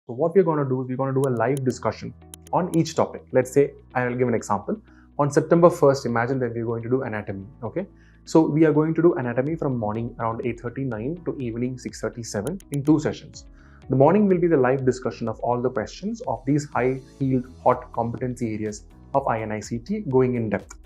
So what we're going to do is we're going to do a live discussion on each topic. Let's say, I'll give an example. On September 1st, imagine that we're going to do anatomy, okay? So we are going to do anatomy from morning around 8:39 to evening 6:37 in 2 sessions. The morning will be the live discussion of all the questions of these high-heeled, hot competency areas of INI-CET going in depth.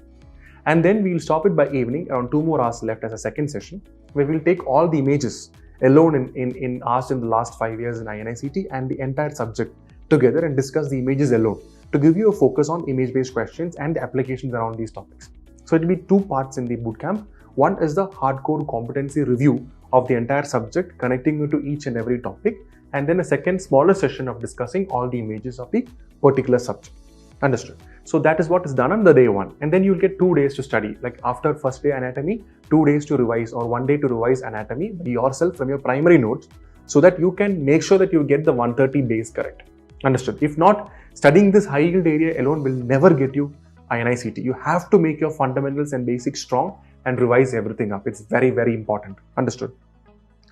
And then we'll stop it by evening, around 2 more hours left as a second session, where we'll take all the images alone in asked in the last 5 years in INI-CET and the entire subject together and discuss the images alone to give you a focus on image-based questions and the applications around these topics. So it will be 2 parts in the bootcamp. One is the hardcore competency review of the entire subject, connecting you to each and every topic, and then a second smaller session of discussing all the images of the particular subject. Understood? So that is what is done on the day 1, and then you'll get 2 days to study. Like after first day anatomy, 2 days to revise, or 1 day to revise anatomy by yourself from your primary notes, so that you can make sure that you get the 130 base correct. Understood? If not, studying this high yield area alone will never get you INI-CET. You have to make your fundamentals and basics strong and revise everything up. It's very, very important. Understood?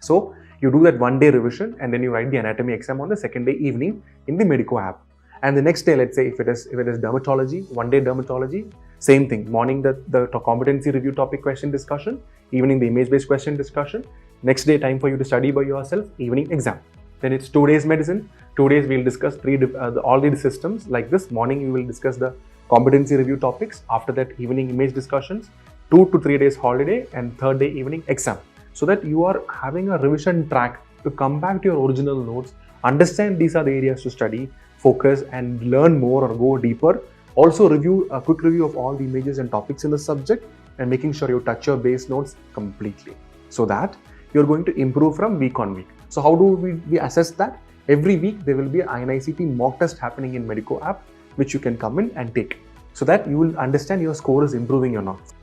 So you do that 1 day revision, and then you write the anatomy exam on the second day evening in the Medico app. And the next day, let's say if it is dermatology, 1 day dermatology, same thing. Morning the competency review topic question discussion, evening the image-based question discussion. Next day, time for you to study by yourself, evening exam. Then it's 2 days medicine. 2 days we'll discuss all the systems like this. Morning we will discuss the competency review topics. After that, evening image discussions. 2 to 3 days holiday, and third day evening exam. So that you are having a revision track to come back to your original notes, understand these are the areas to study, focus and learn more or go deeper. Also review a quick review of all the images and topics in the subject, and making sure you touch your base notes completely, so that you're going to improve from week on week. So how do we assess that? Every week there will be an INI-CET mock test happening in Medico app, which you can come in and take, so that you will understand your score is improving or not.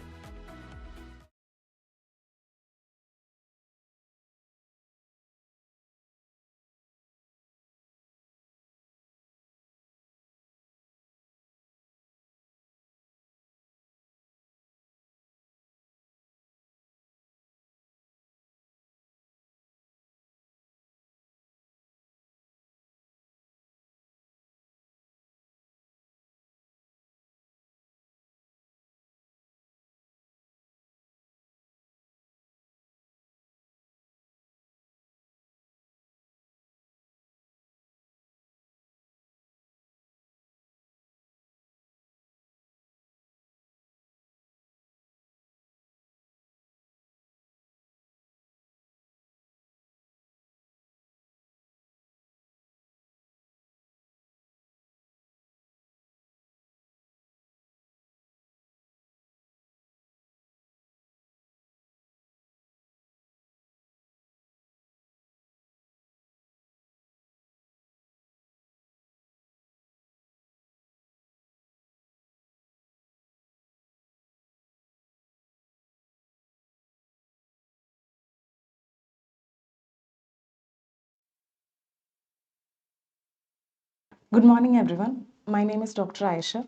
Good morning, everyone. My name is Dr. Aisha.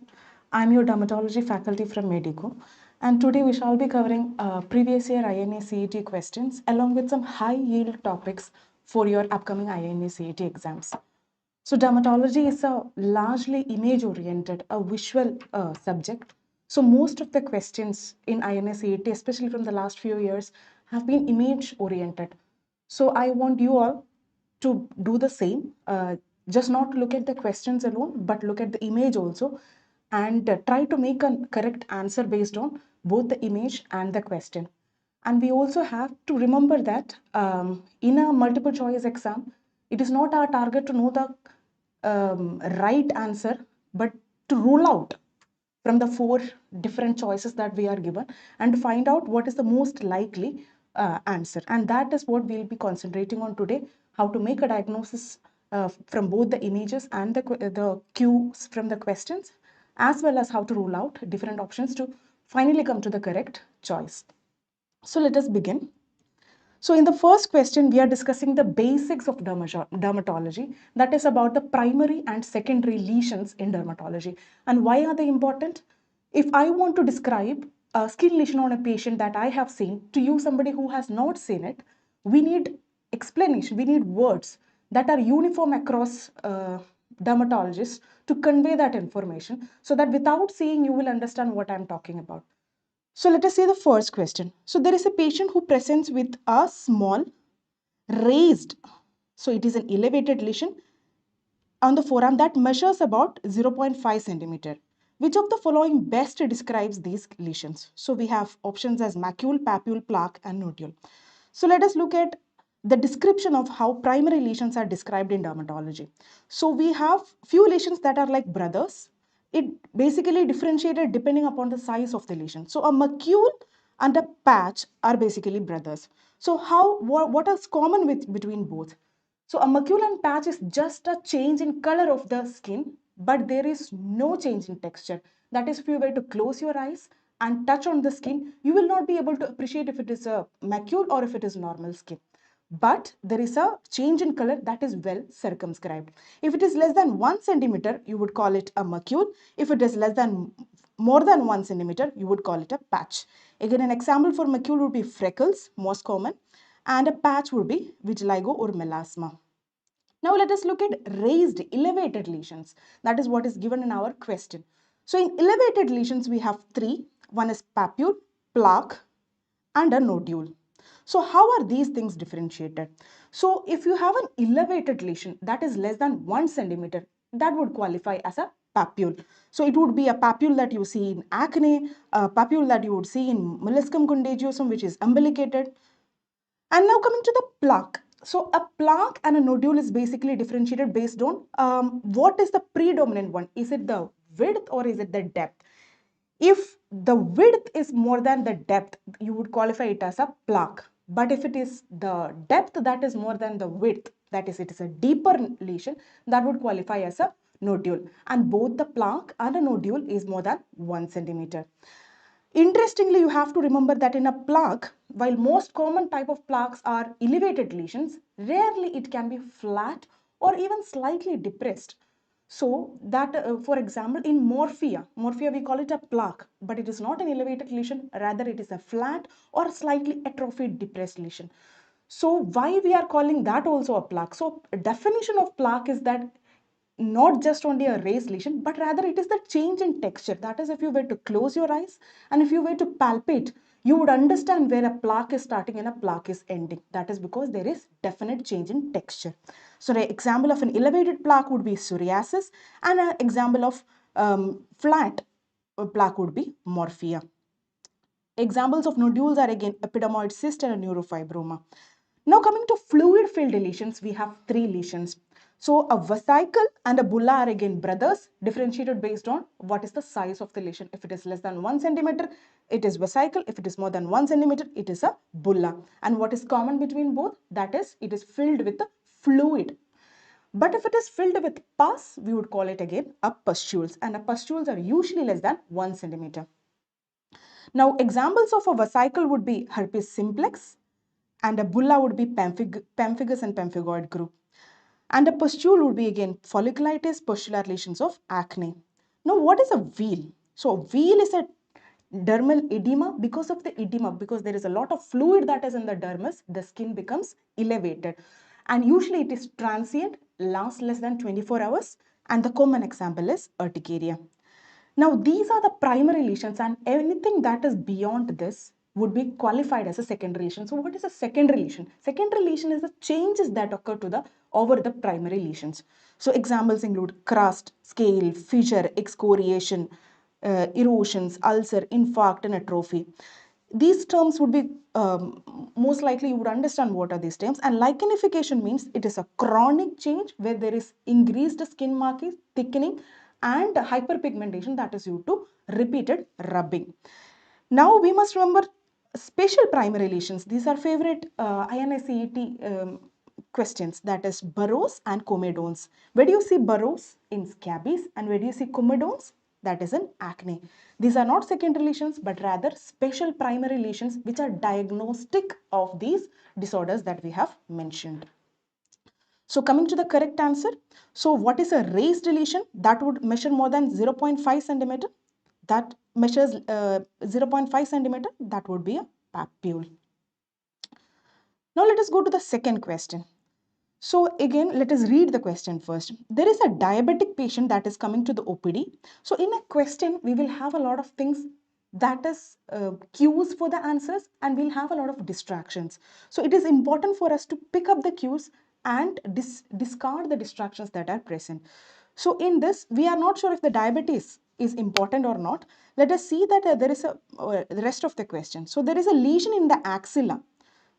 I'm your dermatology faculty from Medico, and today we shall be covering previous year INI-CET questions along with some high-yield topics for your upcoming INI-CET exams. So dermatology is a largely image-oriented, a visual subject. So most of the questions in INI-CET, especially from the last few years, have been image-oriented. So I want you all to do the same. Just not look at the questions alone, but look at the image also, and try to make a correct answer based on both the image and the question. And we also have to remember that in a multiple choice exam, it is not our target to know the right answer, but to rule out from the 4 different choices that we are given and to find out what is the most likely answer. And that is what we'll be concentrating on today, how to make a diagnosis from both the images and the cues from the questions, as well as how to rule out different options to finally come to the correct choice. So let us begin. So in the first question, we are discussing the basics of dermatology, that is about the primary and secondary lesions in dermatology. And why are they important? If I want to describe a skin lesion on a patient that I have seen to you, somebody who has not seen it, we need explanation, we need words. that are uniform across dermatologists to convey that information, so that without seeing you will understand what I'm talking about. So let us say the first question. So there is a patient who presents with a small raised, so it is an elevated lesion on the forearm that measures about 0.5 centimeter. Which of the following best describes these lesions? So we have options as macule, papule, plaque, and nodule. So let us look at the description of how primary lesions are described in dermatology. So we have few lesions that are like brothers. It basically differentiated depending upon the size of the lesion. So a macule and a patch are basically brothers. So what is common between both? So a macular patch is just a change in color of the skin, but there is no change in texture. That is, if you were to close your eyes and touch on the skin, you will not be able to appreciate if it is a macule or if it is normal skin. But there is a change in color that is well circumscribed. If it is less than 1 centimeter, you would call it a macule. If it is less than more than 1 centimeter, you would call it a patch. Again, an example for macule would be freckles, most common, and a patch would be vitiligo or melasma. Now let us look at raised elevated lesions. That is what is given in our question. So in elevated lesions, we have three. One is papule, plaque, and a nodule. So how are these things differentiated? So if you have an elevated lesion that is less than 1 centimeter, that would qualify as a papule. So it would be a papule that you see in acne, a papule that you would see in molluscum contagiosum, which is umbilicated. And now coming to the plaque. So a plaque and a nodule is basically differentiated based on what is the predominant one. Is it the width or is it the depth? If the width is more than the depth, you would qualify it as a plaque. But if it is the depth that is more than the width, that is, it is a deeper lesion, that would qualify as a nodule. And both the plaque and a nodule is more than 1 centimeter. Interestingly, you have to remember that in a plaque, while most common type of plaques are elevated lesions, rarely it can be flat or even slightly depressed. So that, for example, in morphea we call it a plaque, but it is not an elevated lesion, rather it is a flat or slightly atrophied depressed lesion. So why we are calling that also a plaque? So definition of plaque is that not just only a raised lesion, but rather it is the change in texture. That is, if you were to close your eyes and if you were to palpate, you would understand where a plaque is starting and a plaque is ending. That is because there is definite change in texture. So the example of an elevated plaque would be psoriasis, and an example of flat plaque would be morphea. Examples of nodules are again epidermoid cyst and a neurofibroma. Now coming to fluid-filled lesions, we have three lesions. So a vesicle and a bulla are again brothers, differentiated based on what is the size of the lesion. If it is less than 1 centimeter, it is vesicle. If it is more than 1 centimeter, it is a bulla. And what is common between both? That is, it is filled with the fluid. But if it is filled with pus, we would call it again a pustules. And the pustules are usually less than 1 centimeter. Now, examples of a vesicle would be herpes simplex, and a bulla would be pemphigus and pemphigoid group. And a pustule would be again folliculitis, pustular lesions of acne. Now, what is a wheal? So, a wheal is a dermal edema. Because of the edema, because there is a lot of fluid that is in the dermis, the skin becomes elevated. And usually it is transient, lasts less than 24 hours. And the common example is urticaria. Now, these are the primary lesions, and anything that is beyond this would be qualified as a secondary lesion. So, what is a secondary lesion? Secondary lesion is the changes that occur to the over the primary lesions. So, examples include crust, scale, fissure, excoriation, erosions, ulcer, infarct, and atrophy. These terms would be most likely you would understand what are these terms. And lichenification means it is a chronic change where there is increased skin markings, thickening, and hyperpigmentation that is due to repeated rubbing. Now we must remember special primary lesions. These are favorite INI-CET questions, that is burrows and comedones. Where do you see burrows? In scabies. And where do you see comedones? That is in acne. These are not secondary lesions but rather special primary lesions which are diagnostic of these disorders that we have mentioned. So coming to the correct answer, so what is a raised lesion? That would measure more than 0.5 centimeter. That measures 0.5 centimeter. That would be a papule. Now let us go to the second question. So again, let us read the question first. There is a diabetic patient that is coming to the OPD. So in a question, we will have a lot of things that is cues for the answers, and we'll have a lot of distractions. So it is important for us to pick up the cues and discard the distractions that are present. So in this, we are not sure if the diabetes is important or not. Let us see that there is the rest of the question. So there is a lesion in the axilla.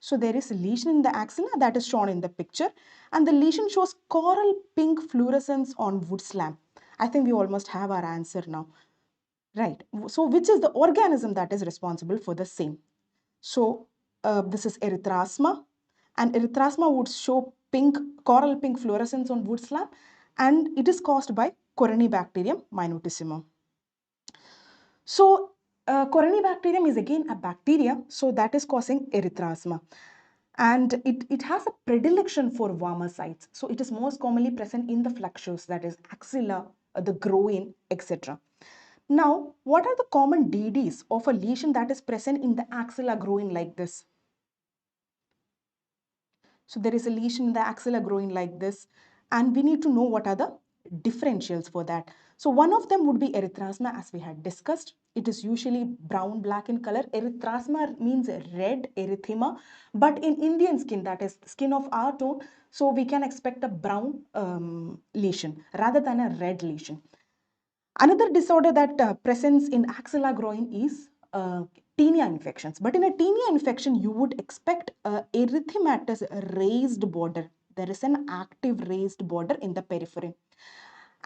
So there is a lesion in the axilla that is shown in the picture, and the lesion shows coral pink fluorescence on wood slab. I think we almost have our answer now. Right. So which is the organism that is responsible for the same? So this is erythrasma, and erythrasma would show pink, coral pink fluorescence on wood slab, and it is caused by Corynebacterium minutissimum. So Corynebacterium is again a bacteria, so that is causing erythrasma. And it has a predilection for warmer sites. So it is most commonly present in the flexures, that is axilla, the groin, etc. Now, what are the common DDs of a lesion that is present in the axilla groin like this? So there is a lesion in the axilla growing like this, and we need to know what are the differentials for that. So one of them would be erythrasma, as we had discussed. It is usually brown black in color. Erythrasma means red erythema, but in Indian skin, that is skin of our tone, so we can expect a brown lesion rather than a red lesion. Another disorder that presents in axilla groin is tinea infections. But in a tinea infection, you would expect a erythematous raised border. There is an active raised border in the periphery.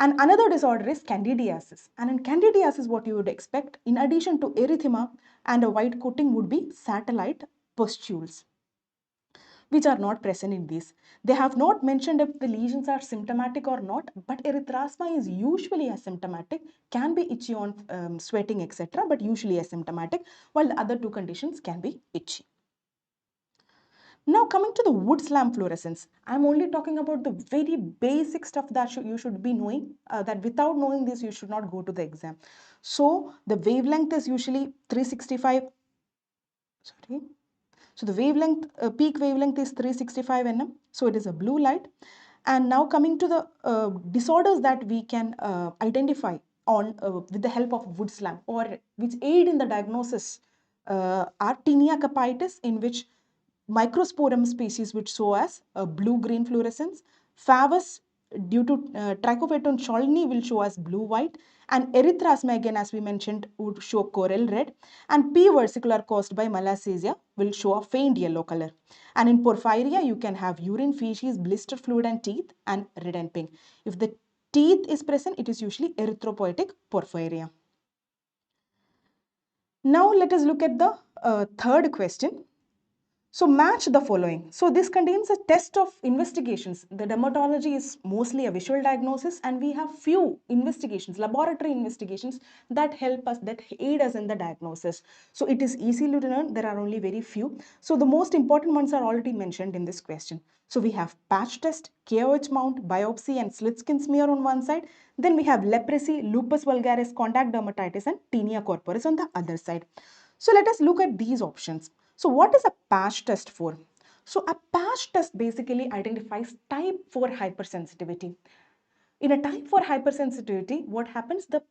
And another disorder is candidiasis. And in candidiasis, what you would expect, in addition to erythema and a white coating, would be satellite pustules, which are not present in these. They have not mentioned if the lesions are symptomatic or not, but erythrasma is usually asymptomatic, can be itchy on sweating, etc., but usually asymptomatic, while the other two conditions can be itchy. Now coming to the wood slab fluorescence, I'm only talking about the very basic stuff that you should be knowing, that without knowing this, you should not go to the exam. So the wavelength is usually 365, sorry, so the wavelength, peak wavelength is 365 nm. So it is a blue light. And now coming to the disorders that we can identify on with the help of wood slab, or which aid in the diagnosis, are tinea capitis, in which microsporum species which show as a blue-green fluorescence. Favus, due to Trichophyton cholni, will show as blue-white, and erythrasma, again as we mentioned, would show coral red, and P. versicolor caused by malassezia will show a faint yellow color. And in porphyria, you can have urine, feces, blister fluid and teeth, and red and pink. If the teeth is present, it is usually erythropoietic porphyria. Now let us look at the third question. So match the following. So this contains a test of investigations. The dermatology is mostly a visual diagnosis, and we have few investigations, laboratory investigations, that help us, that aid us in the diagnosis. So it is easy to learn. There are only very few. So the most important ones are already mentioned in this question. So we have patch test, KOH mount, biopsy and slit skin smear on one side. Then we have leprosy, lupus vulgaris, contact dermatitis and tinea corporis on the other side. So let us look at these options. So what is a patch test for? So a patch test basically identifies type 4 hypersensitivity. In a type 4 hypersensitivity, what happens? The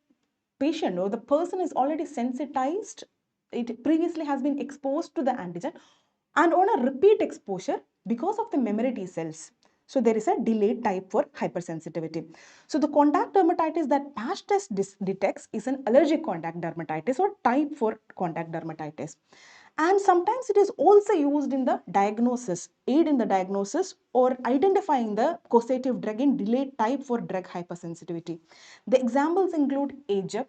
patient or the person is already sensitized. It previously has been exposed to the antigen, and on a repeat exposure, because of the memory T cells, so there is a delayed type 4 hypersensitivity. So the contact dermatitis that patch test detects is an allergic contact dermatitis or type 4 contact dermatitis. And sometimes it is also used in the diagnosis, aid in the diagnosis or identifying the causative drug in delayed type 4 drug hypersensitivity. The examples include AGEP,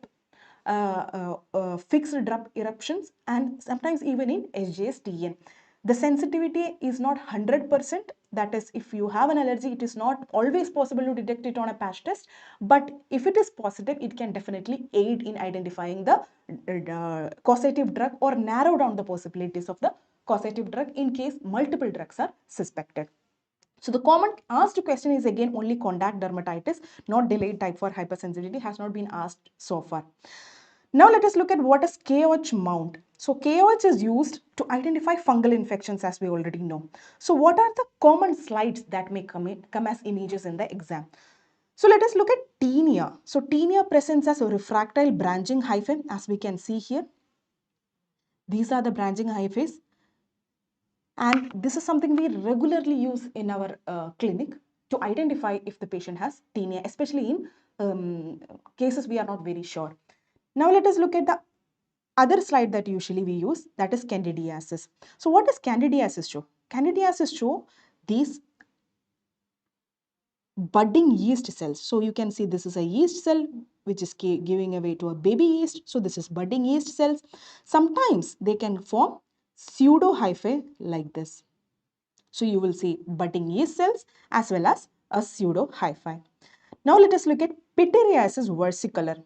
fixed drop eruptions, and sometimes even in SJS-TN. The sensitivity is not 100%. That is, if you have an allergy, it is not always possible to detect it on a patch test. But if it is positive, it can definitely aid in identifying the causative drug or narrow down the possibilities of the causative drug in case multiple drugs are suspected. So the common asked question is again only contact dermatitis, not delayed type 4 hypersensitivity has not been asked so far. Now let us look at what is KOH mount. So KOH is used to identify fungal infections, as we already know. So what are the common slides that may come as images in the exam? So let us look at tinea. So tinea presents as a refractile branching hyphae, as we can see here. These are the branching hyphae, and this is something we regularly use in our clinic to identify if the patient has tinea, especially in cases we are not very sure. Now let us look at the other slide that usually we use, that is candidiasis. So what does candidiasis show? Candidiasis show these budding yeast cells. So you can see this is a yeast cell which is giving away to a baby yeast. So this is budding yeast cells. Sometimes they can form pseudo hyphae like this. So you will see budding yeast cells as well as a pseudo hyphae. Now let us look at pityriasis versicolor.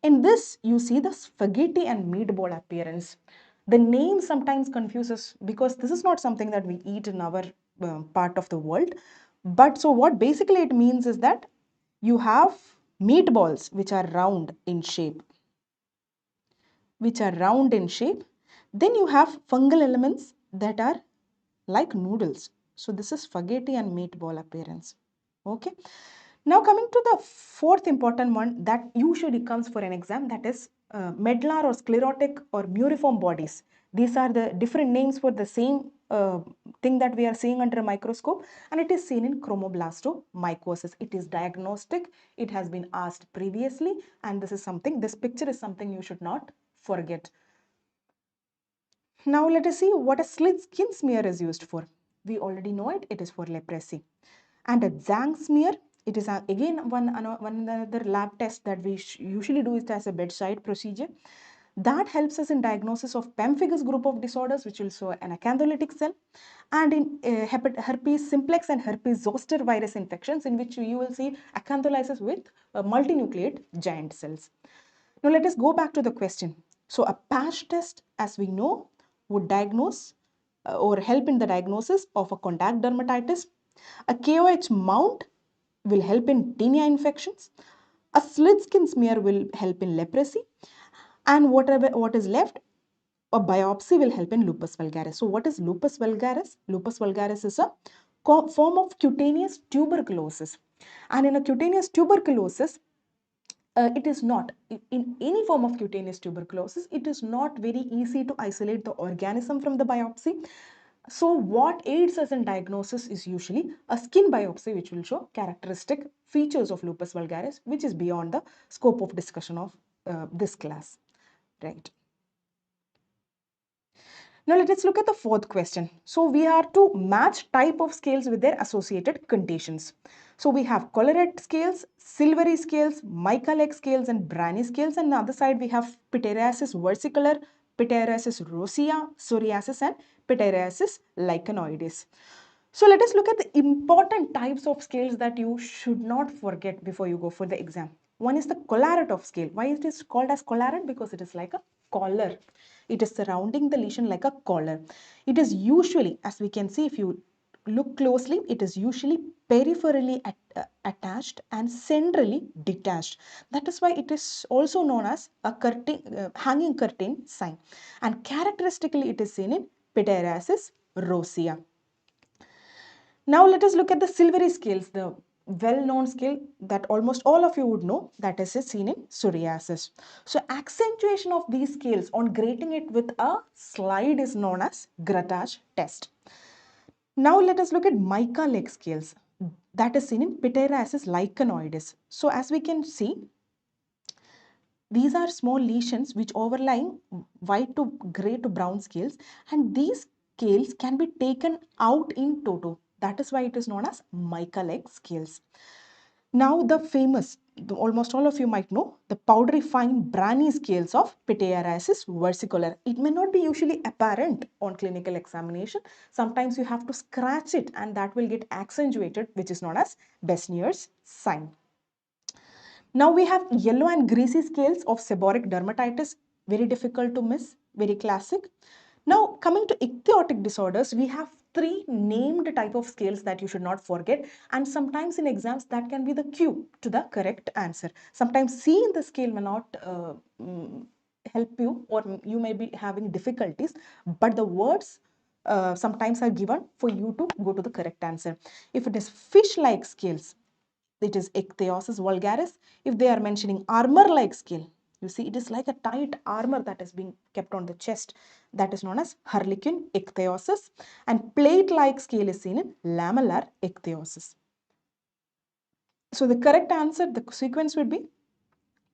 In this, you see the spaghetti and meatball appearance. The name sometimes confuses because this is not something that we eat in our part of the world. But so what basically it means is that you have meatballs which are round in shape. Then you have fungal elements that are like noodles. So this is spaghetti and meatball appearance. Okay. Now coming to the fourth important one that usually comes for an exam, that is medlar or sclerotic or muriform bodies. These are the different names for the same thing that we are seeing under a microscope, and it is seen in chromoblastomycosis. It is diagnostic. It has been asked previously, and this picture is something you should not forget. Now let us see what a slit skin smear is used for. We already know it. It is for leprosy. And a Zhang smear, it is again one another lab test that we usually do it as a bedside procedure. That helps us in diagnosis of pemphigus group of disorders, which will show an acantholytic cell, and in herpes simplex and herpes zoster virus infections, in which you will see acantholysis with multinucleate giant cells. Now let us go back to the question. So a patch test, as we know, would diagnose or help in the diagnosis of a contact dermatitis. A KOH mount will help in tinea infections. A slit skin smear will help in leprosy. And what is left, a biopsy will help in lupus vulgaris. So what is lupus vulgaris? Lupus vulgaris is a form of cutaneous tuberculosis. And in a cutaneous tuberculosis, it is not, in any form of cutaneous tuberculosis, it is not very easy to isolate the organism from the biopsy. So what aids us in diagnosis is usually a skin biopsy, which will show characteristic features of lupus vulgaris, which is beyond the scope of discussion of this class, right? Now let us look at the fourth question. So we are to match type of scales with their associated conditions. So we have collarate scales, silvery scales, mica-like scales, and brany scales. And on the other side we have pityriasis versicolor, pityriasis rosea, psoriasis, and pityriasis lichenoides. So let us look at the important types of scales that you should not forget before you go for the exam. One is the collarate of scale. Why it is called as collarate? Because it is like a collar. It is surrounding the lesion like a collar. It is usually, as we can see if you look closely, it is usually peripherally attached and centrally detached. That is why it is also known as a curtain, hanging curtain sign. And characteristically, it is seen in pityriasis rosea. Now let us look at the silvery scales, the well-known scale that almost all of you would know, that is seen in psoriasis. So accentuation of these scales on grating it with a slide is known as grattage test. Now let us look at mica-like scales that is seen in pityriasis lichenoides. So as we can see, these are small lesions which overlying white to gray to brown scales, and these scales can be taken out in toto. That is why it is known as mica-like scales. Now the famous, almost all of you might know, the powdery fine brany scales of pityriasis versicolor. It may not be usually apparent on clinical examination. Sometimes you have to scratch it and that will get accentuated, which is known as Besnier's sign. Now we have yellow and greasy scales of seborrheic dermatitis, very difficult to miss, very classic. Now coming to ichthyotic disorders, we have three named type of scales that you should not forget, and sometimes in exams that can be the cue to the correct answer. Sometimes C in the scale may not help you, or you may be having difficulties, but the words sometimes are given for you to go to the correct answer. If it is fish-like scales, it is ichthyosis vulgaris. If they are mentioning armor-like scale, you see it is like a tight armor that is being kept on the chest, that is known as harlequin ichthyosis, and plate-like scale is seen in lamellar ichthyosis. So the correct answer, the sequence would be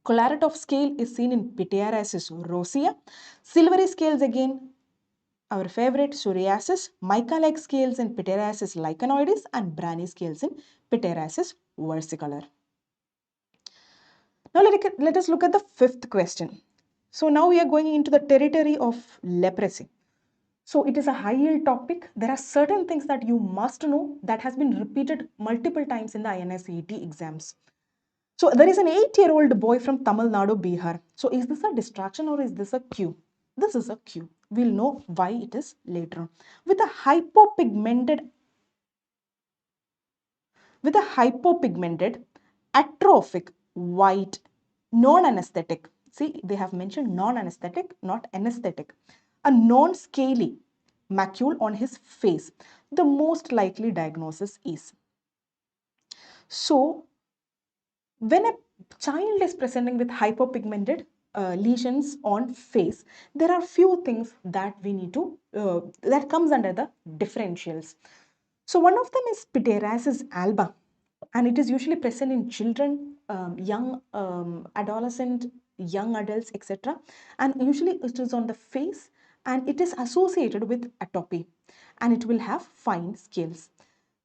collarate of scale is seen in pityriasis rosea, silvery scales again our favorite psoriasis, mica-like scales in pityriasis lichenoides, and brany scales in pityriasis versicolor. Now let us look at the fifth question. So now we are going into the territory of leprosy. So it is a high yield topic. There are certain things that you must know that has been repeated multiple times in the INI-CET exams. So there is an 8-year-old boy from Tamil Nadu, Bihar. So is this a distraction or is this a cue? This is a cue. We'll know why it is later on. With a hypopigmented, atrophic, white, non-anesthetic. See, they have mentioned non-anesthetic, not anesthetic. A non-scaly macule on his face. The most likely diagnosis is. So, when a child is presenting with hypopigmented lesions on face, there are few things that we need to, that comes under the differentials. So one of them is pityriasis alba, and it is usually present in children, young adolescent, young adults, etc. And usually it is on the face, and it is associated with atopy, and it will have fine scales.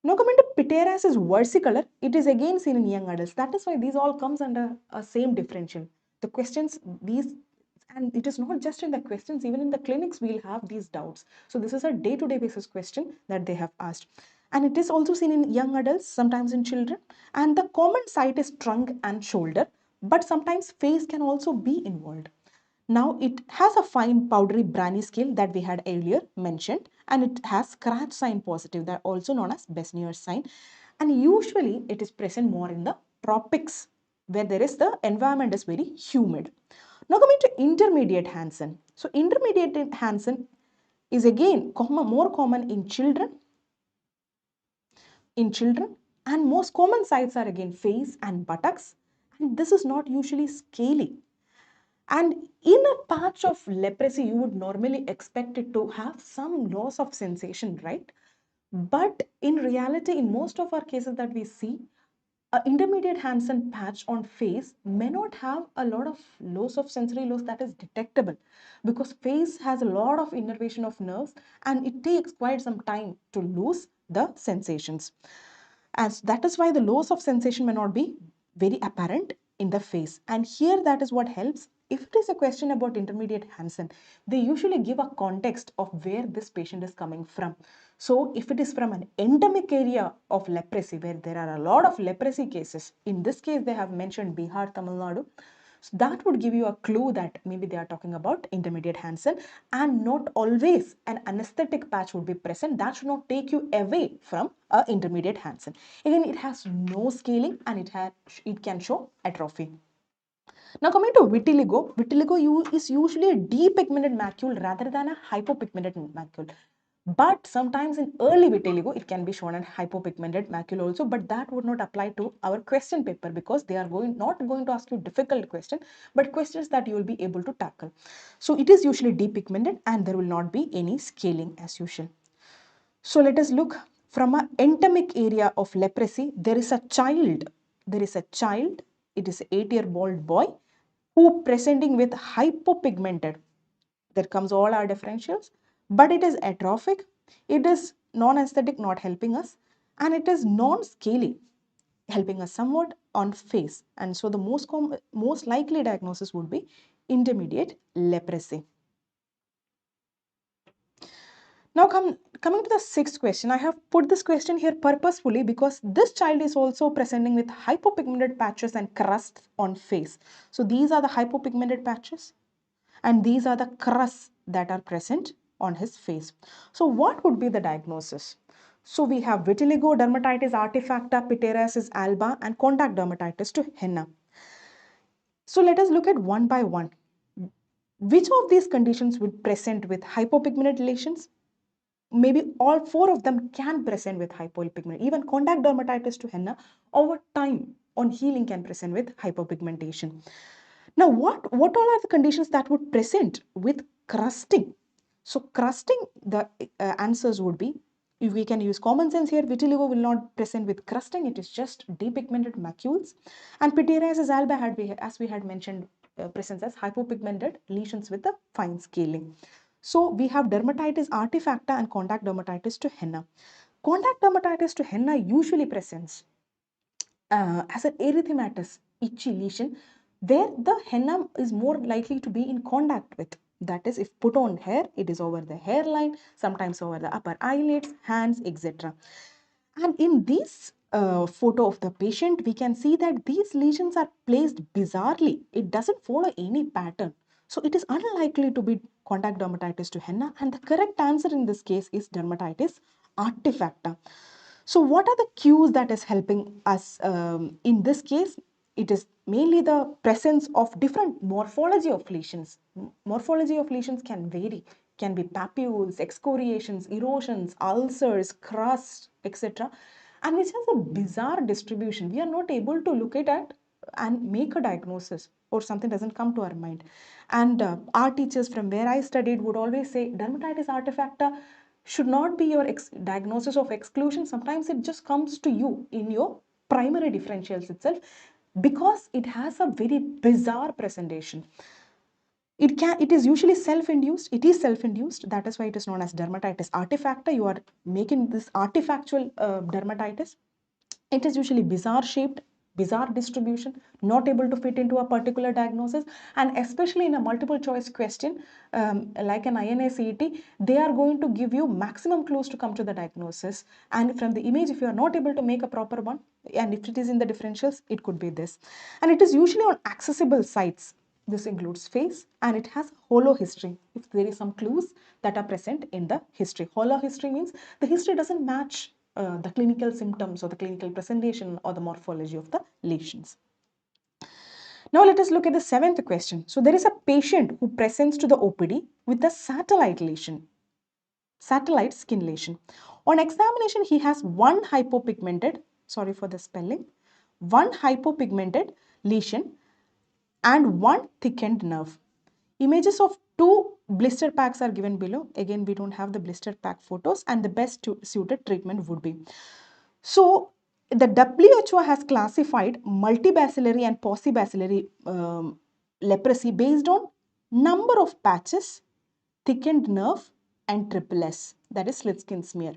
Now coming to pityriasis versicolor, it is again seen in young adults. That is why these all comes under a same differential. The questions, these, and it is not just in the questions, even in the clinics we'll have these doubts. So this is a day-to-day basis question that they have asked. And it is also seen in young adults, sometimes in children. And the common site is trunk and shoulder, but sometimes face can also be involved. Now it has a fine powdery brany scale that we had earlier mentioned, and it has scratch sign positive, that also known as Besnier's sign. And usually it is present more in the tropics, where there is the environment is very humid. Now coming to intermediate Hansen. So intermediate Hansen is again more common in children, and most common sites are again face and buttocks, and this is not usually scaly. And in a patch of leprosy, you would normally expect it to have some loss of sensation, right? But in reality, in most of our cases that we see, an intermediate Hansen patch on face may not have a lot of loss of sensory loss that is detectable, because face has a lot of innervation of nerves and it takes quite some time to lose the sensations. As that is why the loss of sensation may not be very apparent in the face. And here that is what helps. If it is a question about intermediate Hansen, they usually give a context of where this patient is coming from. So if it is from an endemic area of leprosy, where there are a lot of leprosy cases, in this case they have mentioned Bihar, Tamil Nadu, so that would give you a clue that maybe they are talking about intermediate Hansen, and not always an anesthetic patch would be present. That should not take you away from a intermediate Hansen. Again, it has no scaling and it can show atrophy. Now coming to vitiligo is usually a depigmented macule rather than a hypopigmented macule. But sometimes in early vitiligo, it can be shown as hypopigmented macule also, but that would not apply to our question paper, because they are not going to ask you difficult questions, but questions that you will be able to tackle. So it is usually depigmented and there will not be any scaling as usual. So let us look from an endemic area of leprosy. There is a child, it is an 8-year-old boy who presenting with hypopigmented. There comes all our differentials, but it is atrophic, it is non-aesthetic, not helping us, and it is non-scaly, helping us somewhat on face. And so the most likely diagnosis would be intermediate leprosy. Now coming to the sixth question, I have put this question here purposefully because this child is also presenting with hypopigmented patches and crusts on face. So these are the hypopigmented patches and these are the crusts that are present on his face. So what would be the diagnosis? So we have vitiligo, dermatitis artifacta, pityriasis alba, and contact dermatitis to henna. So let us look at one by one. Which of these conditions would present with hypopigmented lesions? Maybe all four of them can present with hypopigmentation. Even contact dermatitis to henna over time on healing can present with hypopigmentation. Now, what all are the conditions that would present with crusting? So crusting, the answers would be, if we can use common sense here, vitiligo will not present with crusting, it is just depigmented macules. And pityriasis alba, as we had mentioned, presents as hypopigmented lesions with a fine scaling. So we have dermatitis artifacta and contact dermatitis to henna. Contact dermatitis to henna usually presents as an erythematous itchy lesion where the henna is more likely to be in contact with. That is, if put on hair, it is over the hairline, sometimes over the upper eyelids, hands, etc. And in this photo of the patient, we can see that these lesions are placed bizarrely. It doesn't follow any pattern. So it is unlikely to be contact dermatitis to henna, and the correct answer in this case is dermatitis artifacta. So what are the cues that is helping us in this case? It is mainly the presence of different morphology of lesions. Morphology of lesions can vary, can be papules, excoriations, erosions, ulcers, crust, etc. And which has a bizarre distribution. We are not able to look at it and make a diagnosis, or something doesn't come to our mind. And our teachers from where I studied would always say dermatitis artifacta should not be your diagnosis of exclusion. Sometimes it just comes to you in your primary differentials itself because it has a very bizarre presentation. It is usually self-induced. It is self-induced. That is why it is known as dermatitis artifacta. You are making this artifactual dermatitis. It is usually bizarre shaped, bizarre distribution, not able to fit into a particular diagnosis. And especially in a multiple choice question, like an INI-CET, they are going to give you maximum clues to come to the diagnosis. And from the image, if you are not able to make a proper one, and if it is in the differentials, it could be this. And it is usually on accessible sites. This includes face, and it has hollow history. If there is some clues that are present in the history. Hollow history means the history doesn't match the clinical symptoms or the clinical presentation or the morphology of the lesions. Now let us look at the seventh question. So there is a patient who presents to the OPD with a satellite lesion, satellite skin lesion. On examination, he has one hypopigmented, sorry for the spelling, one hypopigmented lesion and one thickened nerve. Images of two blister packs are given below. Again, we don't have the blister pack photos, and the best suited treatment would be. So the WHO has classified multibacillary and paucibacillary leprosy based on number of patches, thickened nerve, and triple S, that is slit skin smear.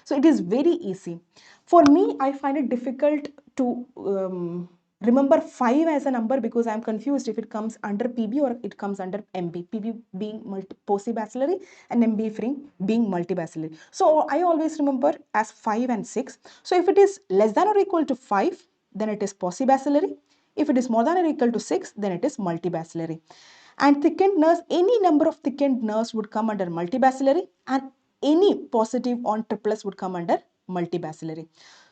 So it is very easy. For me, I find it difficult to remember 5 as a number because I'm confused if it comes under PB or it comes under MB. PB being paucibacillary and MB being multibacillary. So I always remember as 5 and 6. So if it is less than or equal to 5, then it is paucibacillary. If it is more than or equal to 6, then it is multibacillary. And thickened nerves, any number of thickened nerves would come under multibacillary, and any positive on triple would come under multibacillary.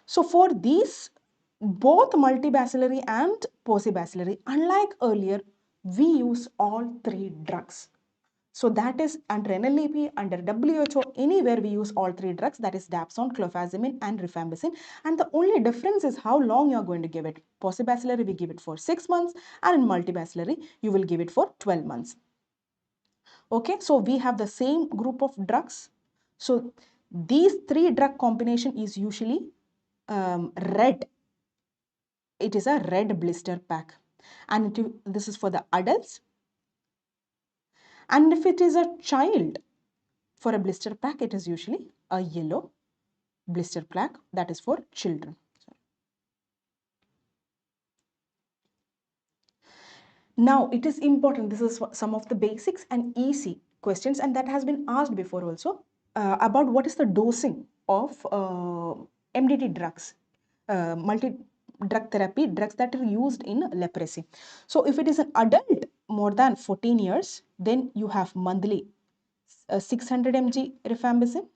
So for these, both multibacillary and paucibacillary, unlike earlier, we use all three drugs. So that is under NLEP, under WHO, anywhere we use all three drugs, that is dapsone, clofazimine and rifampicin. And the only difference is how long you are going to give it. Paucibacillary, we give it for 6 months, and in multibacillary, you will give it for 12 months. Okay, so we have the same group of drugs. So these three drug combination is usually red. It is a red blister pack. And this is for the adults. And if it is a child, for a blister pack, it is usually a yellow blister pack, that is for children. Now, it is important, this is some of the basics and easy questions, and that has been asked before also, about what is the dosing of MDT drugs, multi-drug therapy, drugs that are used in leprosy. So, if it is an adult more than 14 years, then you have monthly 600 mg rifampicin.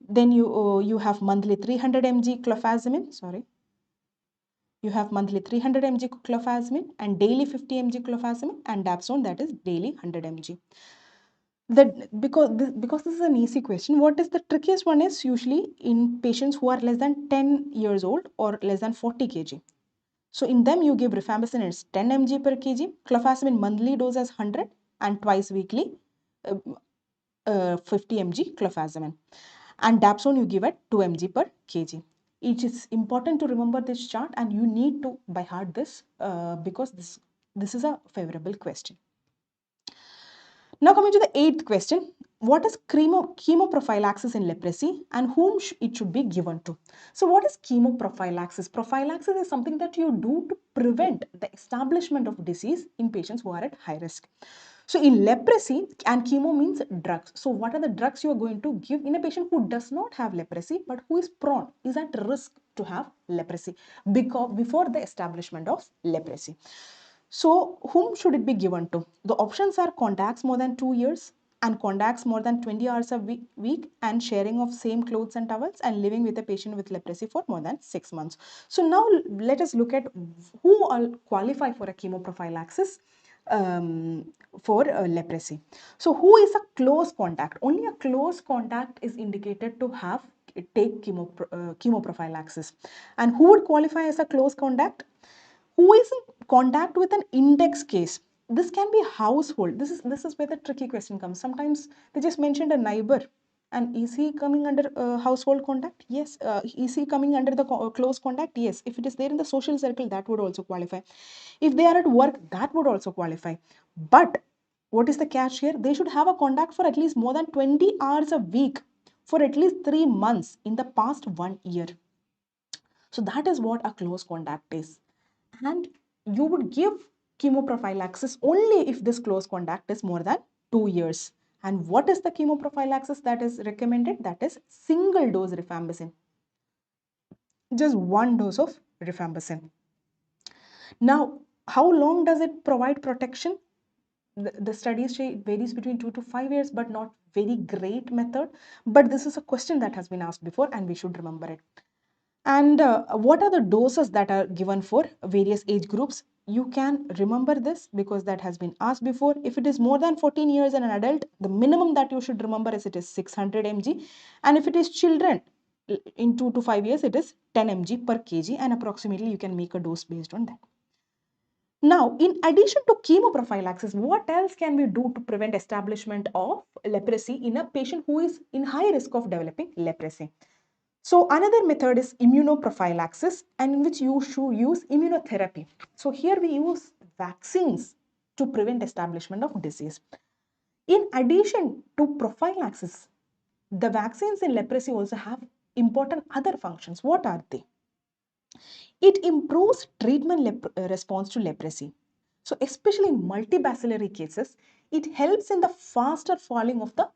Then you have monthly 300 mg clofazimine, sorry. You have monthly 300 mg clofazimine and daily 50 mg clofazimine, and dapsone, that is daily 100 mg. Because this is an easy question, what is the trickiest one is usually in patients who are less than 10 years old or less than 40 kg. So in them, you give rifampicin, it's 10 mg per kg, clofazimine monthly dose as 100 and twice weekly 50 mg clofazimine. And dapsone you give at 2 mg per kg. It is important to remember this chart, and you need to by heart this because this is a favorable question. Now coming to the 8th question, what is chemoprophylaxis in leprosy and whom it should be given to? So what is chemoprophylaxis? Prophylaxis is something that you do to prevent the establishment of disease in patients who are at high risk. So in leprosy, and chemo means drugs. So what are the drugs you are going to give in a patient who does not have leprosy but who is prone, is at risk to have leprosy before the establishment of leprosy? So whom should it be given to? The options are contacts more than 2 years and contacts more than 20 hours a week and sharing of same clothes and towels and living with a patient with leprosy for more than 6 months. So now let us look at who all qualify for a chemoprophylaxis for leprosy. So who is a close contact? Only a close contact is indicated to take chemoprophylaxis. And who would qualify as a close contact? Who is in contact with an index case? This can be household. This is where the tricky question comes. Sometimes they just mentioned a neighbor, and is he coming under household contact? Yes. Is he coming under the close contact? Yes. If it is there in the social circle, that would also qualify. If they are at work, that would also qualify. But what is the catch here? They should have a contact for at least more than 20 hours a week for at least 3 months in the past 1 year. So that is what a close contact is. And you would give chemoprophylaxis only if this close contact is more than 2 years. And what is the chemoprophylaxis that is recommended? That is single dose rifampicin. Just one dose of rifampicin. Now, how long does it provide protection? The studies say it varies between 2 to 5 years, but not very great method. But this is a question that has been asked before, and we should remember it. And what are the doses that are given for various age groups? You can remember this because that has been asked before. If it is more than 14 years and an adult, the minimum that you should remember is it is 600 mg. And if it is children, in 2 to 5 years, it is 10 mg per kg, and approximately you can make a dose based on that. Now, in addition to chemoprophylaxis, what else can we do to prevent establishment of leprosy in a patient who is in high risk of developing leprosy? So another method is immunoprophylaxis, and in which you should use immunotherapy. So here we use vaccines to prevent establishment of disease. In addition to prophylaxis, the vaccines in leprosy also have important other functions. What are they? It improves treatment response to leprosy. So especially in multibacillary cases, it helps in the faster falling of the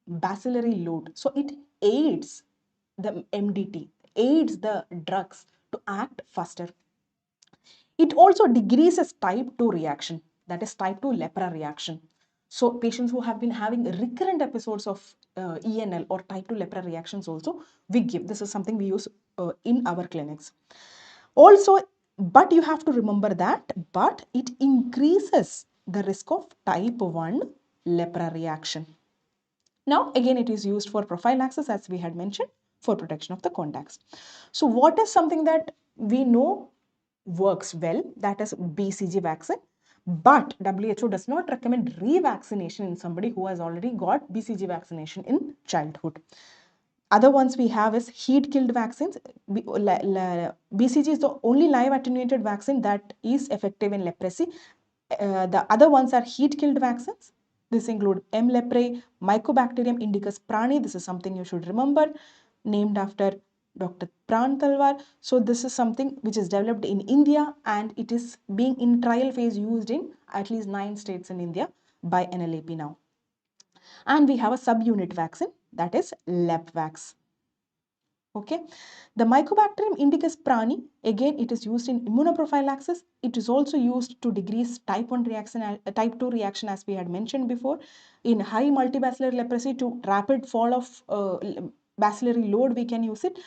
bacillary load. So it aids the MDT, aids the drugs to act faster. It also decreases type 2 reaction, that is type 2 lepra reaction. So patients who have been having recurrent episodes of ENL or type 2 lepra reactions also, we give. This is something we use in our clinics. Also, but you have to remember that, but it increases the risk of type 1 lepra reaction. Now, again, it is used for prophylaxis, as we had mentioned, for protection of the contacts. So what is something that we know works well? That is BCG vaccine. But WHO does not recommend revaccination in somebody who has already got BCG vaccination in childhood. Other ones we have is heat-killed vaccines. BCG is the only live attenuated vaccine that is effective in leprosy. The other ones are heat-killed vaccines. This include M. leprae, Mycobacterium indicus prani. This is something you should remember, named after Dr. Pran Talwar. So this is something which is developed in India, and it is being in trial phase used in at least 9 states in India by NLAP now. And we have a subunit vaccine, that is Lepvax. Okay, the Mycobacterium indicus prani, again, it is used in immunoprophylaxis. It is also used to decrease type 1 reaction, type 2 reaction, as we had mentioned before. In high multibacillary leprosy, to rapid fall of bacillary load, we can use it.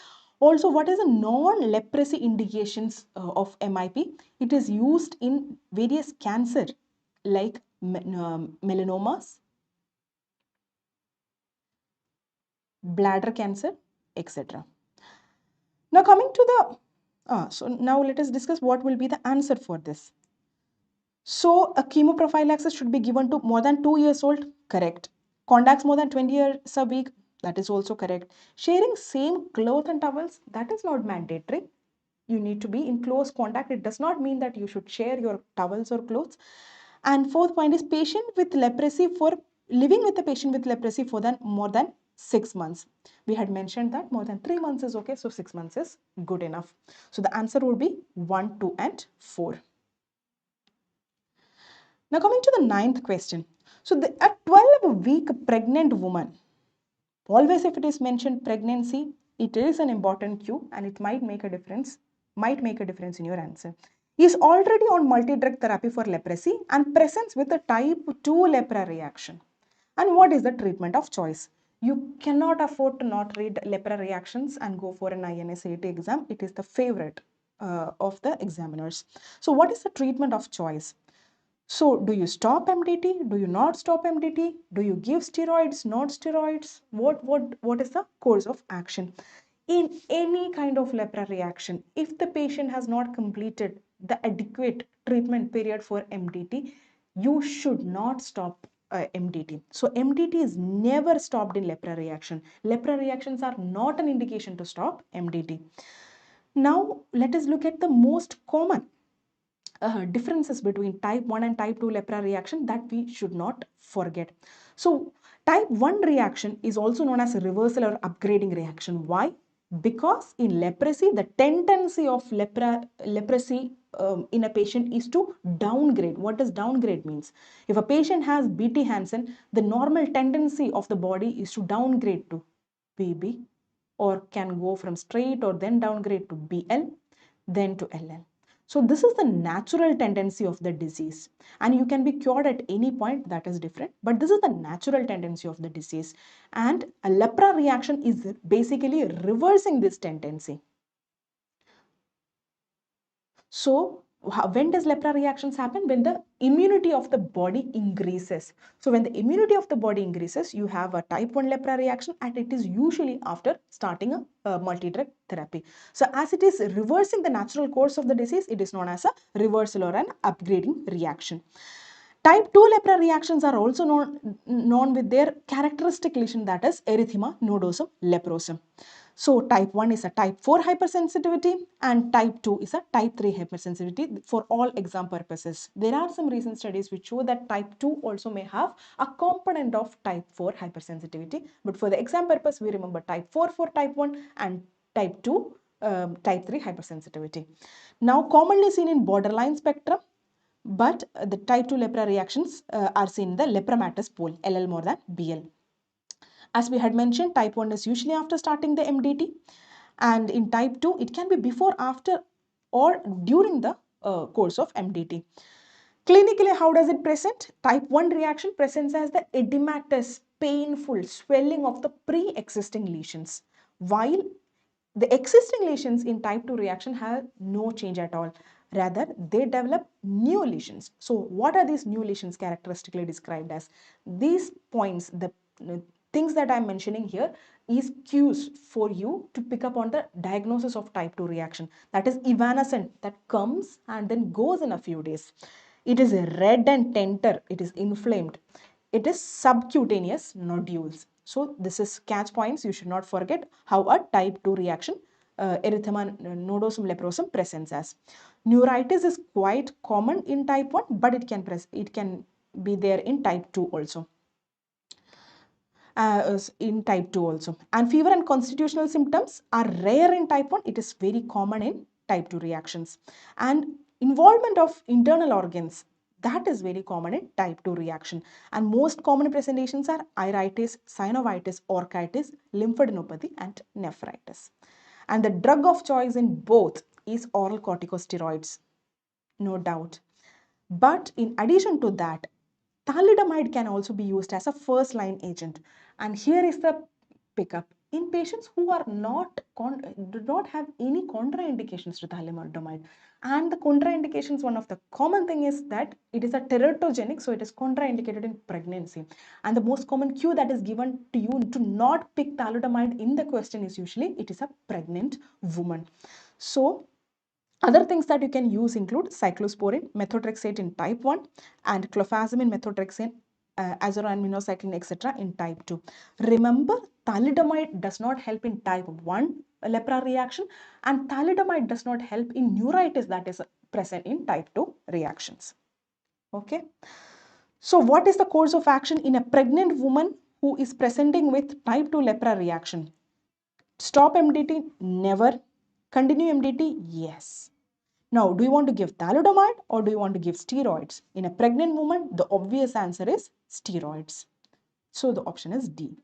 Also, what is the non-leprosy indications of MIP? It is used in various cancer like melanomas, bladder cancer, etc. Now coming to the, so now let us discuss what will be the answer for this. So a chemoprophylaxis should be given to more than 2 years old, correct. Contacts more than 20 years a week, that is also correct. Sharing same cloth and towels, that is not mandatory. You need to be in close contact. It does not mean that you should share your towels or clothes. And fourth point is patient with leprosy for living with a patient with leprosy for more than 6 months. We had mentioned that more than 3 months is okay, so 6 months is good enough. So the answer would be 1, 2, and 4. Now coming to the ninth question. So a 12-week pregnant woman, always if it is mentioned pregnancy, it is an important cue and it might make a difference in your answer. Is already on multi-drug therapy for leprosy and presents with a type 2 lepra reaction. And what is the treatment of choice? You cannot afford to not read lepra reactions and go for an INI-CET exam. It is the favorite of the examiners. So what is the treatment of choice? So do you stop MDT? Do you not stop MDT? Do you give steroids, not steroids? What is the course of action? In any kind of lepra reaction, if the patient has not completed the adequate treatment period for MDT, you should not stop MDT. So MDT is never stopped in lepra reaction. Lepra reactions are not an indication to stop MDT. Now let us look at the most common differences between type 1 and type 2 lepra reaction that we should not forget. So type 1 reaction is also known as a reversal or upgrading reaction. Why? Because in leprosy, the tendency of leprosy in a patient is to downgrade. What does downgrade means? If a patient has BT Hansen, the normal tendency of the body is to downgrade to BB, or can go from straight or then downgrade to BL, then to LL. So this is the natural tendency of the disease, and you can be cured at any point, that is different, but this is the natural tendency of the disease, and a lepra reaction is basically reversing this tendency. So when does lepra reactions happen? When the immunity of the body increases. So when the immunity of the body increases, you have a type 1 lepra reaction, and it is usually after starting a multi-drug therapy. So as it is reversing the natural course of the disease, it is known as a reversal or an upgrading reaction. Type 2 lepra reactions are also known with their characteristic lesion, that is erythema nodosum leprosum. So type 1 is a type 4 hypersensitivity and type 2 is a type 3 hypersensitivity for all exam purposes. There are some recent studies which show that type 2 also may have a component of type 4 hypersensitivity, but for the exam purpose we remember type 4 for type 1 and type 2 type 3 hypersensitivity. Now commonly seen in borderline spectrum, but the type 2 lepra reactions are seen in the lepromatous pool, LL more than BL. As we had mentioned, type 1 is usually after starting the MDT, and in type 2 it can be before, after, or during the course of MDT. Clinically, how does it present? Type 1 reaction presents as the edematous, painful swelling of the pre-existing lesions, while the existing lesions in type 2 reaction have no change at all. Rather, they develop new lesions. So what are these new lesions characteristically described as? These points, the things that I'm mentioning here, is cues for you to pick up on the diagnosis of type 2 reaction. That is evanescent, that comes and then goes in a few days. It is red and tender, it is inflamed. It is subcutaneous nodules. So this is catch points. You should not forget how a type 2 reaction, erythema nodosum leprosum, presents as. Neuritis is quite common in type 1, but it can be there in type 2 also. And fever and constitutional symptoms are rare in type 1. It is very common in type 2 reactions. And involvement of internal organs, that is very common in type 2 reaction. And most common presentations are iritis, synovitis, orchitis, lymphadenopathy, and nephritis. And the drug of choice in both is oral corticosteroids, no doubt. But in addition to that, thalidomide can also be used as a first line agent. And here is the pickup. in patients who are do not have any contraindications to thalidomide. And the contraindications, one of the common thing is that it is a teratogenic, so it is contraindicated in pregnancy. And the most common cue that is given to you to not pick thalidomide in the question is usually it is a pregnant woman. So other things that you can use include cyclosporin, methotrexate in type 1, and clofazimine, methotrexate, azoraminocycline, etc. in type 2. Remember, thalidomide does not help in type 1 lepra reaction, and thalidomide does not help in neuritis that is present in type 2 reactions. Okay. So what is the course of action in a pregnant woman who is presenting with type 2 lepra reaction? Stop MDT? Never. Continue MDT? Yes. Now, do you want to give thalidomide or do you want to give steroids? In a pregnant woman, the obvious answer is steroids. So the option is D.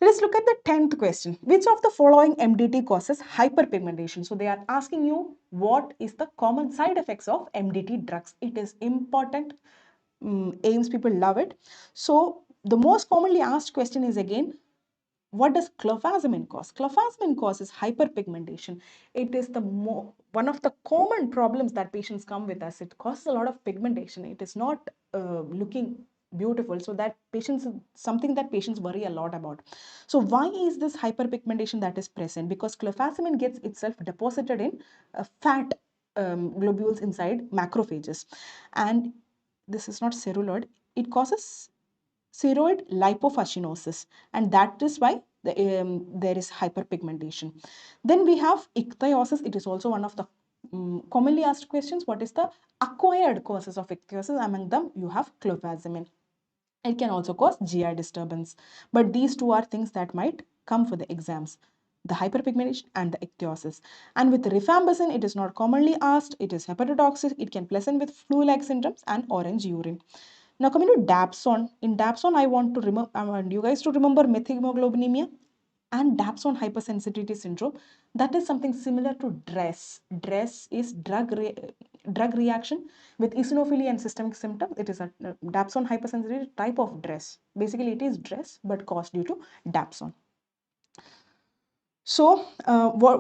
Let's look at the 10th question. Which of the following MDT causes hyperpigmentation? So they are asking you what is the common side effects of MDT drugs. It is important. AIMS people love it. So the most commonly asked question is again, what does clofazimine cause? Clofazimine causes hyperpigmentation. It is one of the common problems that patients come with us. It causes a lot of pigmentation. It is not looking beautiful. So that something that patients worry a lot about. So why is this hyperpigmentation that is present? Because clofazimine gets itself deposited in fat globules inside macrophages. And this is not celluloid. It causes ceroid lipofuscinosis, and that is why there is hyperpigmentation. Then we have ichthyosis. It is also one of the commonly asked questions. What is the acquired causes of ichthyosis? Among them, you have clofazimine. It can also cause GI disturbance, but these two are things that might come for the exams: the hyperpigmentation and the ichthyosis. And with rifampicin, it is not commonly asked. It is hepatotoxic. It can present with flu-like symptoms and orange urine. Now coming to dapsone. In dapsone, I want you guys to remember methemoglobinemia and dapsone hypersensitivity syndrome. That is something similar to DRESS. DRESS is drug reaction with eosinophilia and systemic symptoms. It is a dapsone hypersensitivity type of DRESS. Basically, it is DRESS but caused due to dapsone. So,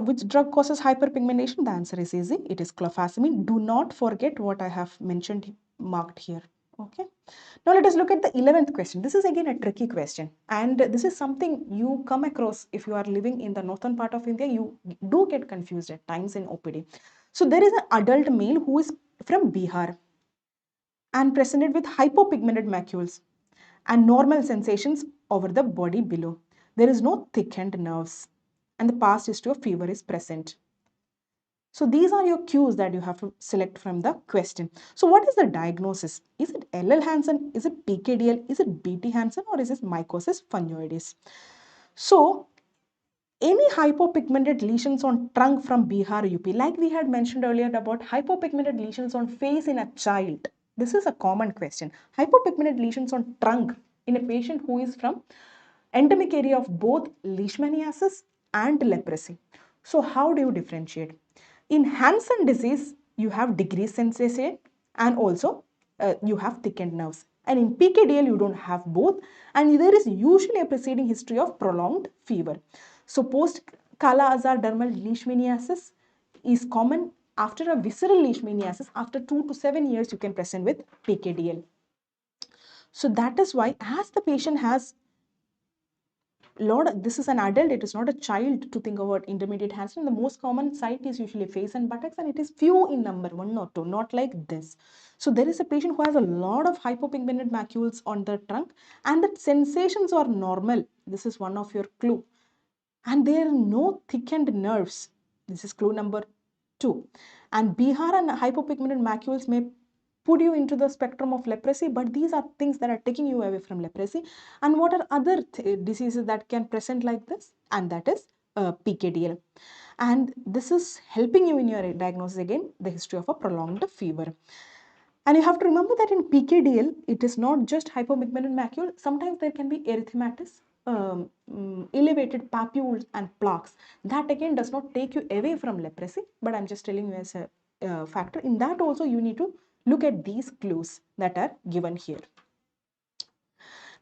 which drug causes hyperpigmentation? The answer is easy. It is clofazimine. Do not forget what I have mentioned, marked here. Okay. Now let us look at the 11th question. This is again a tricky question, and this is something you come across if you are living in the northern part of India. You do get confused at times in OPD. So there is an adult male who is from Bihar and presented with hypopigmented macules and normal sensations over the body below. There is no thickened nerves, and the past history of fever is present. So these are your cues that you have to select from the question. So what is the diagnosis? Is it LL Hansen? Is it PKDL? Is it BT Hansen? Or is it mycosis fungoides? So any hypopigmented lesions on trunk from Bihar, UP, like we had mentioned earlier about hypopigmented lesions on face in a child. This is a common question. Hypopigmented lesions on trunk in a patient who is from endemic area of both leishmaniasis and leprosy. So how do you differentiate? In Hansen disease, you have decreased sensation and also you have thickened nerves. And in PKDL, you don't have both, and there is usually a preceding history of prolonged fever. So post-Kala-Azar dermal leishmaniasis is common after a visceral leishmaniasis. After 2 to 7 years, you can present with PKDL. So that is why, as the patient has this is an adult, it is not a child to think about intermediate Hansen. The most common site is usually face and buttocks, and it is few in number, 1 or 2, not like this. So there is a patient who has a lot of hypopigmented macules on the trunk, and the sensations are normal. This is one of your clue. And there are no thickened nerves. This is clue number 2. And Bihar and hypopigmented macules may put you into the spectrum of leprosy, but these are things that are taking you away from leprosy. And what are other diseases that can present like this? And that is PKDL. And this is helping you in your diagnosis again, the history of a prolonged fever. And you have to remember that in PKDL, it is not just hypopigmented macule. Sometimes there can be erythematous, elevated papules and plaques. That again does not take you away from leprosy, but I'm just telling you as a factor. In that also, you need to look at these clues that are given here.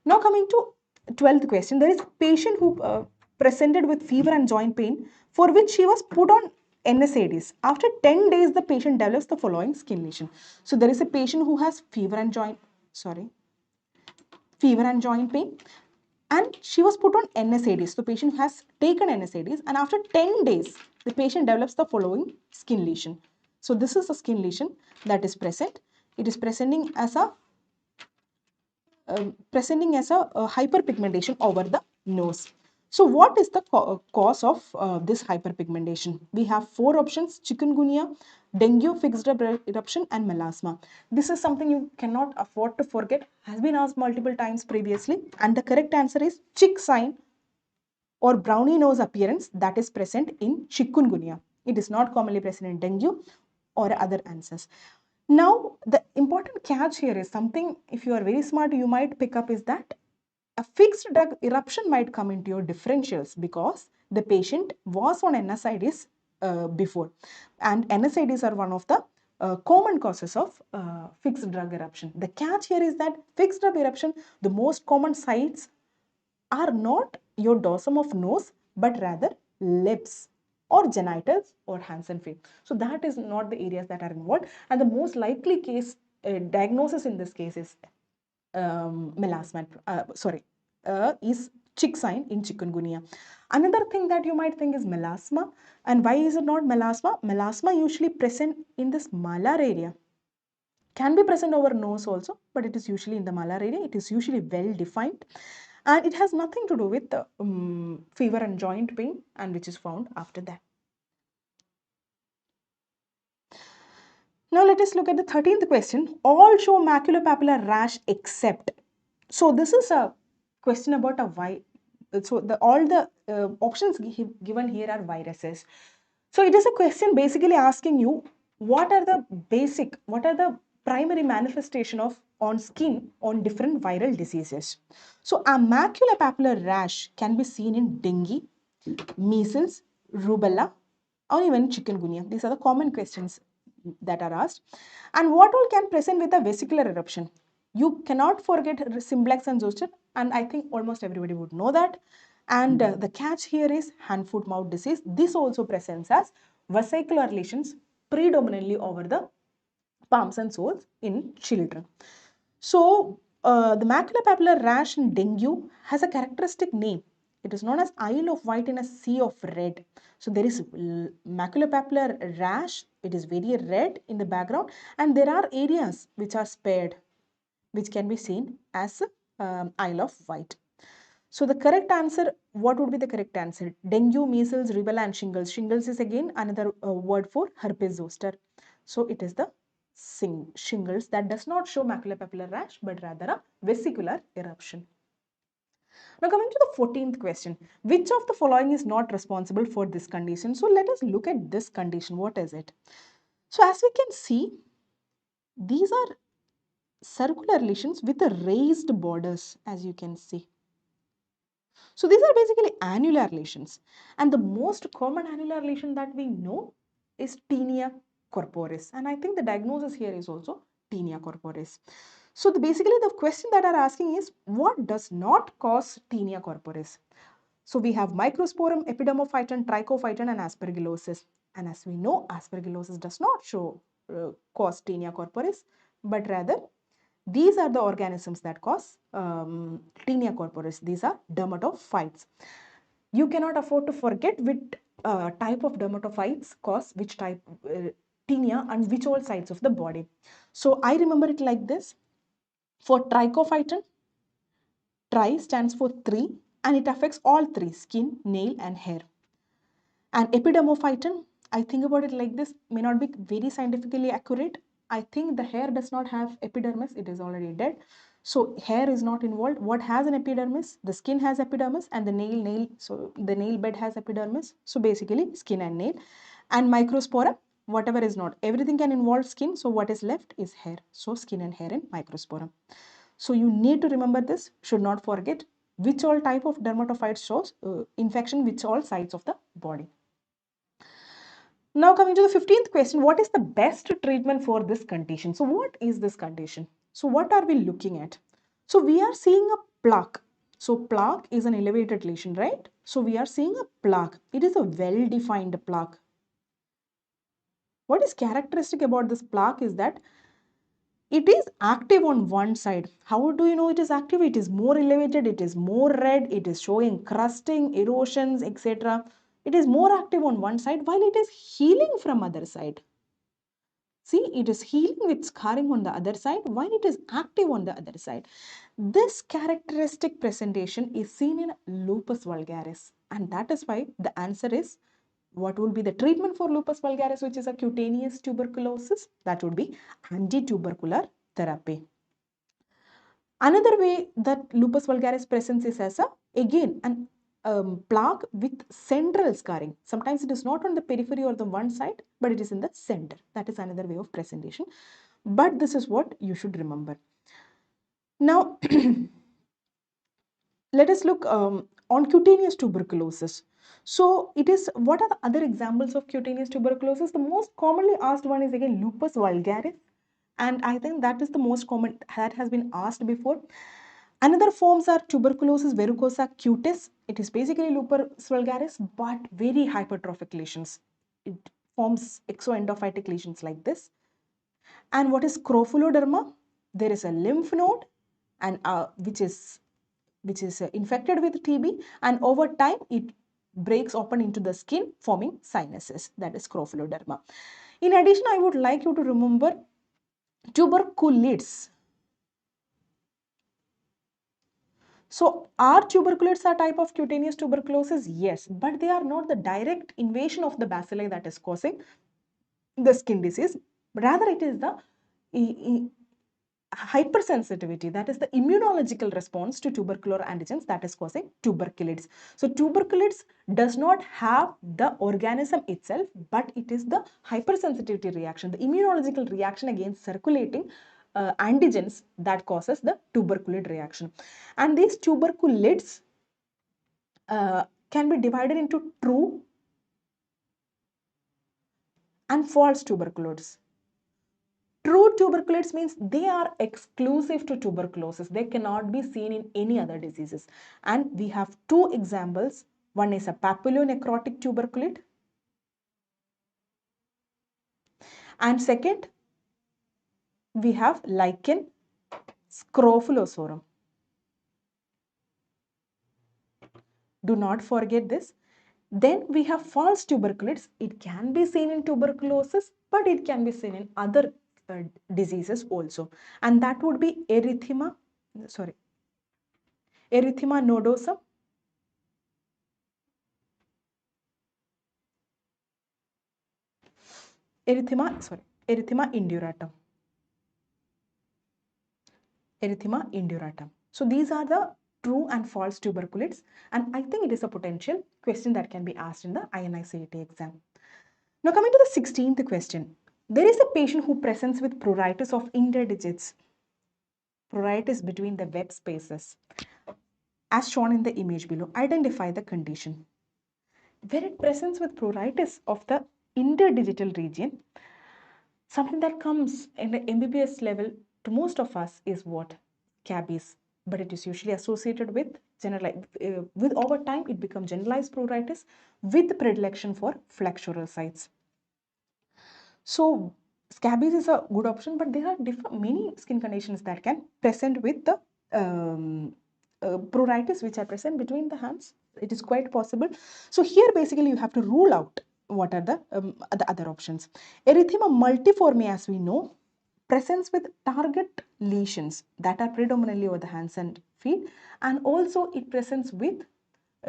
Now coming to 12th question, there is a patient who presented with fever and joint pain for which she was put on NSAIDs. After 10 days, the patient develops the following skin lesion. So there is a patient who has fever and joint pain, and she was put on NSAIDs. The patient has taken NSAIDs, and after 10 days, the patient develops the following skin lesion. So this is a skin lesion that is present. It is presenting as a hyperpigmentation over the nose. So what is the cause of this hyperpigmentation? We have 4 options: chikungunya, dengue, fixed eruption, and melasma. This is something you cannot afford to forget, has been asked multiple times previously, and the correct answer is chick sign or brownie nose appearance that is present in chikungunya. It is not commonly present in dengue or other answers. Now, the important catch here is something, if you are very smart, you might pick up, is that a fixed drug eruption might come into your differentials because the patient was on NSAIDs before, and NSAIDs are one of the common causes of fixed drug eruption. The catch here is that fixed drug eruption, the most common sites are not your dorsum of nose, but rather lips or genitals or hands and feet. So that is not the areas that are involved, and the most likely case diagnosis in this case is melasma. Is chick sign in chikungunya. Another thing that you might think is melasma, and why is it not melasma? Melasma usually present in this malar area. Can be present over nose also, but it is usually in the malar area. It is usually well defined, and it has nothing to do with the fever and joint pain, and which is found after that. Now let us look at the 13th question. All show maculopapular rash except. So this is a question about a why. So all the options given here are viruses. So it is a question basically asking you what are the primary manifestation of on skin on different viral diseases. So a maculopapular rash can be seen in dengue, measles, rubella, or even chikungunya. These are the common questions that are asked. And what all can present with a vesicular eruption? You cannot forget simplex and zoster, and I think almost everybody would know that. And the catch here is hand, foot, mouth disease. This also presents as vesicular lesions predominantly over the palms and soles in children. So the maculopapular rash in dengue has a characteristic name. It is known as Isle of White in a Sea of Red. So there is maculopapular rash. It is very red in the background, and there are areas which are spared, which can be seen as Isle of White. So the correct answer, what would be the correct answer? Dengue, measles, rubella, and shingles. Shingles is again another word for herpes zoster. So it is the shingles that does not show maculopapular rash, but rather a vesicular eruption. Now coming to the 14th question, which of the following is not responsible for this condition? So let us look at this condition. What is it? So as we can see, these are circular lesions with raised borders, as you can see. So these are basically annular lesions, and the most common annular lesion that we know is tinea corporis, and I think the diagnosis here is also tinea corporis. So basically the question that are asking is what does not cause tinea corporis? So we have microsporum, epidermophyton, trichophyton, and aspergillosis, and as we know, aspergillosis does not show cause tinea corporis, but rather these are the organisms that cause tinea corporis. These are dermatophytes. You cannot afford to forget which type of dermatophytes cause which type tinea and which all sides of the body. So I remember it like this. For trichophyton, tri stands for 3, and it affects all 3: skin, nail, and hair. And epidermophyton, I think about it like this, may not be very scientifically accurate. I think the hair does not have epidermis, it is already dead. So hair is not involved. What has an epidermis? The skin has epidermis, and the nail, so the nail bed has epidermis. So basically skin and nail. And microspora, whatever is not, everything can involve skin. So what is left is hair. So skin and hair in microspora. So you need to remember this, should not forget which all type of dermatophyte shows infection which all sides of the body. Now coming to the 15th question, what is the best treatment for this condition? So what is this condition? So what are we looking at? So we are seeing a plaque. So plaque is an elevated lesion, right? So we are seeing a plaque. It is a well-defined plaque. What is characteristic about this plaque is that it is active on one side. How do you know it is active? It is more elevated, it is more red, it is showing crusting, erosions, etc. It is more active on one side while it is healing from other side. See, it is healing with scarring on the other side while it is active on the other side. This characteristic presentation is seen in lupus vulgaris, and that is why the answer is, what will be the treatment for lupus vulgaris, which is a cutaneous tuberculosis? That would be anti-tubercular therapy. Another way that lupus vulgaris presents is as a, again, an plaque with central scarring. Sometimes it is not on the periphery or the one side, but it is in the center. That is another way of presentation. But this is what you should remember. Now, let us look on cutaneous tuberculosis. So it is, what are the other examples of cutaneous tuberculosis? The most commonly asked one is again lupus vulgaris. And I think that is the most common that has been asked before. Another forms are tuberculosis verrucosa cutis. It is basically lupus vulgaris, but very hypertrophic lesions. It forms exoendophytic lesions like this. And what is scrofuloderma? There is a lymph node, and which is infected with TB, and over time it breaks open into the skin, forming sinuses. That is scrofuloderma. In addition, I would like you to remember tuberculitis. So are tuberculitis a type of cutaneous tuberculosis? Yes, but they are not the direct invasion of the bacilli that is causing the skin disease. Rather, it is the hypersensitivity, that is the immunological response to tubercular antigens, that is causing tuberculitis. So tuberculitis does not have the organism itself, but it is the hypersensitivity reaction, the immunological reaction against circulating antigens that causes the tuberculate reaction. And these tuberculitis can be divided into true and false tuberculosis. True tuberculosis means they are exclusive to tuberculosis. They cannot be seen in any other diseases. And we have two examples. One is a papillonecrotic tuberculate. And second, we have lichen scrofulosorum. Do not forget this. Then we have false tuberculosis. It can be seen in tuberculosis, but it can be seen in other diseases also. And that would be erythema nodosum, erythema induratum. Erythema induratum. So these are the true and false tuberculitis, and I think it is a potential question that can be asked in the INI-CET exam. Now coming to the 16th question. There is a patient who presents with pruritus of interdigits, pruritus between the web spaces, as shown in the image below. Identify the condition. Where it presents with pruritus of the interdigital region, something that comes in the MBBS level to most of us is what? Scabies. But it is usually associated with with over time it becomes generalized pruritus with predilection for flexural sites. So scabies is a good option, but there are many skin conditions that can present with the pruritus which are present between the hands. It is quite possible. So here basically you have to rule out what are the other options. Erythema multiforme, as we know, presents with target lesions that are predominantly over the hands and feet, and also it presents with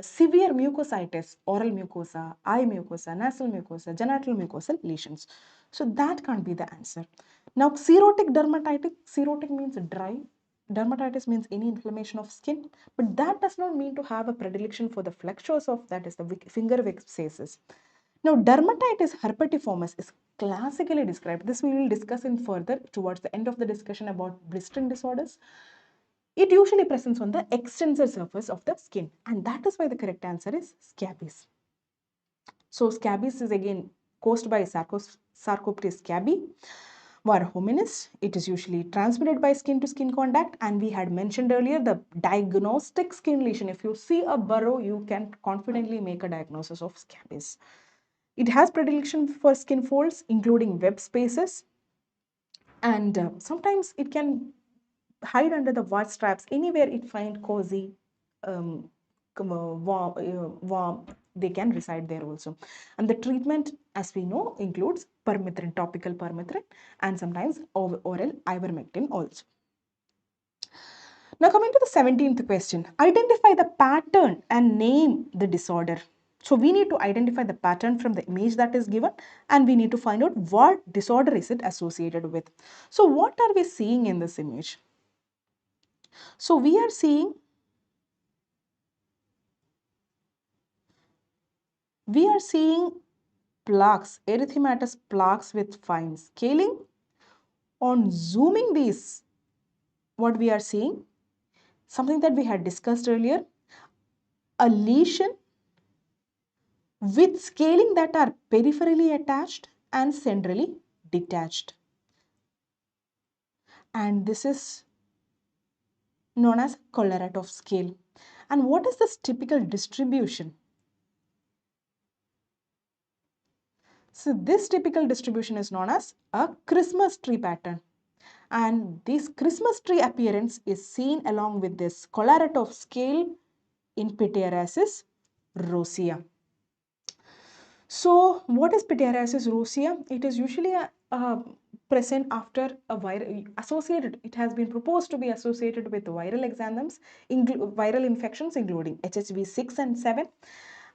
severe mucositis, oral mucosa, eye mucosa, nasal mucosa, genital mucosal lesions. So that can't be the answer. Now xerotic dermatitis, xerotic means dry, dermatitis means any inflammation of skin, but that does not mean to have a predilection for the flexures of, that is the finger abscesses. Now dermatitis herpetiformis is classically described. This we will discuss in further towards the end of the discussion about blistering disorders. It usually presents on the extensor surface of the skin, and that is why the correct answer is scabies. So scabies is again caused by Sarcoptes scabi. Varrohominis, it is usually transmitted by skin to skin contact, and we had mentioned earlier the diagnostic skin lesion. If you see a burrow, you can confidently make a diagnosis of scabies. It has predilection for skin folds, including web spaces, and sometimes it can hide under the watch straps anywhere it find cozy, um, warm, they can reside there also. And the treatment, as we know, includes permethrin, topical permethrin, and sometimes oral ivermectin also. Now coming to the 17th question, identify the pattern and name the disorder. So we need to identify the pattern from the image that is given, and we need to find out what disorder is it associated with. So what are we seeing in this image? So we are seeing plaques, erythematous plaques with fine scaling. On zooming these, what we are seeing, something that we had discussed earlier, a lesion with scaling that are peripherally attached and centrally detached. And this is known as collarate of scale. And what is this typical distribution? So this typical distribution is known as a Christmas tree pattern. And this Christmas tree appearance is seen along with this collarate of scale in Pityriasis rosea. So what is Pityriasis rosea? It is usually present after a viral associated. It has been proposed to be associated with viral exanthems, viral infections including HHV6 and 7.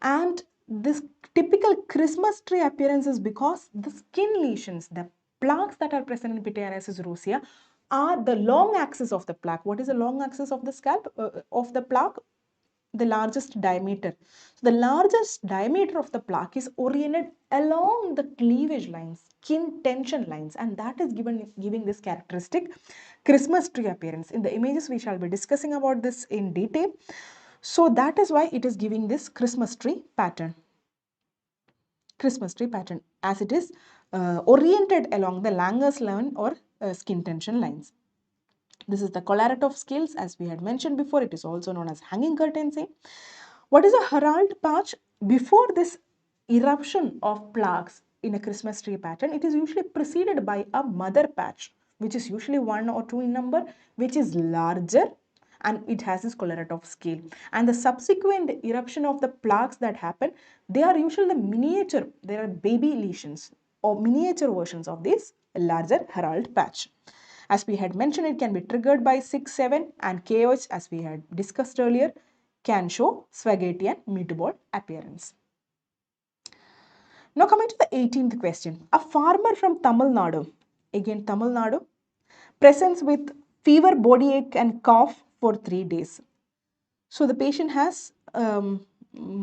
And this typical Christmas tree appearance is because the skin lesions, the plaques that are present in Pityriasis rosea are the long axis of the plaque. What is the long axis of the scalp of the plaque? The largest diameter. So the largest diameter of the plaque is oriented along the cleavage lines, skin tension lines, and that is giving this characteristic Christmas tree appearance. In the images, we shall be discussing about this in detail. So that is why it is giving this Christmas tree pattern. Christmas tree pattern, as it is oriented along the Langer's line or skin tension lines. This is the collarate of scales, as we had mentioned before. It is also known as hanging curtain scene. What is a herald patch? Before this eruption of plaques in a Christmas tree pattern, it is usually preceded by a mother patch, which is usually 1 or 2 in number, which is larger, and it has this collarate of scale. And the subsequent eruption of the plaques that happen, they are usually the miniature, they are baby lesions or miniature versions of this larger herald patch. As we had mentioned, it can be triggered by 6, 7, and KOH, as we had discussed earlier, can show spaghetti and meatball appearance. Now coming to the 18th question. A farmer from Tamil Nadu, again Tamil Nadu, presents with fever, body ache and cough for 3 days. So the patient has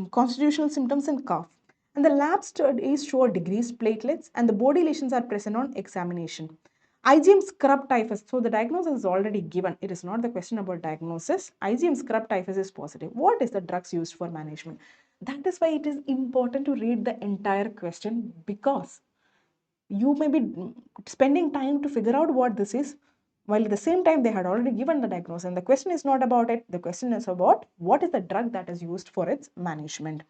constitutional symptoms and cough. And the lab studies show decreased platelets and the body lesions are present on examination. IgM scrub typhus. So the diagnosis is already given. It is not the question about diagnosis. IgM scrub typhus is positive. What is the drugs used for management? That is why it is important to read the entire question, because you may be spending time to figure out what this is, while at the same time they had already given the diagnosis. And the question is not about it. The question is about what is the drug that is used for its management.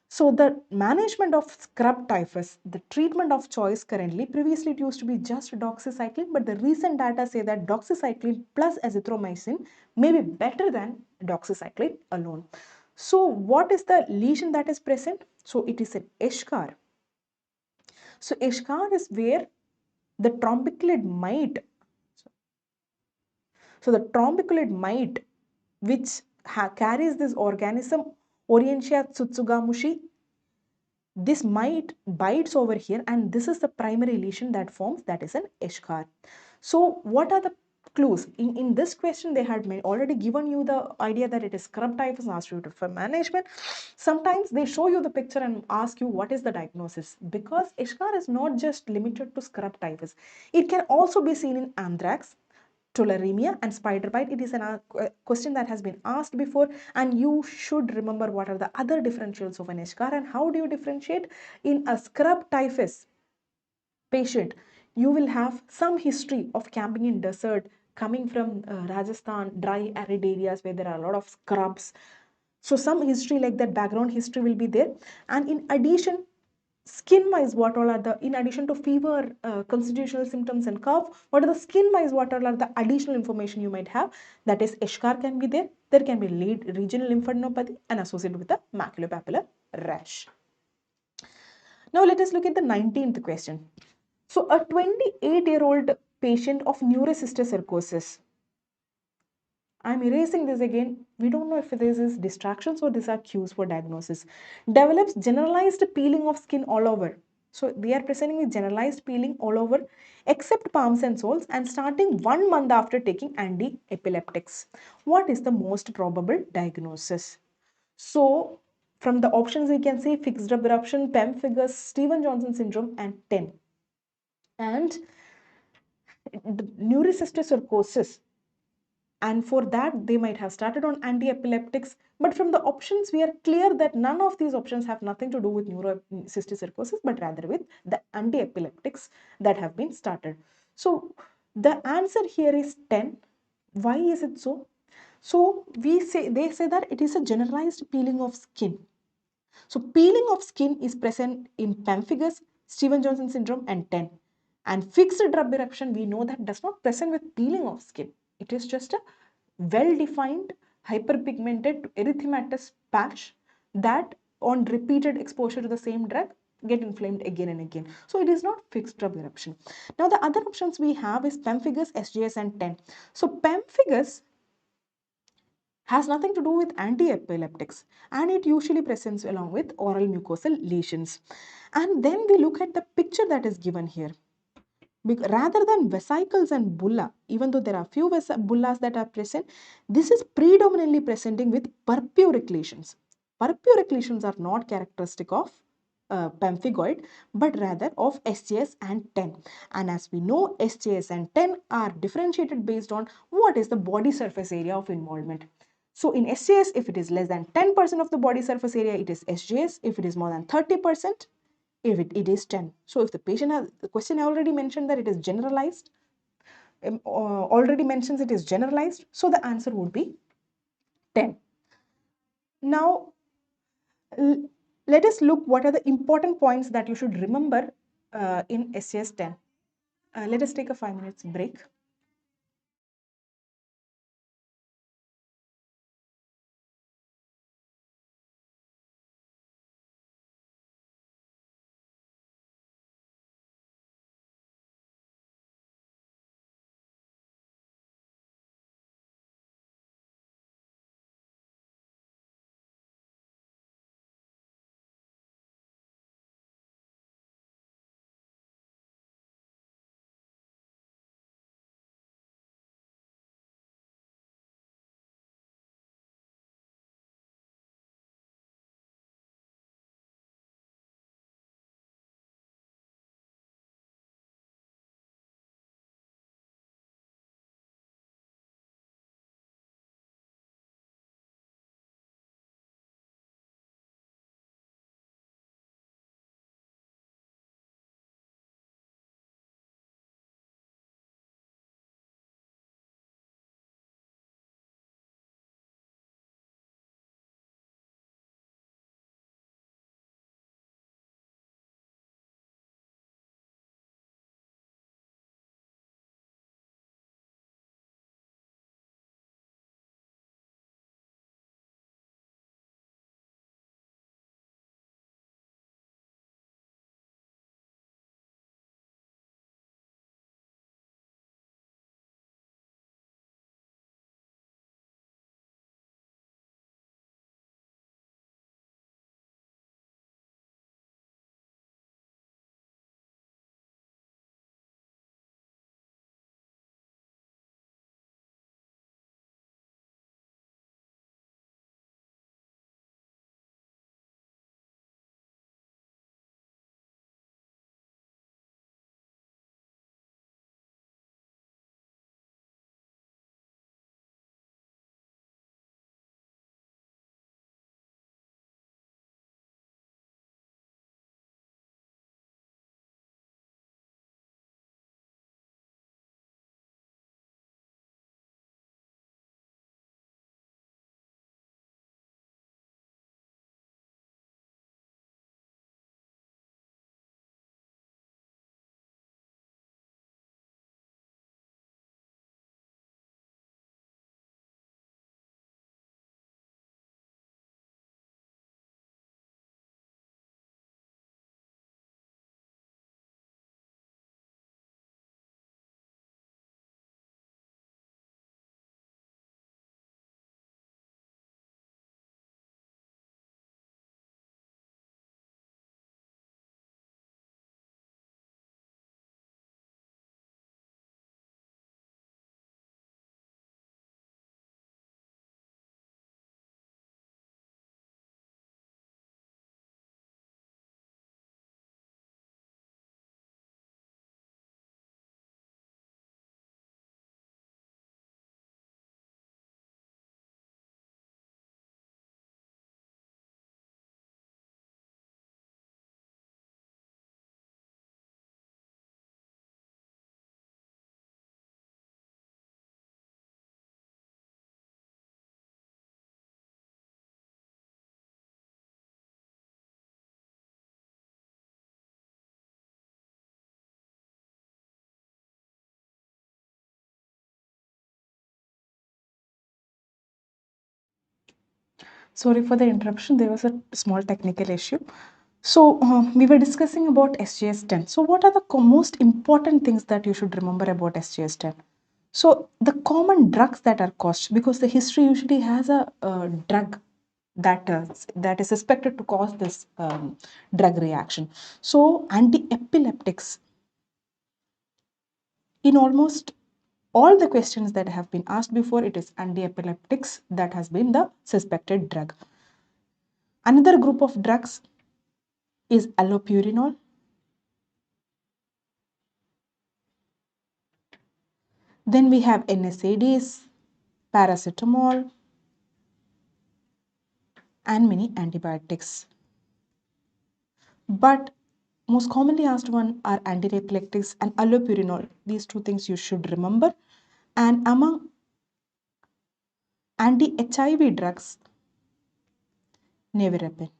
So the management of scrub typhus, the treatment of choice currently, previously it used to be just doxycycline, but the recent data say that doxycycline plus azithromycin may be better than doxycycline alone. So what is the lesion that is present? So it is an eschar. So eschar is where the trombiculid mite, so the trombiculid mite which carries this organism Orientia tsutsugamushi, this mite bites over here, and this is the primary lesion that forms, that is an eschar. So what are the clues? In this question, they had already given you the idea that it is scrub typhus and asked you for management. Sometimes they show you the picture and ask you what is the diagnosis, because eschar is not just limited to scrub typhus. It can also be seen in anthrax, tularemia and spider bite. It is a question that has been asked before, and you should remember what are the other differentials of an eschar and how do you differentiate. In a scrub typhus patient, you will have some history of camping in desert coming from Rajasthan, dry arid areas where there are a lot of scrubs. So some history like that, background history will be there. And in addition, skin wise, what all are the, in addition to fever, constitutional symptoms and cough, what are the skin wise, what all are the additional information you might have? That is, eschar can be there. There can be lead regional lymphadenopathy and associated with the maculopapular rash. Now let us look at the 19th question. So a 28-year-old patient of neurocysticercosis, I'm erasing this again. We don't know if this is distractions or these are cues for diagnosis. Develops generalized peeling of skin all over. So they are presenting with generalized peeling all over except palms and soles and starting 1 month after taking anti-epileptics. What is the most probable diagnosis? So from the options we can say fixed rub eruption, pemphigus, Stevens-Johnson syndrome and TEN. And neurocysticercosis, and for that they might have started on anti-epileptics, but from the options we are clear that none of these options have nothing to do with neurocysticercosis but rather with the anti-epileptics that have been started. So the answer here is 10. Why is it so? So they say that it is a generalized peeling of skin. So peeling of skin is present in pemphigus, Stevens-Johnson syndrome and TEN. And fixed rub eruption, we know that does not present with peeling of skin. It is just a well-defined hyperpigmented erythematous patch that on repeated exposure to the same drug get inflamed again and again. So it is not fixed rub eruption. Now the other options we have is pemphigus, SJS and TEN. So pemphigus has nothing to do with anti-epileptics and it usually presents along with oral mucosal lesions. And then we look at the picture that is given here. Rather than vesicles and bulla, even though there are few bullas that are present, this is predominantly presenting with purpuric lesions. Purpuric lesions are not characteristic of pemphigoid, but rather of SJS and TEN. And as we know, SJS and TEN are differentiated based on what is the body surface area of involvement. So in SJS, if it is less than 10% of the body surface area, it is SJS. If it is more than 30%, if it is 10. So if the patient has, the question already mentioned that it is generalized, already mentions it is generalized, so the answer would be 10. Now, let us look what are the important points that you should remember in SJS 10. Let us take a 5 minutes break. Sorry for the interruption. There was a small technical issue. So we were discussing about SGS-10. So what are the most important things that you should remember about SGS-10? So the common drugs that are caused, because the history usually has a drug that is suspected to cause this drug reaction. So anti-epileptics, in almost all the questions that have been asked before, it is anti-epileptics that has been the suspected drug. Another group of drugs is allopurinol. Then we have NSAIDs, paracetamol, and many antibiotics. But most commonly asked one are anti-epileptics and allopurinol. These two things you should remember. And among anti-HIV drugs, nevirapine.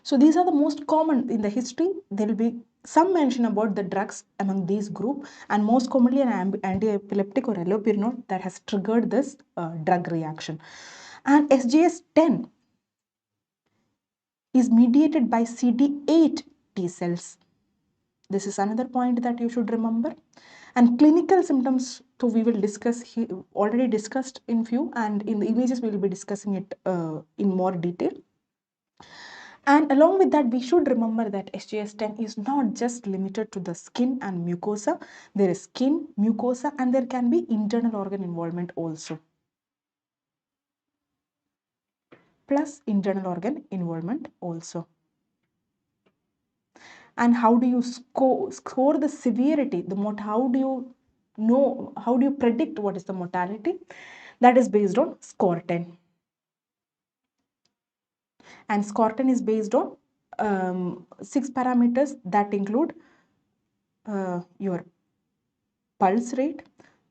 So these are the most common in the history. There will be some mention about the drugs among these group, and most commonly an anti-epileptic or allopurinol that has triggered this drug reaction. And SGS-10 is mediated by CD8 T cells. This is another point that you should remember. And clinical symptoms, so we will discuss here, already discussed in few, and in the images we will be discussing it in more detail. And along with that, we should remember that SGS-10 is not just limited to the skin and mucosa. There is skin, mucosa, and there can be internal organ involvement also. Plus internal organ involvement also. And how do you score the severity? How do you know, how do you predict what is the mortality? That is based on score 10. And score 10 is based on 6 parameters that include your pulse rate,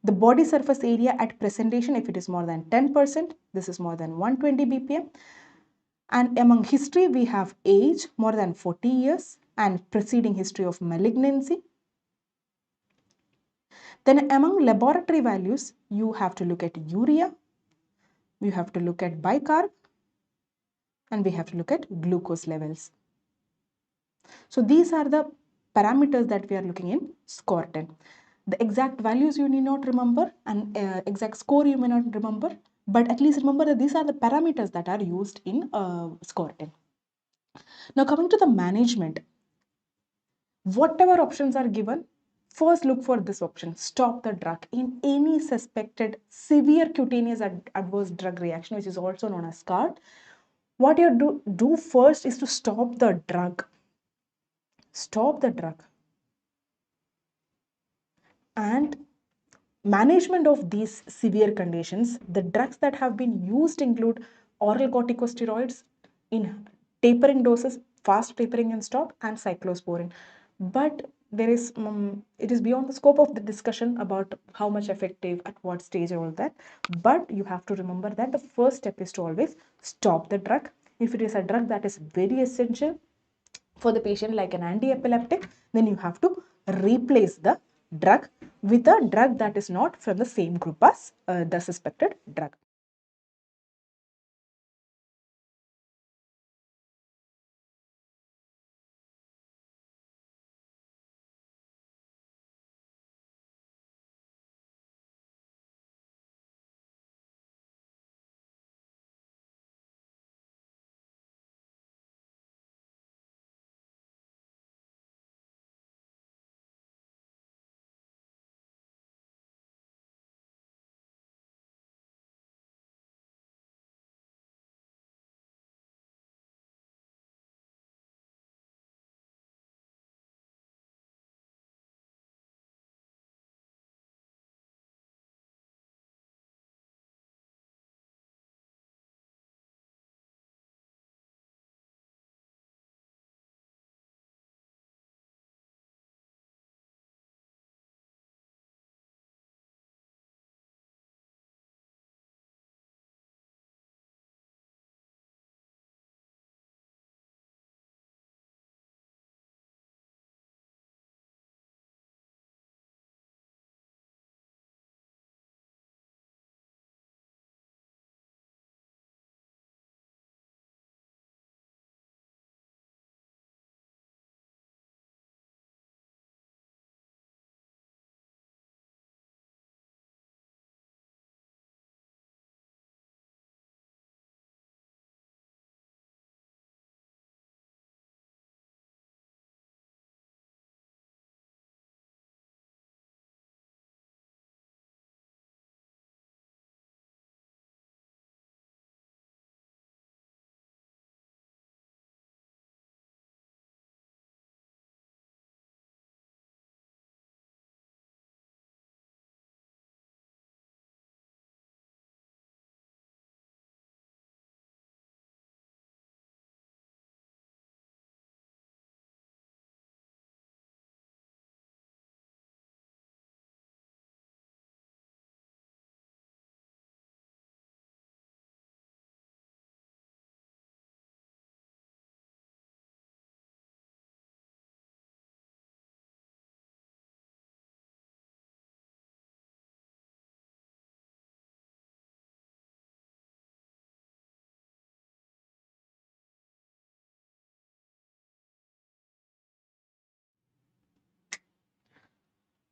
the body surface area at presentation if it is more than 10%, this is more than 120 bpm. And among history, we have age more than 40 years and preceding history of malignancy. Then among laboratory values, you have to look at urea, you have to look at bicarb, and we have to look at glucose levels. So these are the parameters that we are looking in score 10. The exact values you need not remember, and exact score you may not remember, but at least remember that these are the parameters that are used in score 10. Now coming to the management, whatever options are given, first look for this option, stop the drug in any suspected severe cutaneous adverse drug reaction, which is also known as SCAR. What you do first is to stop the drug. Stop the drug. And management of these severe conditions, the drugs that have been used include oral corticosteroids in tapering doses, fast tapering and stop, and cyclosporin. But there is it is beyond the scope of the discussion about how much effective at what stage and all that. But you have to remember that the first step is to always stop the drug. If it is a drug that is very essential for the patient, like an anti-epileptic, then you have to replace the drug with a drug that is not from the same group as the suspected drug.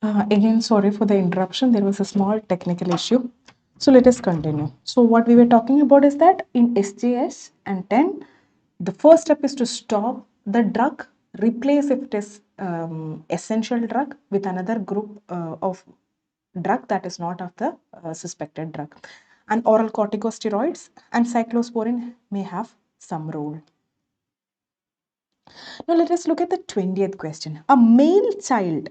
Again, sorry for the interruption. There was a small technical issue. So let us continue. So what we were talking about is that in SJS and 10, the first step is to stop the drug, replace if it is essential drug with another group of drug that is not of the suspected drug. And oral corticosteroids and cyclosporin may have some role. Now let us look at the 20th question. A male child,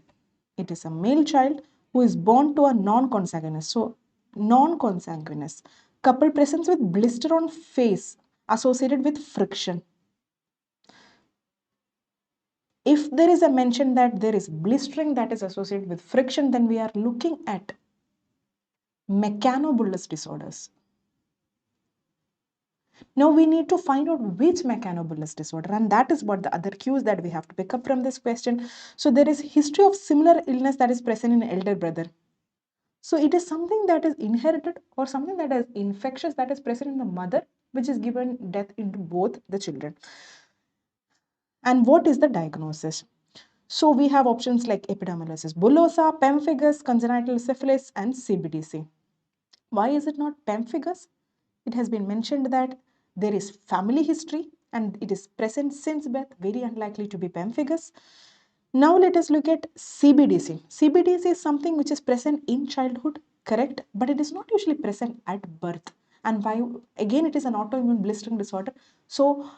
it is a male child who is born to a non-consanguineous. So non-consanguineous couple presents with blister on face associated with friction. If there is a mention that there is blistering that is associated with friction, then we are looking at mechanobullous disorders. Now we need to find out which mechanobullous disorder, and that is what the other cues that we have to pick up from this question. So there is history of similar illness that is present in elder brother. So it is something that is inherited or something that is infectious that is present in the mother, which is given death into both the children. And what is the diagnosis? So we have options like epidermolysis bullosa, pemphigus, congenital syphilis, and CBDC. Why is it not pemphigus? It has been mentioned that there is family history and it is present since birth, very unlikely to be pemphigus. Now let us look at CBDC. CBDC is something which is present in childhood, correct, but it is not usually present at birth. And why? Again, it is an autoimmune blistering disorder. So,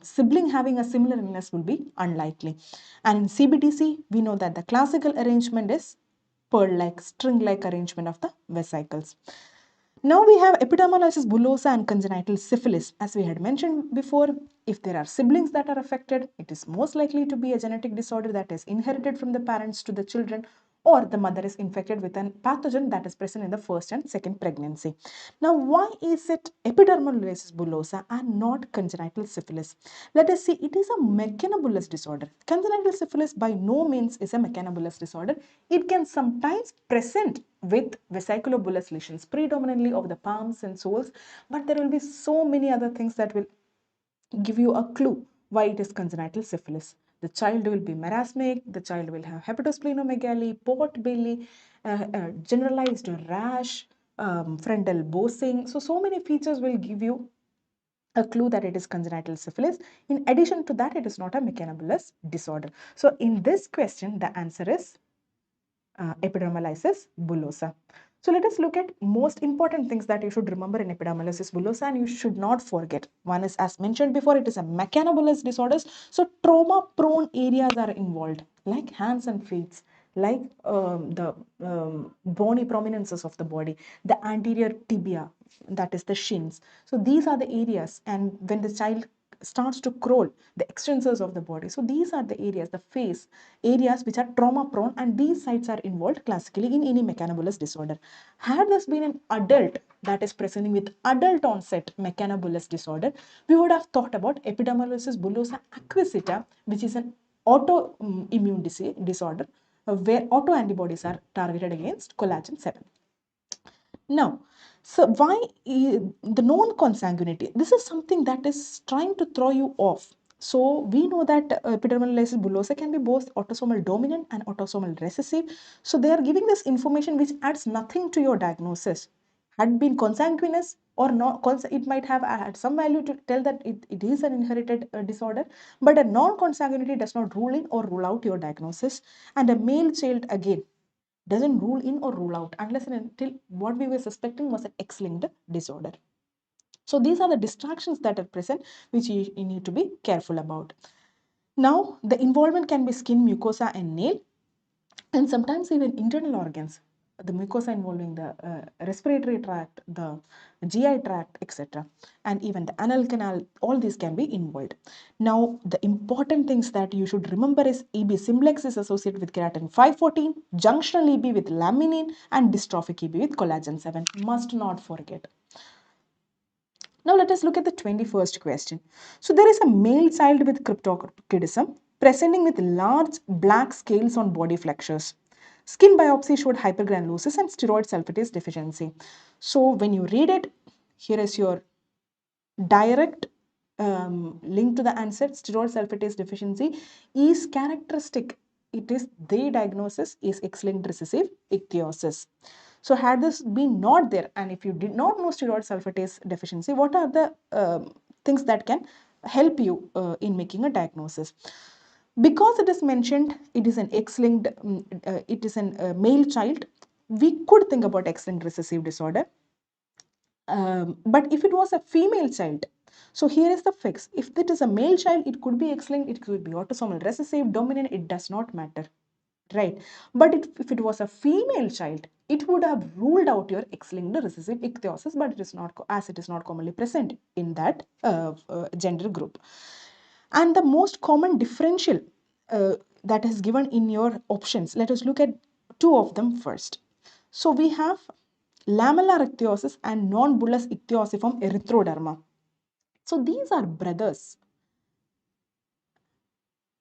sibling having a similar illness will be unlikely. And in CBDC, we know that the classical arrangement is pearl-like, string-like arrangement of the vesicles. Now we have epidermolysis bullosa and congenital syphilis. As we had mentioned before, if there are siblings that are affected, it is most likely to be a genetic disorder that is inherited from the parents to the children, or the mother is infected with a pathogen that is present in the first and second pregnancy. Now, why is it epidermolysis bullosa and not congenital syphilis? Let us see, it is a mechanobullous disorder. Congenital syphilis by no means is a mechanobullous disorder. It can sometimes present with vesiculobullous lesions, predominantly of the palms and soles, but there will be so many other things that will give you a clue why it is congenital syphilis. The child will be marasmic, the child will have hepatosplenomegaly, pot belly, generalized rash, frontal bossing. So many features will give you a clue that it is congenital syphilis. In addition to that, it is not a mechanobullous disorder. So in this question, the answer is epidermolysis bullosa. So let us look at most important things that you should remember in epidermolysis bullosa and you should not forget. One is, as mentioned before, it is a mechanobullous disorders. So trauma prone areas are involved like hands and feet, like the bony prominences of the body, the anterior tibia, that is the shins. So these are the areas, and when the child starts to crawl, the extensors of the body. So these are the areas, the face areas which are trauma prone, and these sites are involved classically in any mechanobullous disorder. Had this been an adult that is presenting with adult onset mechanobullous disorder, we would have thought about epidermolysis bullosa acquisita, which is an autoimmune disorder where autoantibodies are targeted against collagen 7. Now, so why the non-consanguinity? This is something that is trying to throw you off. So we know that epidermolysis bullosa can be both autosomal dominant and autosomal recessive. So they are giving this information which adds nothing to your diagnosis. Had been consanguineous or not, it might have had some value to tell that it is an inherited disorder, but a non-consanguinity does not rule in or rule out your diagnosis. And a male child, again, doesn't rule in or rule out unless and until what we were suspecting was an X-linked disorder. So these are the distractions that are present which you need to be careful about. Now, the involvement can be skin, mucosa, and nail, and sometimes even internal organs. The mucosa involving the respiratory tract, the GI tract, etc. And even the anal canal, all these can be involved. Now, the important things that you should remember is EB simplex is associated with keratin 514, junctional EB with laminin, and dystrophic EB with collagen 7. Must not forget. Now let us look at the 21st question. So there is a male child with cryptorchidism presenting with large black scales on body flexures. Skin biopsy showed hypergranulosis and steroid sulfatase deficiency. So when you read it, here is your direct link to the answer. Steroid sulfatase deficiency is characteristic it is the diagnosis is X-linked recessive ichthyosis. So had this been not there, and if you did not know steroid sulfatase deficiency, what are the things that can help you in making a diagnosis? Because it is mentioned, it is an X-linked, it is a male child, we could think about X-linked recessive disorder. But if it was a female child, so here is the fix. If it is a male child, it could be X-linked, it could be autosomal recessive, dominant, it does not matter, right? But if it was a female child, it would have ruled out your X-linked recessive ichthyosis, but it is not, as it is not commonly present in that gender group. And the most common differential that is given in your options, let us look at two of them first. So we have lamellar ichthyosis and non-bullous ichthyosiform erythroderma. So these are brothers.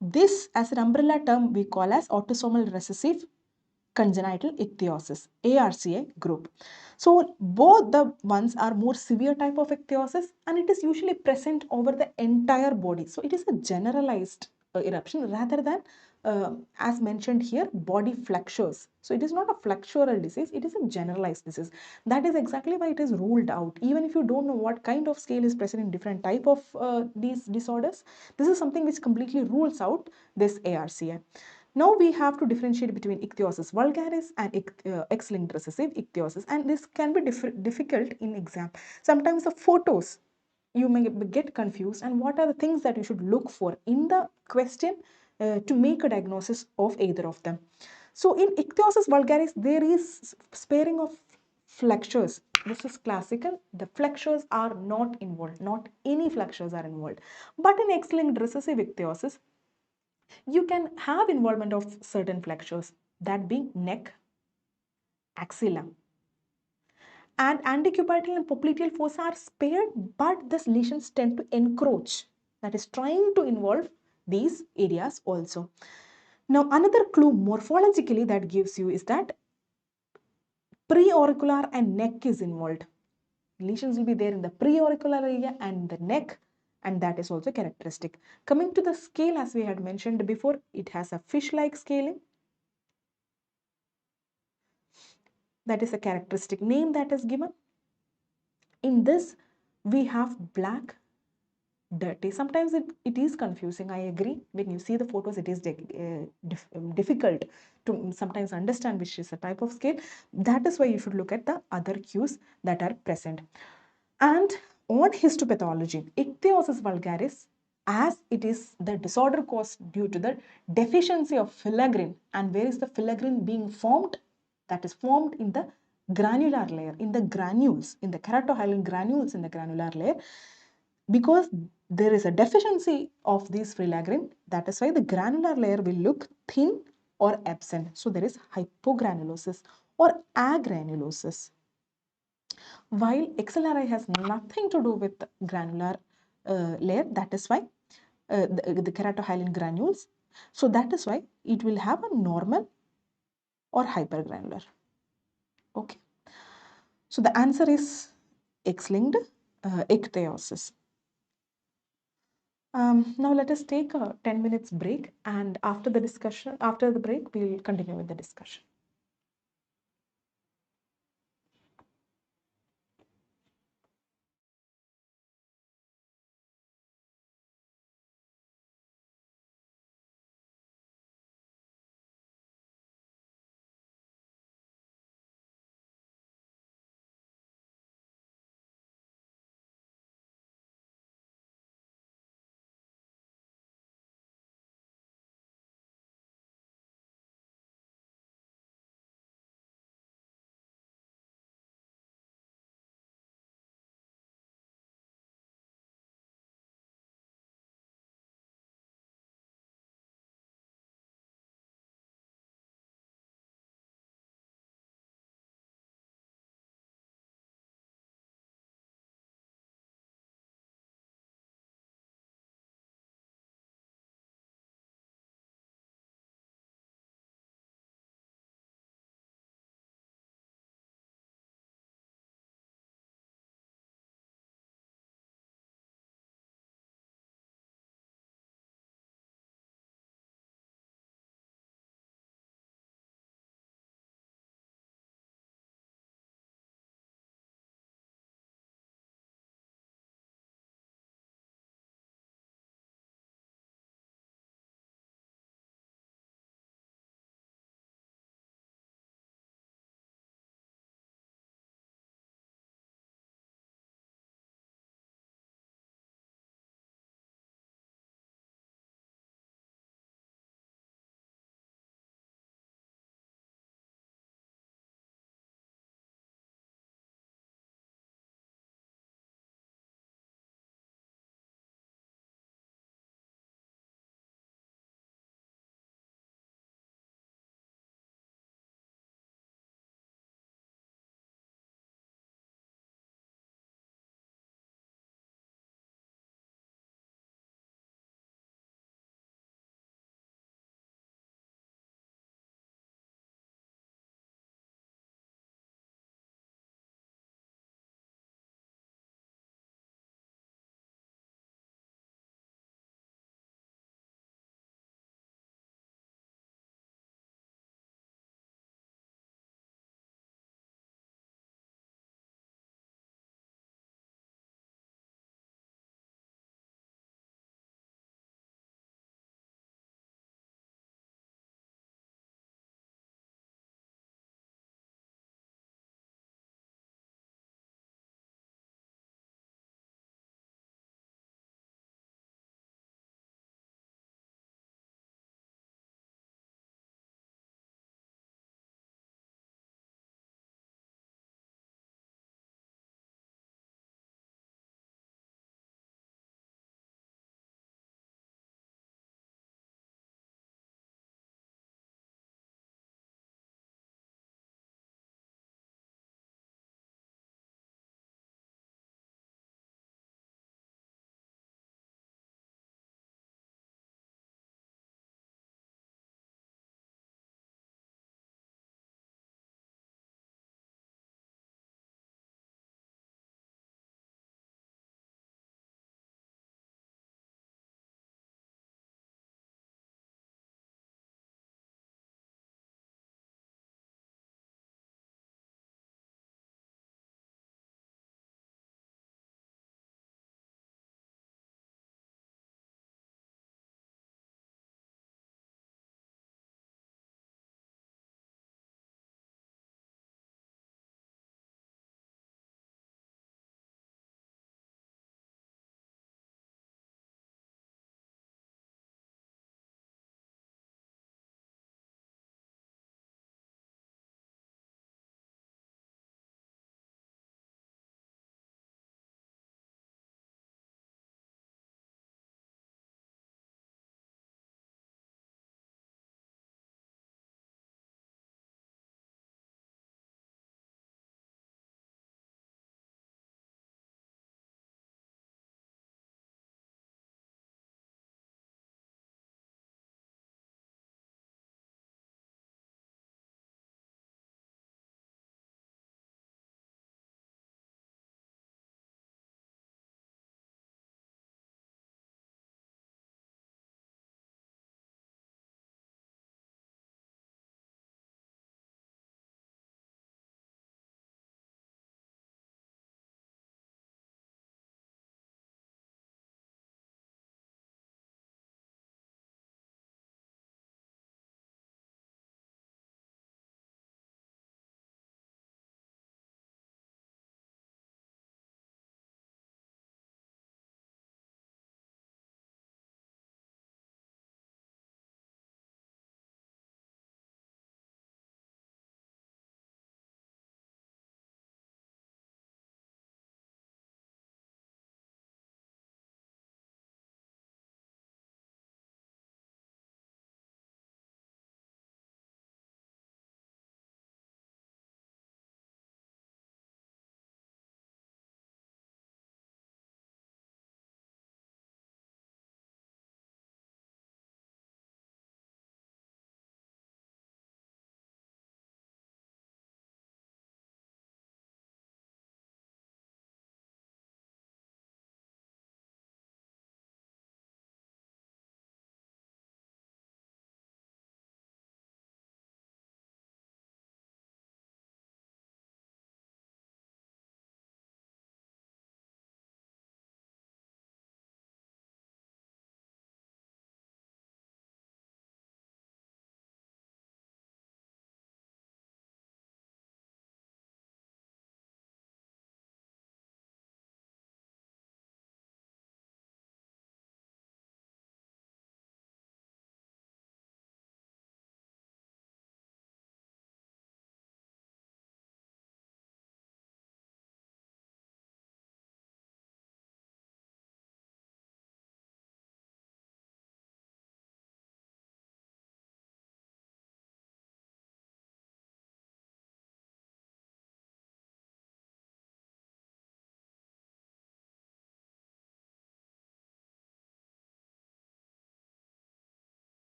This, as an umbrella term, we call as autosomal recessive congenital ichthyosis, ARCA group. So both the ones are more severe type of ichthyosis, and it is usually present over the entire body. So it is a generalized eruption rather than as mentioned here, body flexures. So it is not a flexural disease, it is a generalized disease. That is exactly why it is ruled out. Even if you don't know what kind of scale is present in different type of these disorders, this is something which completely rules out this ARCA. Now we have to differentiate between ichthyosis vulgaris and X-linked recessive ichthyosis, and this can be difficult in exam. Sometimes the photos you may get confused, and what are the things that you should look for in the question to make a diagnosis of either of them. So in ichthyosis vulgaris, there is sparing of flexures. This is classical. The flexures are not involved. Not any flexures are involved. But in X-linked recessive ichthyosis, you can have involvement of certain flexures, that being neck, axilla. And antecubital and popliteal fossa are spared, but these lesions tend to encroach. That is trying to involve these areas also. Now, another clue morphologically that gives you is that preauricular and neck is involved. Lesions will be there in the preauricular area and the neck, and that is also characteristic. Coming to the scale, as we had mentioned before, it has a fish-like scaling. That is a characteristic name that is given. In this, we have black, dirty. Sometimes it is confusing, I agree. When you see the photos, it is difficult to sometimes understand which is a type of scale. That is why you should look at the other cues that are present. And on histopathology, ichthyosis vulgaris, as it is the disorder caused due to the deficiency of filaggrin. And where is the filaggrin being formed? That is formed in the granular layer, in the granules, in the keratohyalin granules in the granular layer. Because there is a deficiency of these filaggrin, that is why the granular layer will look thin or absent. So there is hypogranulosis or agranulosis. While XLRI has nothing to do with the granular layer, that is why the keratohyalin granules. So that is why it will have a normal or hypergranular. Okay. So the answer is X-linked ichthyosis. Now let us take a 10 minutes break, and after the break, we'll continue with the discussion.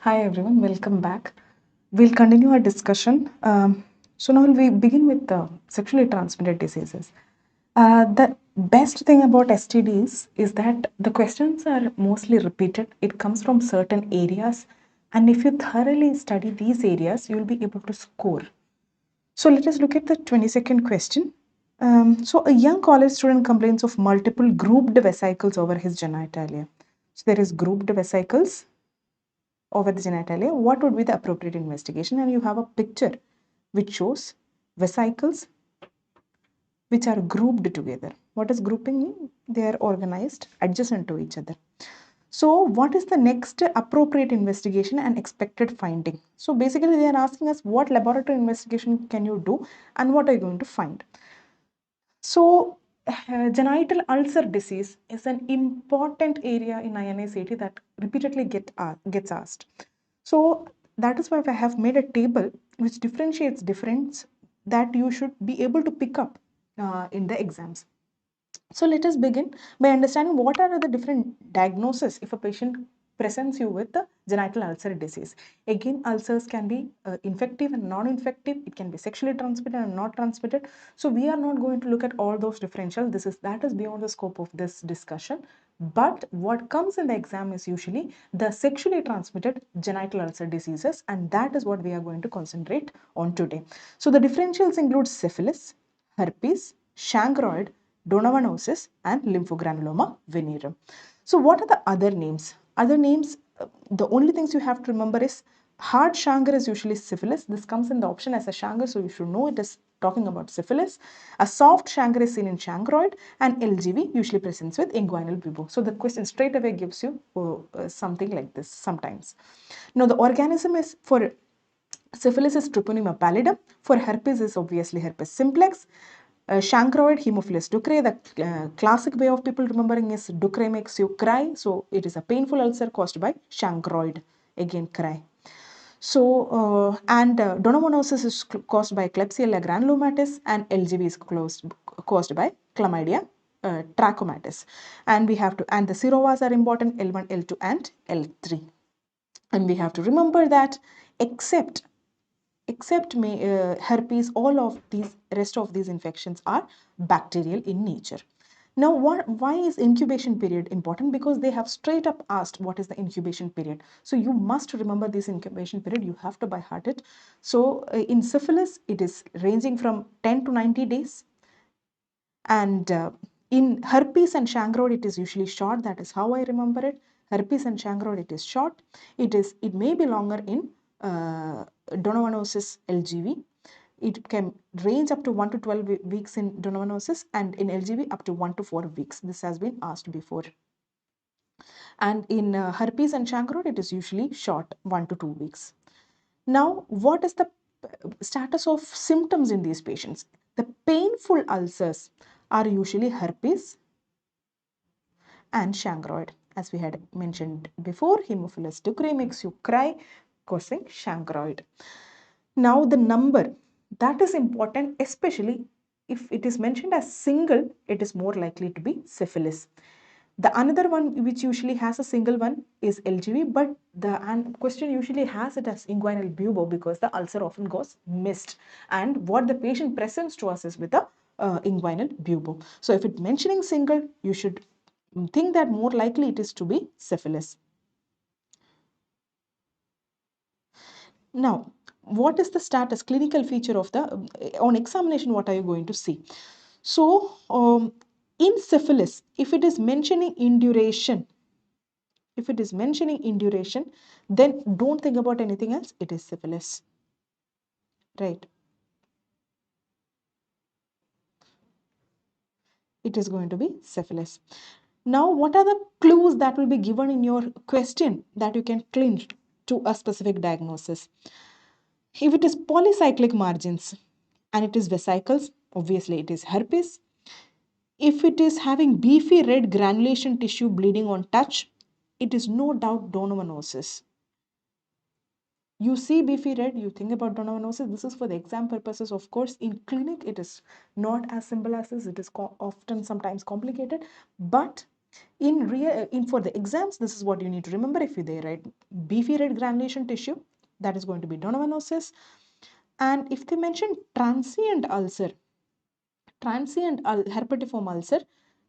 Hi everyone, welcome back. We'll continue our discussion. So now we begin with the sexually transmitted diseases. The best thing about STDs is that the questions are mostly repeated. It comes from certain areas, and if you thoroughly study these areas, you'll be able to score. So let us look at the 22nd question. So a young college student complains of multiple grouped vesicles over his genitalia. So there is grouped vesicles over the genitalia. What would be the appropriate investigation? And you have a picture which shows vesicles which are grouped together. What does grouping mean? They are organized adjacent to each other. So what is the next appropriate investigation and expected finding? So basically they are asking us what laboratory investigation can you do and what are you going to find? So genital ulcer disease is an important area in INI-CET that repeatedly gets asked. So that is why I have made a table which differentiates difference that you should be able to pick up in the exams. So let us begin by understanding what are the different diagnoses if a patient presents you with the genital ulcer disease. Again, ulcers can be infective and non-infective. It can be sexually transmitted and not transmitted. So we are not going to look at all those differential. That is beyond the scope of this discussion. But what comes in the exam is usually the sexually transmitted genital ulcer diseases, and that is what we are going to concentrate on today. So the differentials include syphilis, herpes, chancroid, Donovanosis, and lymphogranuloma venereum. So what are the other names? Other names, the only things you have to remember is hard chancre is usually syphilis. This comes in the option as a chancre, so you should know it is talking about syphilis. A soft chancre is seen in chancroid, and LGV usually presents with inguinal bubo. So the question straight away gives you something like this sometimes. Now the organism is for syphilis is Treponema pallidum. For herpes is obviously herpes simplex. Chancroid, Haemophilus ducreyi. The classic way of people remembering is ducreyi makes you cry. So it is a painful ulcer caused by chancroid. Again, cry. So, Donovanosis is caused by Klebsiella granulomatis, and LGB is caused by Chlamydia trachomatis. And we have to, and the serovas are important, L1, L2, and L3. And we have to remember that except herpes, all of these rest of these infections are bacterial in nature. Now, why is incubation period important? Because they have straight up asked what is the incubation period. So you must remember this incubation period. You have to by heart it. So in syphilis, it is ranging from 10 to 90 days. And in herpes and chancroid, it is usually short. That is how I remember it. Herpes and chancroid, it is short. It may be longer in Donovanosis LGV. It can range up to 1 to 12 weeks in Donovanosis, and in LGV up to 1 to 4 weeks. This has been asked before. And in herpes and chancroid, it is usually short, 1 to 2 weeks. Now, what is the status of symptoms in these patients? The painful ulcers are usually herpes and chancroid. As we had mentioned before, Haemophilus ducreyi makes you cry, causing chancroid. Now, the number that is important, especially if it is mentioned as single, it is more likely to be syphilis. The another one which usually has a single one is LGV, but the question usually has it as inguinal bubo because the ulcer often goes missed. And what the patient presents to us is with the inguinal bubo. So if it's mentioning single, you should think that more likely it is to be syphilis. Now, what is the status, clinical feature of the, on examination, what are you going to see? So, in syphilis, if it is mentioning induration, then don't think about anything else, it is syphilis, right? It is going to be syphilis. Now, what are the clues that will be given in your question that you can cling to a specific diagnosis? If it is polycyclic margins and it is vesicles, obviously it is herpes. If it is having beefy red granulation tissue bleeding on touch, it is no doubt donovanosis. You see beefy red, you think about donovanosis. This is for the exam purposes, of course. In clinic, it is not as simple as this. It is often sometimes complicated, but For the exams, this is what you need to remember. If they write beefy red granulation tissue, that is going to be Donovanosis. And if they mention transient ulcer, herpetiform ulcer,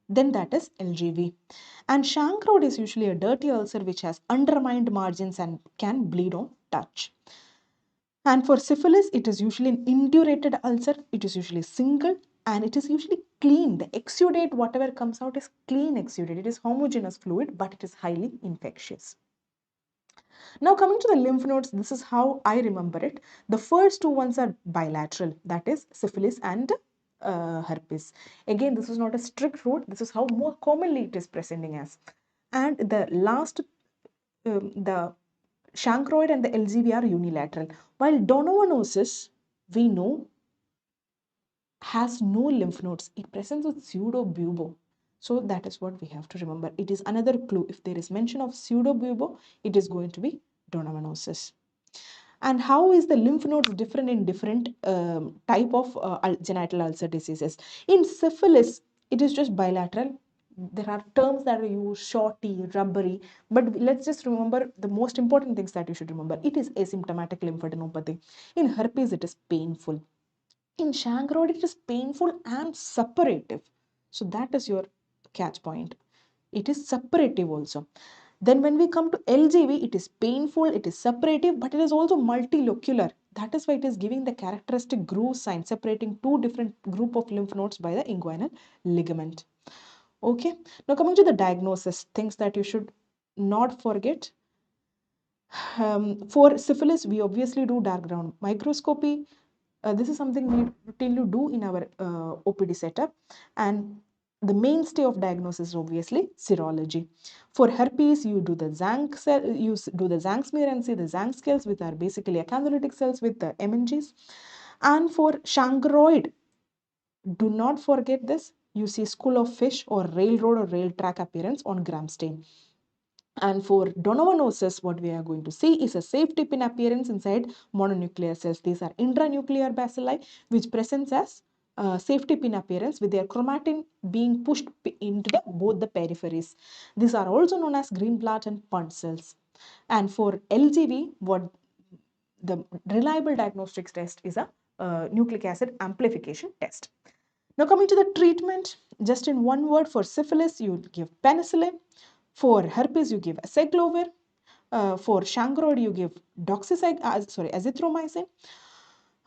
then that is LGV. And chancroid is usually a dirty ulcer which has undermined margins and can bleed on touch. And for syphilis, it is usually an indurated ulcer. It is usually single and it is usually clean. The exudate, whatever comes out, is clean exudate. It is homogeneous fluid, but it is highly infectious. Now coming to the lymph nodes, this is how I remember it. The first two ones are bilateral, that is syphilis and herpes. Again, this is not a strict rule. This is how more commonly it is presenting as. And the last, the chancroid and the LGV are unilateral. While donovanosis, we know, has no lymph nodes. It presents with pseudobubo. So that is what we have to remember. It is another clue. If there is mention of pseudobubo, it is going to be donovanosis. And how is the lymph nodes different in different type of genital ulcer diseases? In syphilis, it is just bilateral. There are terms that are used, shorty, rubbery, but let's just remember the most important things that you should remember. It is asymptomatic lymphadenopathy. In herpes, it is painful. In chancroid, it is painful and suppurative. So that is your catch point. It is suppurative also. Then when we come to LGV, it is painful, it is suppurative, but it is also multilocular. That is why it is giving the characteristic groove sign, separating two different group of lymph nodes by the inguinal ligament. Okay, now coming to the diagnosis, things that you should not forget. For syphilis, we obviously do dark ground microscopy. This is something we routinely do in our OPD setup, and the mainstay of diagnosis is obviously serology. For herpes, you do the Zank cell, you do the Zank smear and see the Zank cells, which are basically acantholytic cells with the MNGs. And for chancroid, do not forget this. You see school of fish or railroad or rail track appearance on gram stain. And for donovanosis, what we are going to see is a safety pin appearance inside mononuclear cells. These are intranuclear bacilli, which presents as safety pin appearance with their chromatin being pushed into both the peripheries. These are also known as Greenblatt and Punt cells. And for LGV, what the reliable diagnostics test is a nucleic acid amplification test. Now coming to the treatment, just in one word, for syphilis, you give penicillin. For herpes, you give acyclovir. For chancroid, you give azithromycin.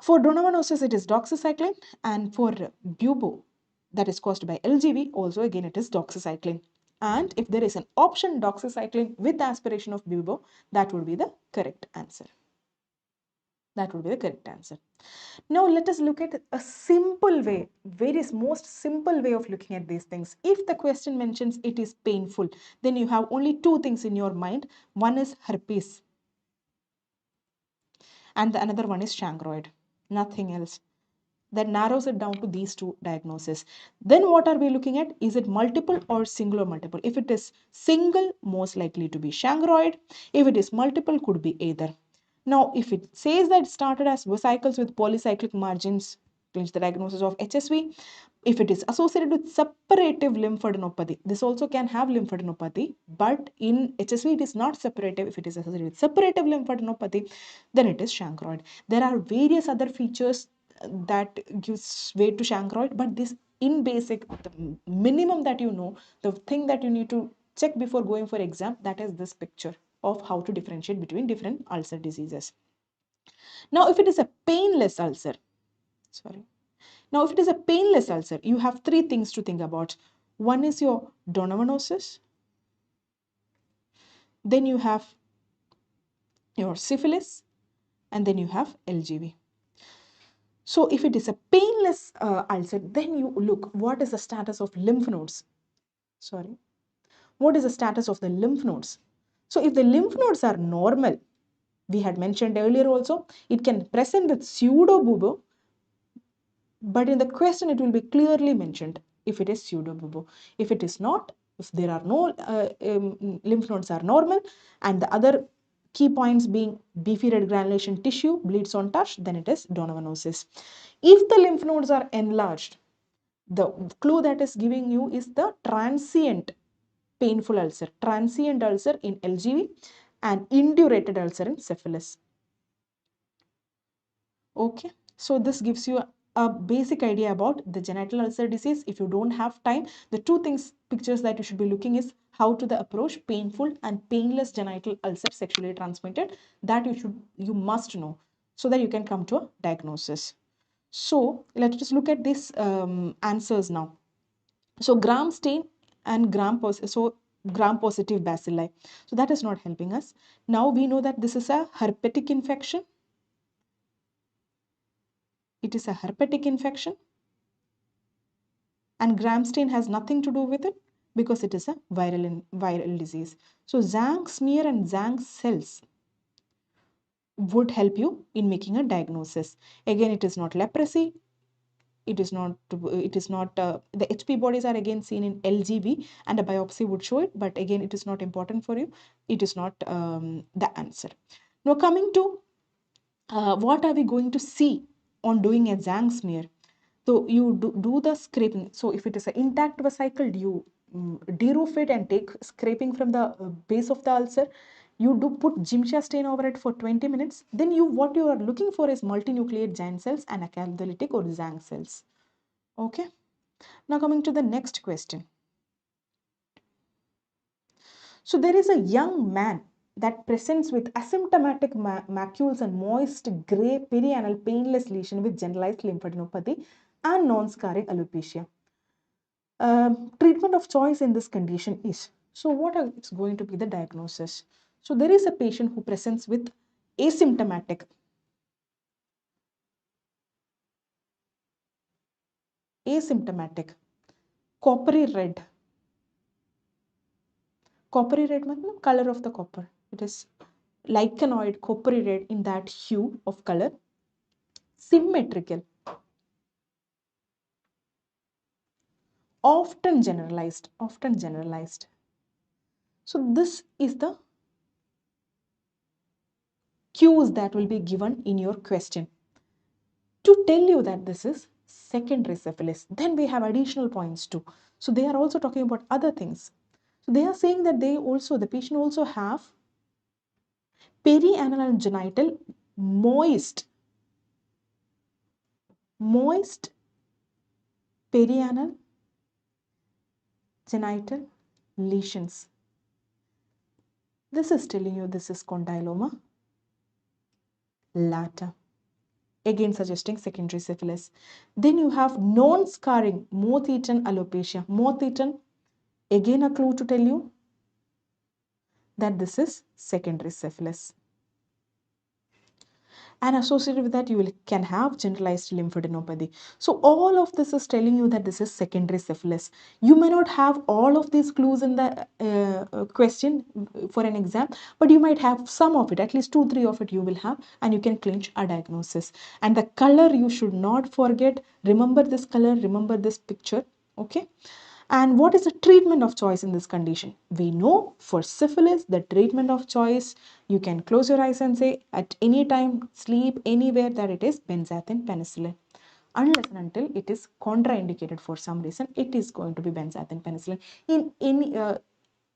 For donovanosis, it is doxycycline. And for bubo, that is caused by LGV, also again it is doxycycline. And if there is an option doxycycline with aspiration of bubo, that would be the correct answer. That would be the correct answer. Now let us look at a simple way, most simple way of looking at these things. If the question mentions it is painful, then you have only two things in your mind. One is herpes and the another one is chancroid. Nothing else. That narrows it down to these two diagnoses. Then what are we looking at? Is it multiple or single or multiple? If it is single, most likely to be chancroid. If it is multiple, could be either. Now, if it says that it started as vesicles with polycyclic margins, it's the diagnosis of HSV. If it is associated with suppurative lymphadenopathy, this also can have lymphadenopathy, but in HSV it is not suppurative. If it is associated with suppurative lymphadenopathy, then it is chancroid. There are various other features that gives way to chancroid, but this in basic, the minimum that you know, the thing that you need to check before going for exam, that is this picture of how to differentiate between different ulcer diseases. Now, if it is a painless ulcer, Now, if it is a painless ulcer, you have three things to think about. One is your donovanosis, then you have your syphilis, and then you have LGV. So, if it is a painless ulcer, then you look, what is the status of lymph nodes? What is the status of the lymph nodes? So, if the lymph nodes are normal, we had mentioned earlier also, it can present with pseudobubo, but in the question it will be clearly mentioned if it is pseudobubo. If it is not, if there are no lymph nodes are normal, and the other key points being beefy red granulation tissue, bleeds on touch, then it is donovanosis. If the lymph nodes are enlarged, the clue that is giving you is the transient painful ulcer, transient ulcer in LGV, and indurated ulcer in syphilis. Okay, so this gives you a basic idea about the genital ulcer disease. If you don't have time, the two pictures that you should be looking is how to the approach painful and painless genital ulcer sexually transmitted. That you must know so that you can come to a diagnosis. So let us look at these answers now. So gram stain and gram positive bacilli. So that is not helping us. Now we know that this is a herpetic infection. It is a herpetic infection, and gram stain has nothing to do with it because it is a viral disease. So Zhang smear and Zhang cells would help you in making a diagnosis. Again, it is not leprosy. It is not the HP bodies are again seen in LGV, and a biopsy would show it, but again it is not important for you. It is not the answer. Now coming to what are we going to see on doing a Zhang smear? So you do the scraping. So if it is an intact vesicle, you deroof it and take scraping from the base of the ulcer. You do put Gimsha stain over it for 20 minutes. Then what you are looking for is multinucleate giant cells and acantholytic or Zhang cells. Okay. Now coming to the next question. So there is a young man that presents with asymptomatic macules and moist gray perianal painless lesion with generalized lymphadenopathy and non-scarring alopecia. Treatment of choice in this condition is, so what is going to be the diagnosis? So there is a patient who presents with asymptomatic coppery red means color of the copper. It is lichenoid coppery red in that hue of color, symmetrical, often generalized. So this is the cues that will be given in your question to tell you that this is secondary syphilis. Then we have additional points too. So they are also talking about other things. So they are saying that the patient also have perianal and genital moist perianal genital lesions. This is telling you this is condyloma lata, again suggesting secondary syphilis. Then you have non-scarring moth-eaten alopecia. Moth-eaten, again a clue to tell you that this is secondary syphilis. And associated with that, can have generalized lymphadenopathy. So all of this is telling you that this is secondary syphilis. You may not have all of these clues in the question for an exam, but you might have some of it, at least 2-3 of it you will have, and you can clinch a diagnosis. And the color you should not forget. Remember this color, remember this picture, okay? And what is the treatment of choice in this condition? We know for syphilis, the treatment of choice, you can close your eyes and say at any time, sleep anywhere, that it is benzathine penicillin. Unless and until it is contraindicated for some reason, it is going to be benzathine penicillin.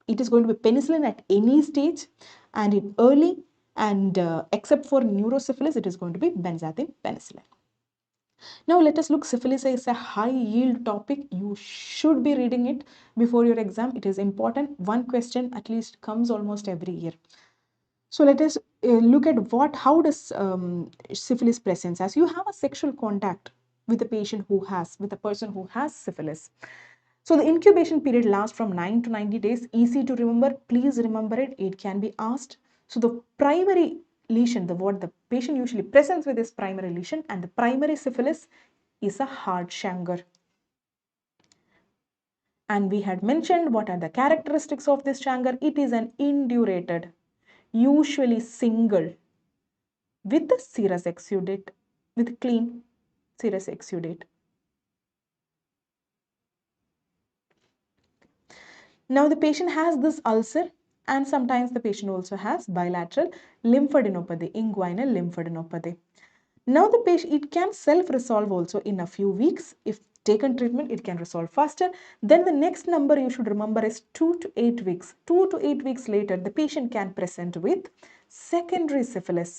It is going to be penicillin at any stage and in early, and except for neurosyphilis, it is going to be benzathine penicillin. Now let us look. Syphilis is a high yield topic. You should be reading it before your exam. It is important. One question at least comes almost every year. So let us look at how does syphilis presents. As you have a sexual contact with with a person who has syphilis. So the incubation period lasts from 9 to 90 days. Easy to remember. Please remember it. It can be asked. So the primary lesion, what the patient usually presents with is primary lesion, and the primary syphilis is a hard chancre. And we had mentioned what are the characteristics of this chancre. It is an indurated, usually single, with the serous exudate, with clean serous exudate. Now the patient has this ulcer, and sometimes the patient also has bilateral lymphadenopathy, inguinal lymphadenopathy. Now the patient, it can self-resolve also in a few weeks if taken treatment, it can resolve faster. Then the next number you should remember is 2 to 8 weeks. 2 to 8 weeks later, the patient can present with secondary syphilis.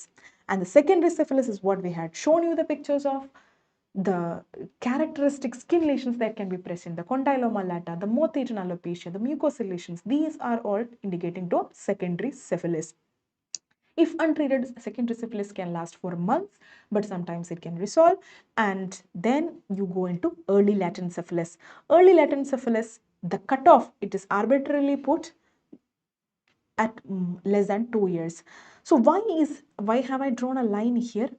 And the secondary syphilis is what we had shown you the pictures of. The characteristic skin lesions that can be present, the condyloma lata, the moth-eaten alopecia, the mucosal lesions, these are all indicating to secondary syphilis. If untreated, secondary syphilis can last for months, but sometimes it can resolve. And then you go into early latent syphilis. Early latent syphilis, the cutoff, it is arbitrarily put at less than 2 years. So why have I drawn a line here?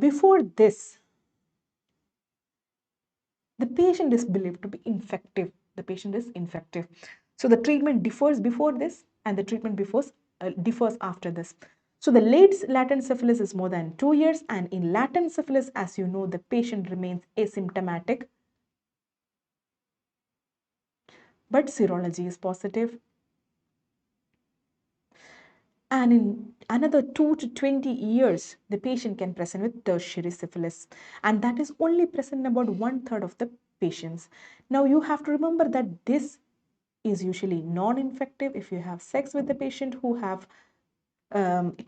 Before this, the patient is believed to be infective. The patient is infective. So the treatment differs before this and the treatment differs after this. So the late latent syphilis is more than 2 years, and in latent syphilis, as you know, the patient remains asymptomatic, but serology is positive. And in another 2 to 20 years, the patient can present with tertiary syphilis, and that is only present in about 1/3 of the patients. Now you have to remember that this is usually non-infective. If you have sex with the patient who have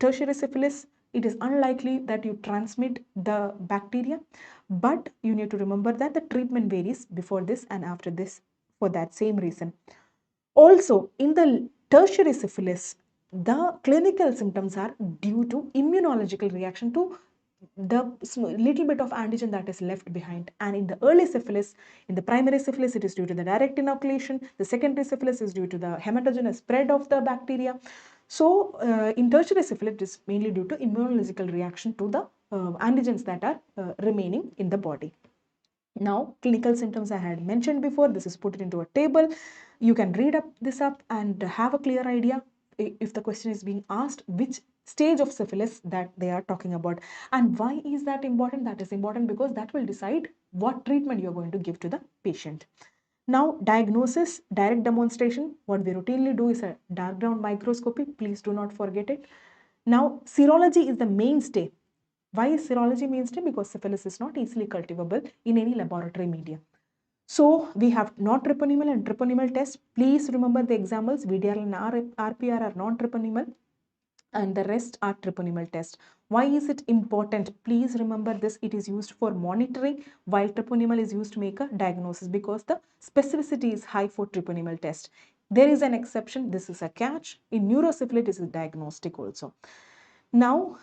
tertiary syphilis, it is unlikely that you transmit the bacteria, but you need to remember that the treatment varies before this and after this for that same reason. Also, in the tertiary syphilis, the clinical symptoms are due to immunological reaction to the little bit of antigen that is left behind. And in the early syphilis, in the primary syphilis, it is due to the direct inoculation. The secondary syphilis is due to the hematogenous spread of the bacteria. So in tertiary syphilis, it is mainly due to immunological reaction to the antigens that are remaining in the body. Now, clinical symptoms I had mentioned before, this is put into a table. You can read this up and have a clear idea if the question is being asked which stage of syphilis that they are talking about. And why is that important? That is important because that will decide what treatment you are going to give to the patient. Now, diagnosis, direct demonstration, what we routinely do is a dark ground microscopy. Please do not forget it. Now, serology is the mainstay. Why is serology mainstay? Because syphilis is not easily cultivable in any laboratory medium. So we have non-treponemal and treponemal tests. Please remember the examples. VDR and RPR are non-treponemal and the rest are treponemal tests. Why is it important? Please remember this. It is used for monitoring while treponemal is used to make a diagnosis because the specificity is high for treponemal test. There is an exception. This is a catch. In neurosyphilis, it is diagnostic also. Now,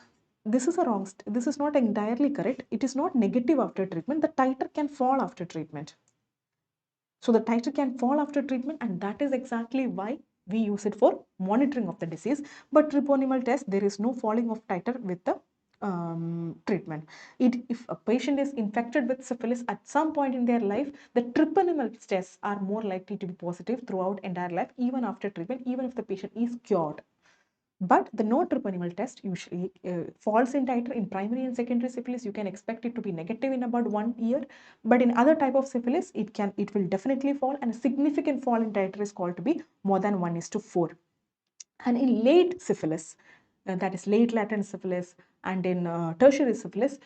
this is not entirely correct. It is not negative after treatment. The titer can fall after treatment. So the titer can fall after treatment, and that is exactly why we use it for monitoring of the disease. But treponemal test, there is no falling of titer with the treatment. If a patient is infected with syphilis at some point in their life, the treponemal tests are more likely to be positive throughout entire life, even after treatment, even if the patient is cured. But the non-treponemal test usually falls in titer. In primary and secondary syphilis, you can expect it to be negative in about 1 year. But in other type of syphilis, it will definitely fall, and a significant fall in titer is called to be more than 1:4. And in late syphilis, that is late latent syphilis, and in tertiary syphilis,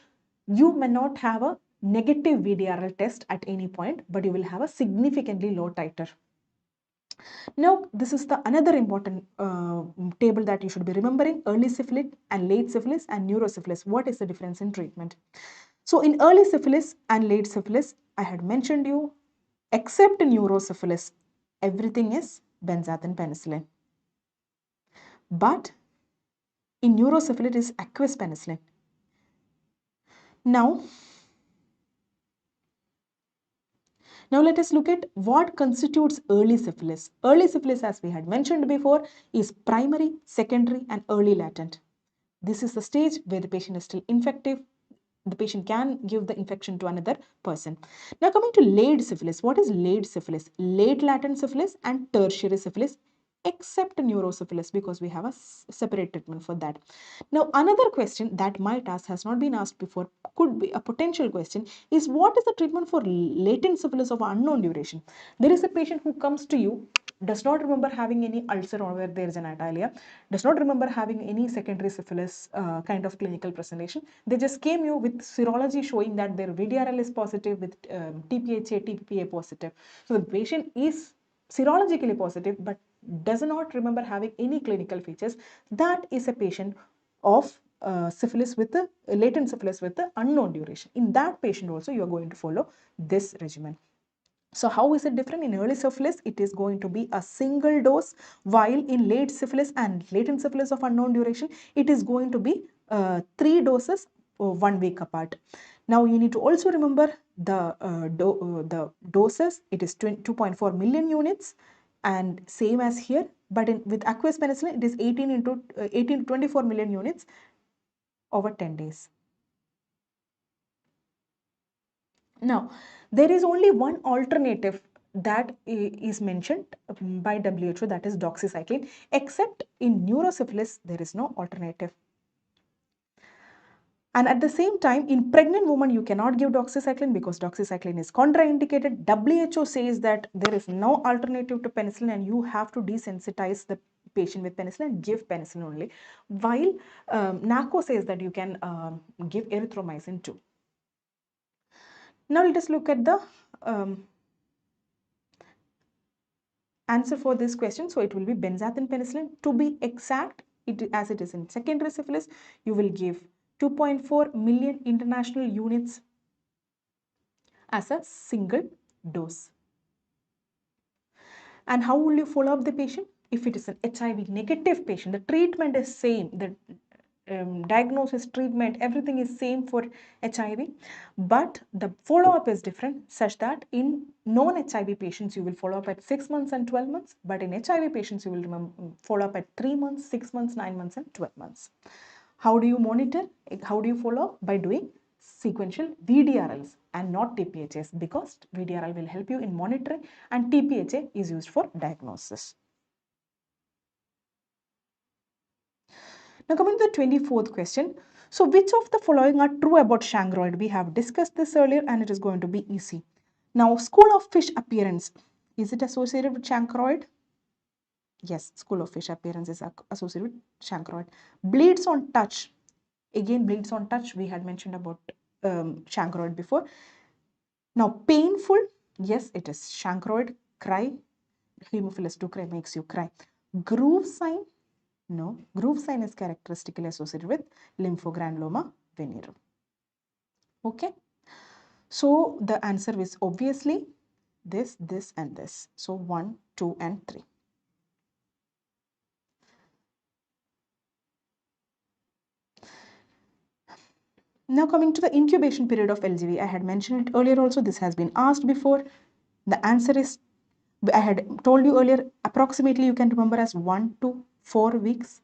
you may not have a negative VDRL test at any point, but you will have a significantly low titer. Now, this is the another important table that you should be remembering: early syphilis and late syphilis and neurosyphilis. What is the difference in treatment? So in early syphilis and late syphilis, I had mentioned you, except neurosyphilis, everything is benzathine penicillin. But in neurosyphilis, it is aqueous penicillin. Now let us look at what constitutes early syphilis. Early syphilis, as we had mentioned before, is primary, secondary, and early latent. This is the stage where the patient is still infective. The patient can give the infection to another person. Now coming to late syphilis. What is late syphilis? Late latent syphilis and tertiary syphilis, except neurosyphilis, because we have a separate treatment for that. Now another question that might ask, has not been asked before, could be a potential question, is what is the treatment for latent syphilis of unknown duration? There is a patient who comes to you does not remember having any ulcer or where there is an atalia, does not remember having any secondary syphilis kind of clinical presentation. They just came you with serology showing that their VDRL is positive with TPHA, TPPA positive. So the patient is serologically positive but does not remember having any clinical features. That is a patient of syphilis with the latent syphilis with the unknown duration. In that patient also you are going to follow this regimen. So how is it different? In early syphilis, it is going to be a single dose, while in late syphilis and latent syphilis of unknown duration, it is going to be 3 doses 1 week apart. Now you need to also remember the doses. It is 2.4 million units and same as here, but with aqueous penicillin, it is 18 to 24 million units over 10 days. Now, there is only one alternative that is mentioned by WHO, that is doxycycline, except in neurosyphilis, there is no alternative. And at the same time, in pregnant women, you cannot give doxycycline because doxycycline is contraindicated. WHO says that there is no alternative to penicillin and you have to desensitize the patient with penicillin and give penicillin only. While NACO says that you can give erythromycin too. Now let us look at the answer for this question. So it will be benzathine penicillin. To be exact, as it is in secondary syphilis, you will give 2.4 million international units as a single dose. And how will you follow up the patient? If it is an HIV negative patient, the treatment is same. The diagnosis, treatment, everything is same for HIV, but the follow-up is different, such that in non-HIV patients you will follow up at 6 months and 12 months, but in HIV patients you will follow up at 3 months, 6 months, 9 months and 12 months. How do you monitor? How do you follow up? By doing sequential VDRLs and not TPHAs, because VDRL will help you in monitoring and TPHA is used for diagnosis. Now coming to the 24th question. So which of the following are true about chancroid? We have discussed this earlier and it is going to be easy. Now, school of fish appearance, is it associated with chancroid? Yes, school of fish appearance is associated with chancroid. Bleeds on touch. Again, bleeds on touch, we had mentioned about chancroid before. Now, painful, yes, it is chancroid. Cry, Haemophilus 2 cry makes you cry. Groove sign, no, groove sign is characteristically associated with lymphogranuloma venereum. Okay, so the answer is obviously this, this and this. So 1, 2 and 3. Now coming to the incubation period of LGV, I had mentioned it earlier also, this has been asked before. The answer is, I had told you earlier, approximately you can remember as 1 to 4 weeks.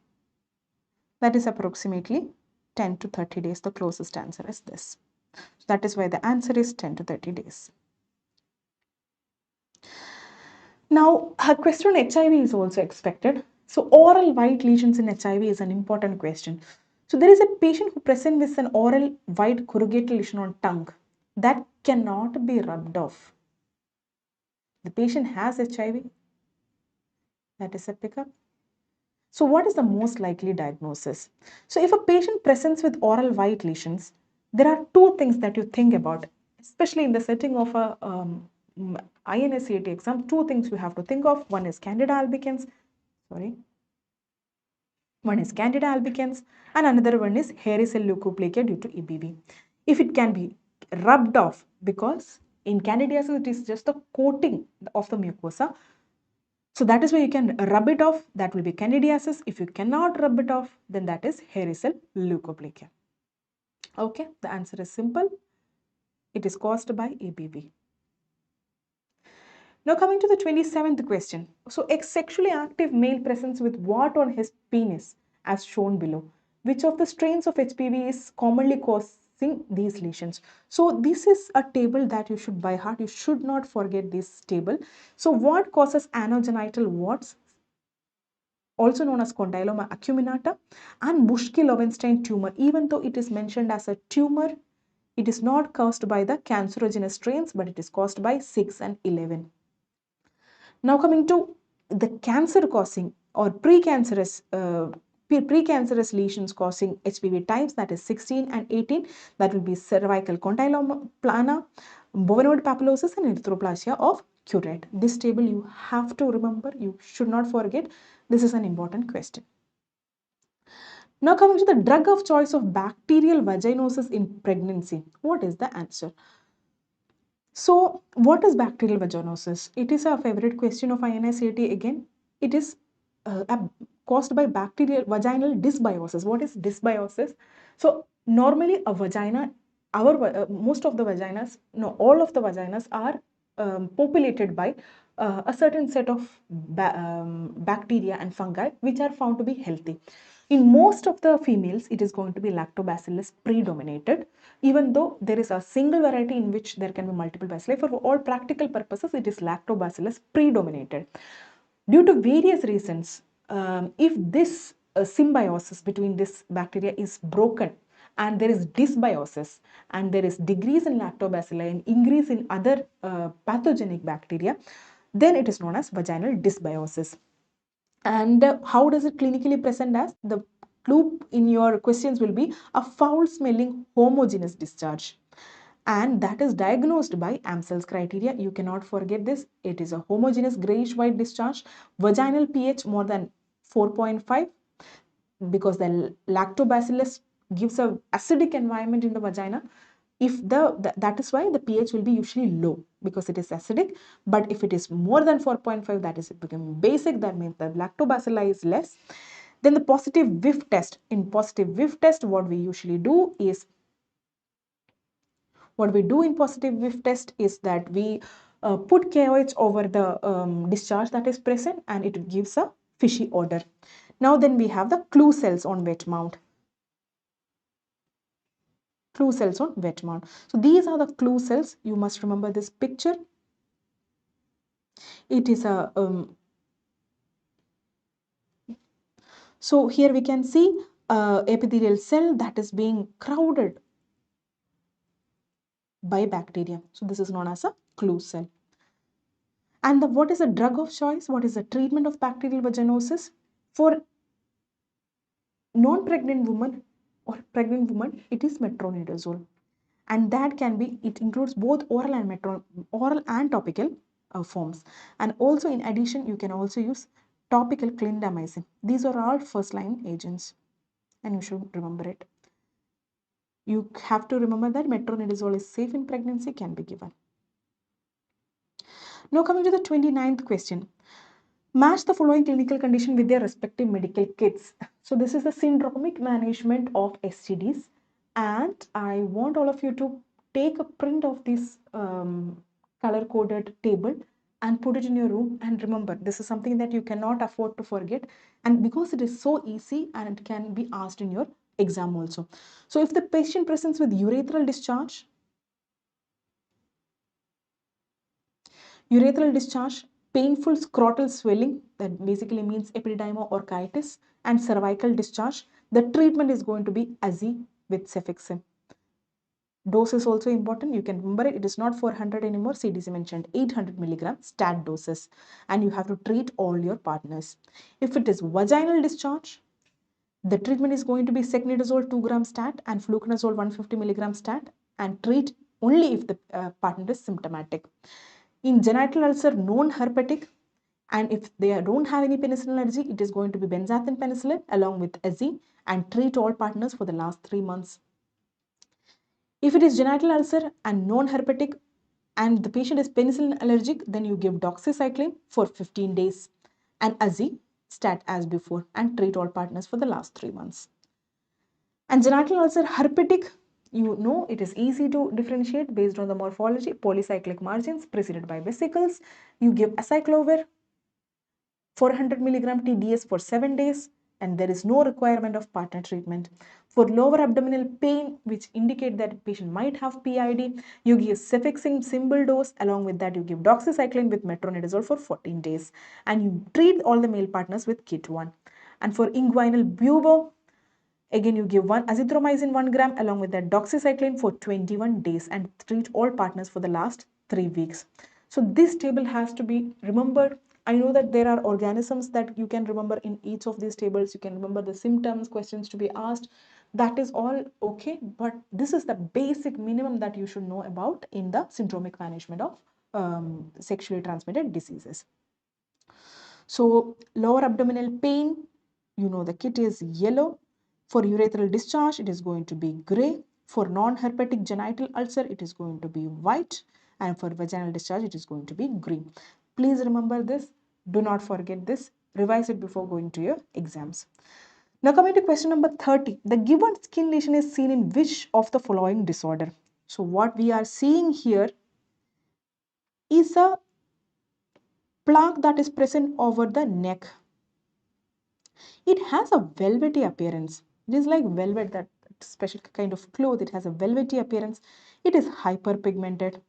That is approximately 10 to 30 days. The closest answer is this. So that is why the answer is 10 to 30 days. Now, a question on HIV is also expected. So oral white lesions in HIV is an important question. So there is a patient who presents with an oral white corrugated lesion on tongue that cannot be rubbed off. The patient has HIV. That is a pickup. So what is the most likely diagnosis? So if a patient presents with oral white lesions, there are two things that you think about, especially in the setting of a INI-CET exam. Two things you have to think of. One is Candida albicans, and another one is hairy cell leukopenia due to EBV. If it can be rubbed off, because in candidiasis it is just the coating of the mucosa. So that is why you can rub it off, that will be candidiasis. If you cannot rub it off, then that is hairy cell leukopenia. Okay, the answer is simple. It is caused by EBV. Now coming to the 27th question. So a sexually active male presents with what on his penis as shown below? Which of the strains of HPV is commonly causing these lesions? So this is a table that you should by heart. You should not forget this table. So what causes anogenital warts, also known as condyloma acuminata, and Buschke-Lowenstein tumor? Even though it is mentioned as a tumor, it is not caused by the cancerogenous strains, but it is caused by 6 and 11. Now coming to the cancer causing or precancerous lesions causing HPV types, that is 16 and 18, that will be cervical condyloma plana, bovinoid papillosis, and erythroplasia of curate. This table you have to remember, you should not forget. This is an important question. Now coming to the drug of choice of bacterial vaginosis in pregnancy. What is the answer? So what is bacterial vaginosis? It is a favorite question of INI-CET again. It is caused by bacterial vaginal dysbiosis. What is dysbiosis? So normally a vagina, most of the vaginas, no, all of the vaginas are populated by a certain set of bacteria and fungi which are found to be healthy. In most of the females, it is going to be lactobacillus predominated, even though there is a single variety in which there can be multiple bacilli. For all practical purposes, it is lactobacillus predominated. Due to various reasons, if this symbiosis between this bacteria is broken and there is dysbiosis and there is decrease in lactobacilli and increase in other pathogenic bacteria, then it is known as vaginal dysbiosis. And how does it clinically present as? The clue in your questions will be a foul smelling homogeneous discharge, and that is diagnosed by Amsel's criteria. You cannot forget this. It is a homogeneous grayish white discharge, vaginal pH more than 4.5, because the lactobacillus gives a acidic environment in the vagina. If that is why the pH will be usually low, because it is acidic. But if it is more than 4.5, that is, it becoming basic, that means the lactobacilli is less. Then the positive whiff test. In positive whiff test, what we usually do is, what we do in positive whiff test is that we put KOH over the discharge that is present, and it gives a fishy odor. Now then we have the clue cells on wet mount. Clue cells on wet mount. So these are the clue cells. You must remember this picture. It is a so here we can see epithelial cell that is being crowded by bacteria. So this is known as a clue cell. And what is the drug of choice? What is the treatment of bacterial vaginosis? For non-pregnant woman or pregnant woman, it is metronidazole. And that can be, it includes both oral and topical forms. And also in addition, you can also use topical clindamycin. These are all first line agents, and you should remember it. You have to remember that metronidazole is safe in pregnancy, can be given. Now coming to the 29th question. Match the following clinical condition with their respective medical kits. So this is the syndromic management of STDs, and I want all of you to take a print of this color-coded table and put it in your room. And remember, this is something that you cannot afford to forget, and because it is so easy and it can be asked in your exam also. So if the patient presents with urethral discharge, painful scrotal swelling, that basically means epididymo or chitis, and cervical discharge, the treatment is going to be AZI with cefixime. Dose is also important. You can remember it. It is not 400 anymore. CDC mentioned 800 milligram stat doses, and you have to treat all your partners. If it is vaginal discharge, the treatment is going to be secnidazole 2 gram stat and fluconazole 150 milligram stat, and treat only if the partner is symptomatic. In genital ulcer, non-herpetic, and if they don't have any penicillin allergy, it is going to be benzathine penicillin along with AZI, and treat all partners for the last 3 months. If it is genital ulcer and non-herpetic and the patient is penicillin allergic, then you give doxycycline for 15 days and AZI stat as before, and treat all partners for the last 3 months. And genital ulcer herpetic, you know, it is easy to differentiate based on the morphology. Polycyclic margins preceded by vesicles. You give acyclovir 400 milligram TDS for 7 days, and there is no requirement of partner treatment. For lower abdominal pain, which indicate that patient might have PID, you give cefixime symbol dose. Along with that, you give doxycycline with metronidazole for 14 days, and you treat all the male partners with kit 1. And for inguinal bubo, again you give azithromycin 1 gram along with that doxycycline for 21 days, and treat all partners for the last 3 weeks. So this table has to be remembered I know that there are organisms that you can remember in each of these tables. You can remember the symptoms, questions to be asked. That is all okay, but this is the basic minimum that you should know about in the syndromic management of sexually transmitted diseases. So lower abdominal pain, you know the kit is yellow. For urethral discharge, it is going to be gray. For non-herpetic genital ulcer, it is going to be white. And for vaginal discharge, it is going to be green. Please remember this. Do not forget this. Revise it before going to your exams. Now coming to question number 30. The given skin lesion is seen in which of the following disorder? So what we are seeing here is a plaque that is present over the neck. It has a velvety appearance. It is like velvet, that special kind of cloth. It has a velvety appearance. It is hyperpigmented.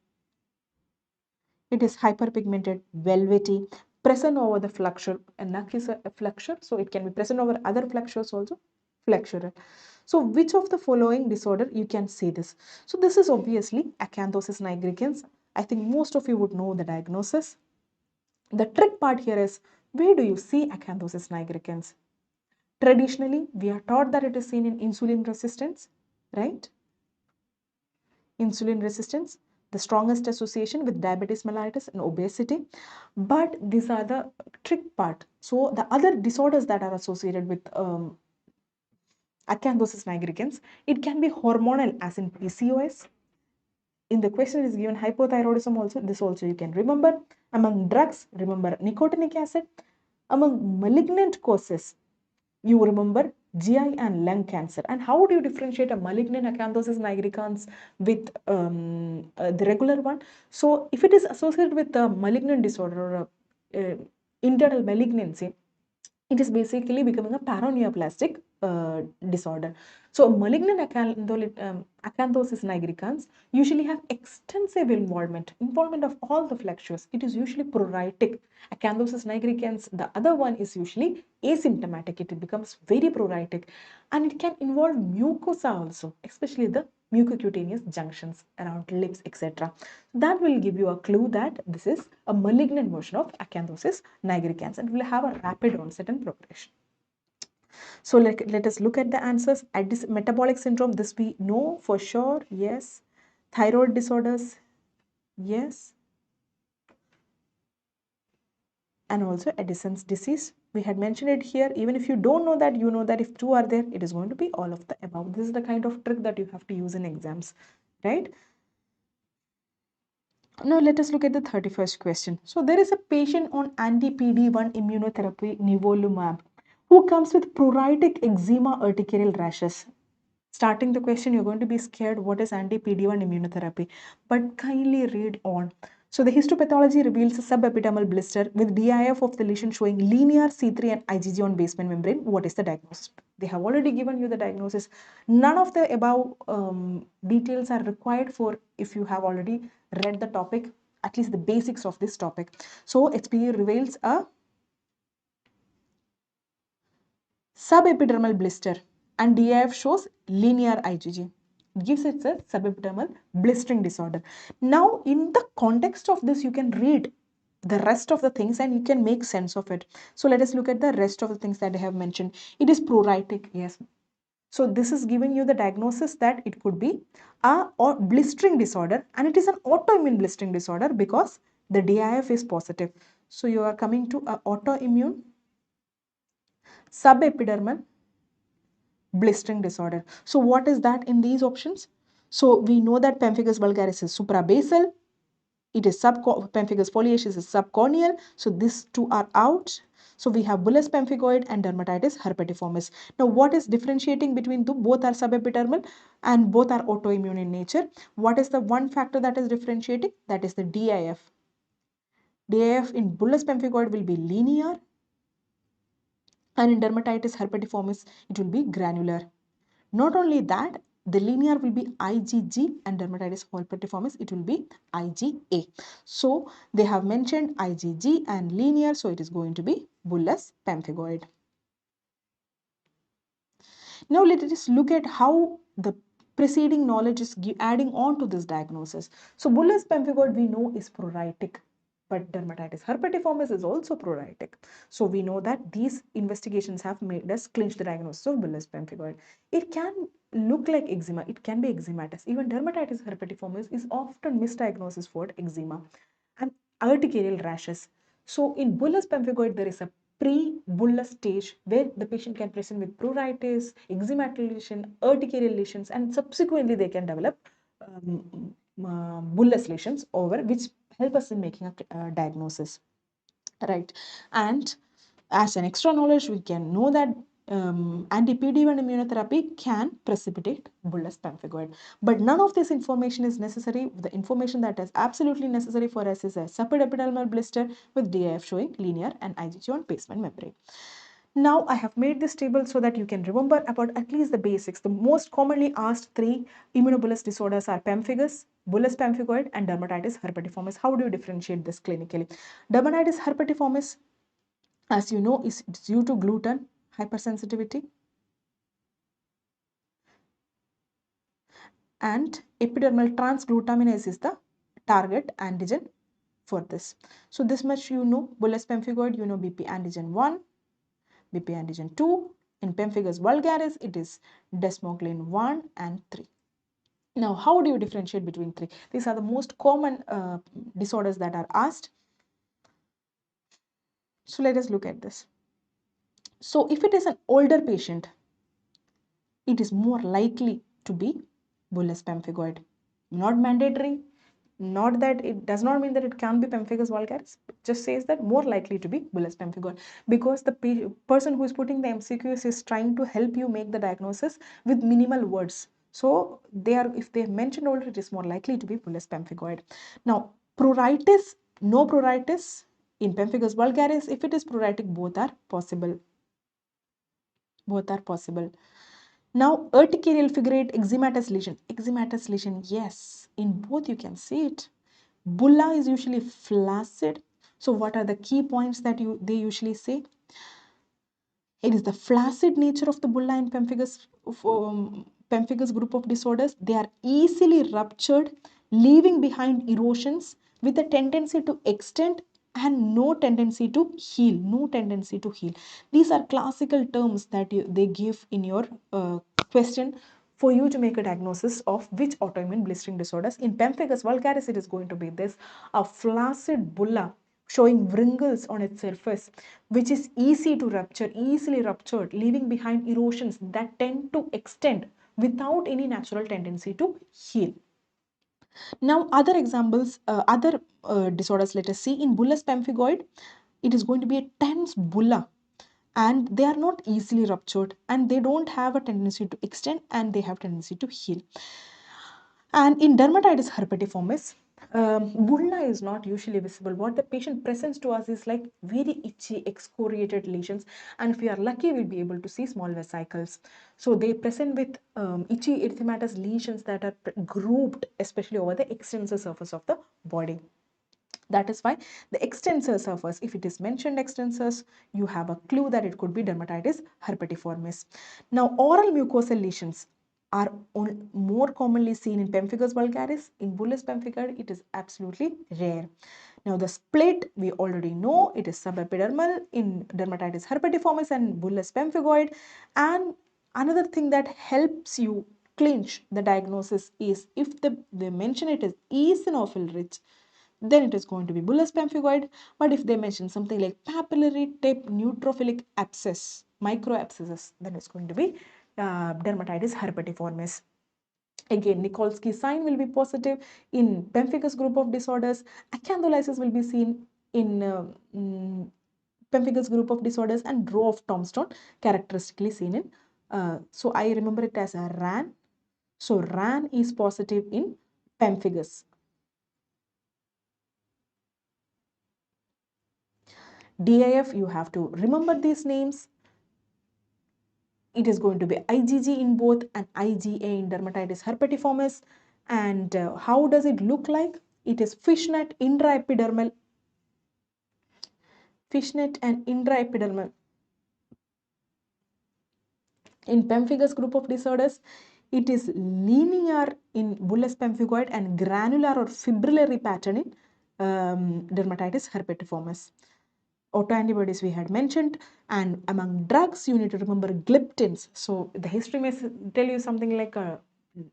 It is hyperpigmented, velvety, present over the flexure. A neck is a flexure, so it can be present over other flexures also, flexural. So which of the following disorder you can say this? So this is obviously acanthosis nigricans. I think most of you would know the diagnosis. The trick part here is, where do you see acanthosis nigricans? Traditionally, we are taught that it is seen in insulin resistance, right? Insulin resistance, the strongest association with diabetes mellitus and obesity. But these are the trick part. So the other disorders that are associated with acanthosis nigricans, it can be hormonal, as in PCOS. In the question is given hypothyroidism also. This also you can remember. Among drugs, remember nicotinic acid. Among malignant causes, you remember GI and lung cancer. And how do you differentiate a malignant acanthosis nigricans with the regular one? So if it is associated with a malignant disorder or internal malignancy, it is basically becoming a paraneoplastic disorder. So malignant acanthosis nigricans usually have extensive involvement of all the flexures. It is usually pruritic. Acanthosis nigricans, the other one, is usually asymptomatic. It becomes very pruritic, and it can involve mucosa also, especially the mucocutaneous junctions around lips, etc. That will give you a clue that this is a malignant version of acanthosis nigricans and will have a rapid onset and progression. So let us look at the answers. At this metabolic syndrome, this we know for sure. Yes. Thyroid disorders, yes. And also Addison's disease. We had mentioned it here. Even if you don't know that, you know that if two are there, it is going to be all of the above. This is the kind of trick that you have to use in exams, right? Now let us look at the 31st question. So there is a patient on anti-PD-1 immunotherapy nivolumab who comes with pruritic eczema urticarial rashes. Starting the question, you're going to be scared, what is anti-PD-1 immunotherapy? But kindly read on. So the histopathology reveals a subepidermal blister with DIF of the lesion showing linear C3 and IgG on basement membrane. What is the diagnosis? They have already given you the diagnosis. None of the above details are required for if you have already read the topic, at least the basics of this topic. So HPE reveals a subepidermal blister and DIF shows linear IgG. It gives it a subepidermal blistering disorder. Now, in the context of this, you can read the rest of the things and you can make sense of it. So let us look at the rest of the things that I have mentioned. It is pruritic, yes. So this is giving you the diagnosis that it could be a blistering disorder, and it is an autoimmune blistering disorder because the DIF is positive. So you are coming to an autoimmune subepidermal blistering disorder. So what is that in these options? So we know that pemphigus vulgaris is suprabasal. It is pemphigus foliaceus is subcorneal. So these two are out. So we have bullous pemphigoid and dermatitis herpetiformis. Now what is differentiating between the both are subepidermal and both are autoimmune in nature? What is the one factor that is differentiating? That is the DIF. DIF in bullous pemphigoid will be linear, and in dermatitis herpetiformis it will be granular. Not only that, the linear will be IgG and dermatitis herpetiformis, it will be IgA. So they have mentioned IgG and linear, so it is going to be bullous pemphigoid. Now let us look at how the preceding knowledge is adding on to this diagnosis. So bullous pemphigoid we know is pruritic. But dermatitis herpetiformis is also pruritic. So we know that these investigations have made us clinch the diagnosis of bullous pemphigoid. It can look like eczema. It can be eczematous. Even dermatitis herpetiformis is often misdiagnosis for eczema and urticarial rashes. So in bullous pemphigoid, there is a pre-bullous stage where the patient can present with pruritus, eczematous lesion, urticarial lesions, and subsequently they can develop bullous lesions over which help us in making a diagnosis, right? And as an extra knowledge, we can know that anti-PD-1 immunotherapy can precipitate bullous pemphigoid. But none of this information is necessary. The information that is absolutely necessary for us is a subepidermal blister with DIF showing linear and IgG on basement membrane. Now I have made this table so that you can remember about at least the basics. The most commonly asked three immunobullous disorders are pemphigus, bullous pemphigoid, and dermatitis herpetiformis. How do you differentiate this clinically? Dermatitis herpetiformis, as you know, is due to gluten hypersensitivity, and epidermal transglutaminase is the target antigen for this. So this much you know. Bullous pemphigoid, you know BP antigen 1, BP antigen 2. In pemphigus vulgaris, it is desmoglein 1 and 3. Now, how do you differentiate between three? These are the most common disorders that are asked. So let us look at this. So if it is an older patient, it is more likely to be bullous pemphigoid. Not mandatory, not that it does not mean that it can be pemphigus vulgaris. It just says that more likely to be bullous pemphigoid, because the person who is putting the MCQs is trying to help you make the diagnosis with minimal words. So if they mentioned older, it is more likely to be bullous pemphigoid. Now, pruritus, no pruritus in pemphigus vulgaris. If it is pruritic, both are possible. Both are possible. Now, urticarial figurate eczematous lesion. Eczematous lesion, yes, in both you can see it. Bulla is usually flaccid. So what are the key points that they usually say? It is the flaccid nature of the bulla in pemphigus group of disorders. They are easily ruptured, leaving behind erosions with a tendency to extend and no tendency to heal. No tendency to heal. These are classical terms that they give in your question for you to make a diagnosis of which autoimmune blistering disorders. In pemphigus vulgaris, it is going to be this, a flaccid bulla showing wrinkles on its surface, which is easily ruptured, leaving behind erosions that tend to extend without any natural tendency to heal. Now, other examples, other disorders, let us see. In bullous pemphigoid, it is going to be a tense bulla, and they are not easily ruptured, and they don't have a tendency to extend, and they have tendency to heal. And in dermatitis herpetiformis, bulla is not usually visible. What the patient presents to us is like very itchy, excoriated lesions, and if we are lucky, we'll be able to see small vesicles. So they present with itchy erythematous lesions that are grouped, especially over the extensor surface of the body. That is why the extensor surface, if it is mentioned extensors, you have a clue that it could be dermatitis herpetiformis. Now, oral mucosal lesions are more commonly seen in pemphigus vulgaris. In bullous pemphigoid, it is absolutely rare. Now, the split, we already know, it is subepidermal in dermatitis herpetiformis and bullous pemphigoid. And another thing that helps you clinch the diagnosis is if they mention it as eosinophil rich, then it is going to be bullous pemphigoid. But if they mention something like papillary tip neutrophilic abscess, microabscesses, then it's going to be dermatitis herpetiformis. Again, Nikolsky sign will be positive in pemphigus group of disorders. Acantholysis will be seen in pemphigus group of disorders, and row of tombstone characteristically seen in. So I remember it as a RAN. So RAN is positive in pemphigus. DIF, you have to remember these names. It is going to be IgG in both and IgA in dermatitis herpetiformis. And how does it look like? It is fishnet intraepidermal. Fishnet and intraepidermal. In pemphigus group of disorders, it is linear in bullous pemphigoid and granular or fibrillary pattern in dermatitis herpetiformis. Autoantibodies we had mentioned, and among drugs you need to remember gliptins. So the history may tell you something like a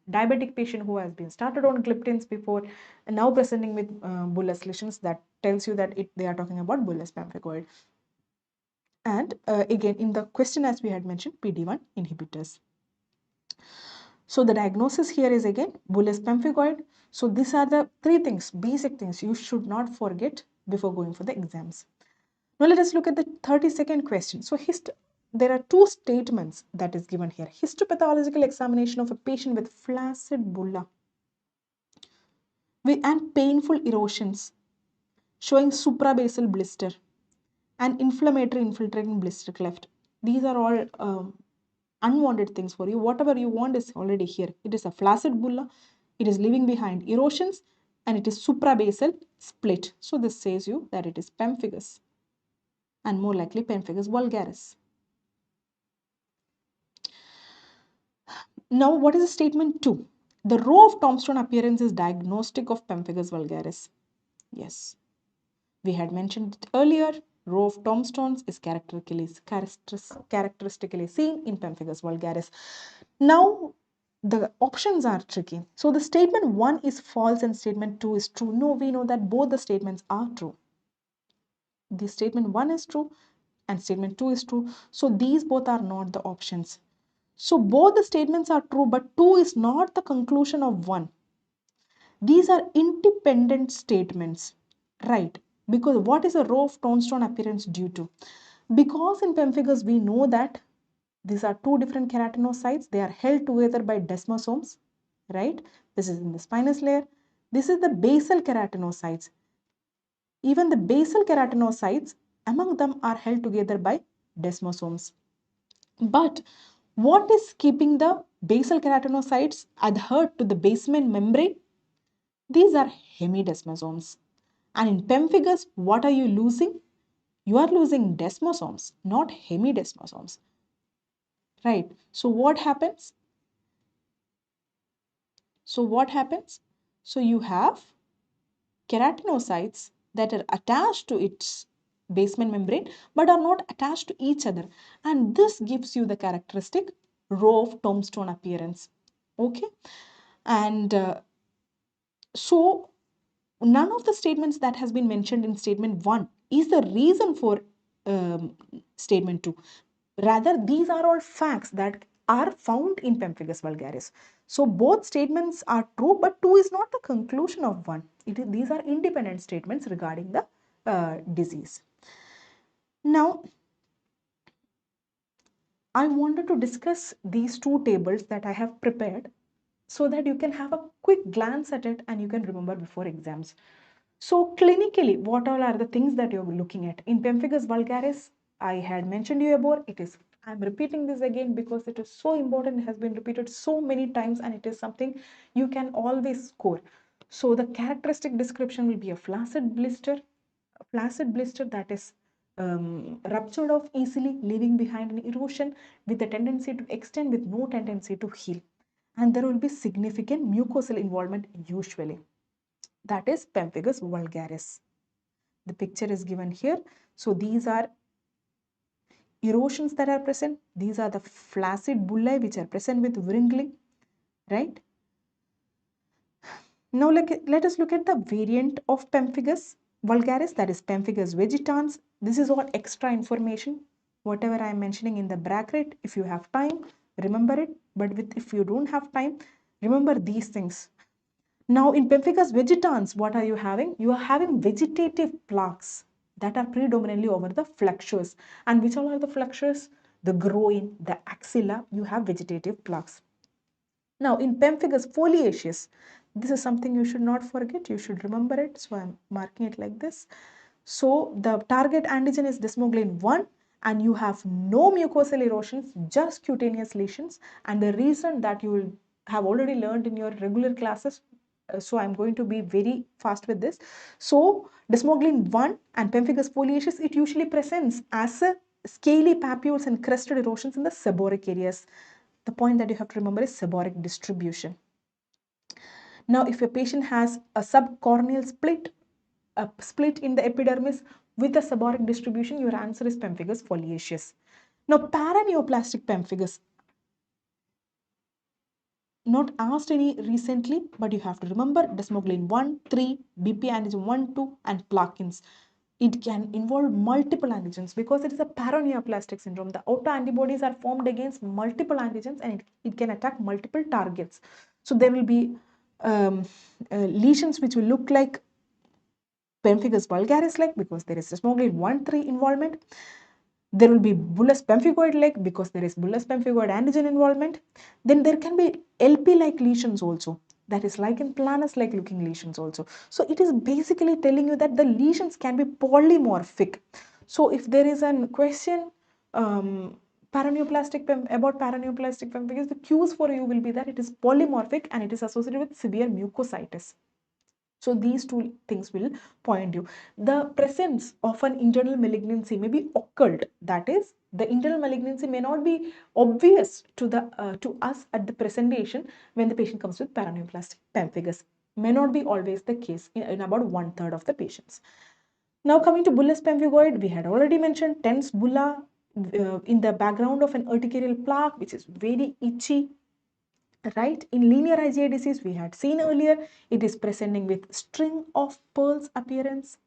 diabetic patient who has been started on gliptins before and now presenting with bullous lesions. That tells you that they are talking about bullous pemphigoid. And again, in the question as we had mentioned, PD-1 inhibitors. So the diagnosis here is again bullous pemphigoid. So these are the three things, basic things you should not forget before going for the exams. Now let us look at the 32nd question. So there are two statements that is given here. Histopathological examination of a patient with flaccid bulla and painful erosions showing suprabasal blister and inflammatory infiltrating blister cleft. These are all unwanted things for you. Whatever you want is already here. It is a flaccid bulla, it is leaving behind erosions, and it is suprabasal split. So this says you that it is pemphigus, and more likely pemphigus vulgaris. Now, what is the statement 2? The row of tombstone appearance is diagnostic of pemphigus vulgaris. Yes, we had mentioned it earlier. Row of tombstones is characteristically seen in pemphigus vulgaris. Now, the options are tricky. So the statement 1 is false and statement 2 is true. No, we know that both the statements are true. The statement 1 is true and statement 2 is true. So these both are not the options. So both the statements are true, but 2 is not the conclusion of 1. These are independent statements, right? Because what is a row of tombstone appearance due to? Because in pemphigus we know that these are two different keratinocytes. They are held together by desmosomes, right? This is in the spinous layer. This is the basal keratinocytes. Even the basal keratinocytes, among them are held together by desmosomes. But what is keeping the basal keratinocytes adhered to the basement membrane? These are hemidesmosomes. And in pemphigus, what are you losing? You are losing desmosomes, not hemidesmosomes. Right? So what happens? So you have keratinocytes that are attached to its basement membrane but are not attached to each other, and this gives you the characteristic row of tombstone appearance. Okay, and so none of the statements that has been mentioned in statement 1 is the reason for statement 2. Rather, these are all facts that are found in pemphigus vulgaris. So both statements are true, but 2 is not the conclusion of 1. These are independent statements regarding the disease. Now, I wanted to discuss these two tables that I have prepared so that you can have a quick glance at it and you can remember before exams. So clinically, what all are the things that you're looking at? In pemphigus vulgaris, I had mentioned you about it. I'm repeating this again because it is so important. It has been repeated so many times and it is something you can always score. So the characteristic description will be a flaccid blister that is ruptured off easily, leaving behind an erosion with a tendency to extend with no tendency to heal. And there will be significant mucosal involvement usually. That is pemphigus vulgaris. The picture is given here. So these are erosions that are present. These are the flaccid bullae which are present with wrinkling, right? Now let us look at the variant of pemphigus vulgaris, that is pemphigus vegetans. This is all extra information. Whatever I am mentioning in the bracket, if you have time, remember it. But if you don't have time, remember these things. Now in pemphigus vegetans, what are you having? You are having vegetative plaques that are predominantly over the flexures. And which all are the flexures? The groin, the axilla, you have vegetative plaques. Now in pemphigus foliaceus, this is something you should not forget. You should remember it. So I'm marking it like this. So the target antigen is desmoglein 1 and you have no mucosal erosions, just cutaneous lesions. And the reason that you will have already learned in your regular classes, so I'm going to be very fast with this. So desmoglein 1 and pemphigus foliaceus, it usually presents as a scaly papules and crested erosions in the seborrheic areas. The point that you have to remember is seborrheic distribution. Now, if a patient has a subcorneal split, a split in the epidermis with a seborrheic distribution, your answer is pemphigus foliaceus. Now, paraneoplastic pemphigus, not asked any recently, but you have to remember desmoglein 1, 3, BP antigen 1, 2, and Plakins. It can involve multiple antigens because it is a paraneoplastic syndrome. The autoantibodies are formed against multiple antigens and it can attack multiple targets. So there will be lesions which will look like pemphigus vulgaris-like because there is desmoglein 1, 3 involvement. There will be bullous pemphigoid-like because there is bullous pemphigoid antigen involvement. Then there can be LP-like lesions also. That is lichen planus-like looking lesions also. So it is basically telling you that the lesions can be polymorphic. So if there is a question about paraneoplastic pemphigus, the cues for you will be that it is polymorphic and it is associated with severe mucositis. So these two things will point you. The presence of an internal malignancy may be occult. That is, the internal malignancy may not be obvious to us at the presentation when the patient comes with paraneoplastic pemphigus. May not be always the case in about 1/3 of the patients. Now coming to bullous pemphigoid, we had already mentioned tense bulla in the background of an urticarial plaque, which is very itchy. Right, in linear IgA disease, we had seen earlier, it is presenting with string of pearls appearance.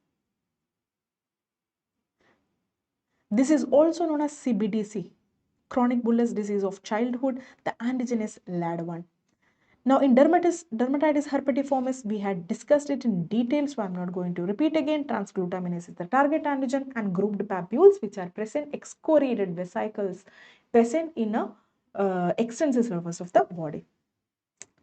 This is also known as CBDC, chronic bullous disease of childhood. The antigen is LAD1. Now in dermatitis herpetiformis, we had discussed it in detail, so I'm not going to repeat again. Transglutaminase is the target antigen and grouped papules which are present, excoriated vesicles present in a extensive surface of the body.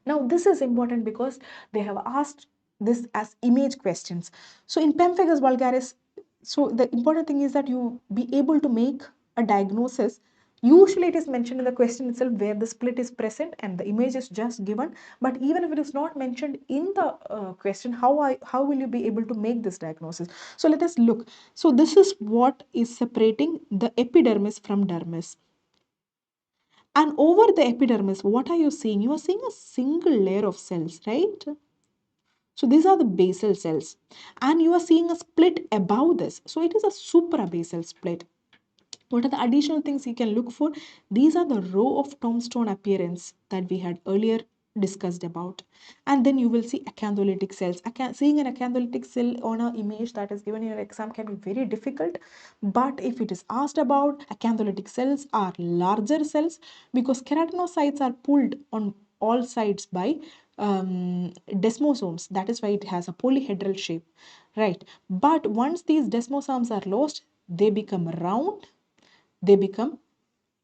Now this is important because they have asked this as image questions. So in pemphigus vulgaris, so the important thing is that you be able to make a diagnosis. Usually it is mentioned in the question itself where the split is present and the image is just given. But even if it is not mentioned in the question, how will you be able to make this diagnosis? So let us look. So this is what is separating the epidermis from dermis. And over the epidermis, what are you seeing? You are seeing a single layer of cells, right? So these are the basal cells. And you are seeing a split above this. So it is a suprabasal split. What are the additional things you can look for? These are the row of tombstone appearance that we had earlier discussed about. And then you will see acantholytic cells. Seeing an acantholytic cell on an image that is given in your exam can be very difficult. But if it is asked about, acantholytic cells are larger cells because keratinocytes are pulled on all sides by desmosomes. That is why it has a polyhedral shape, right? But once these desmosomes are lost, they become round, they become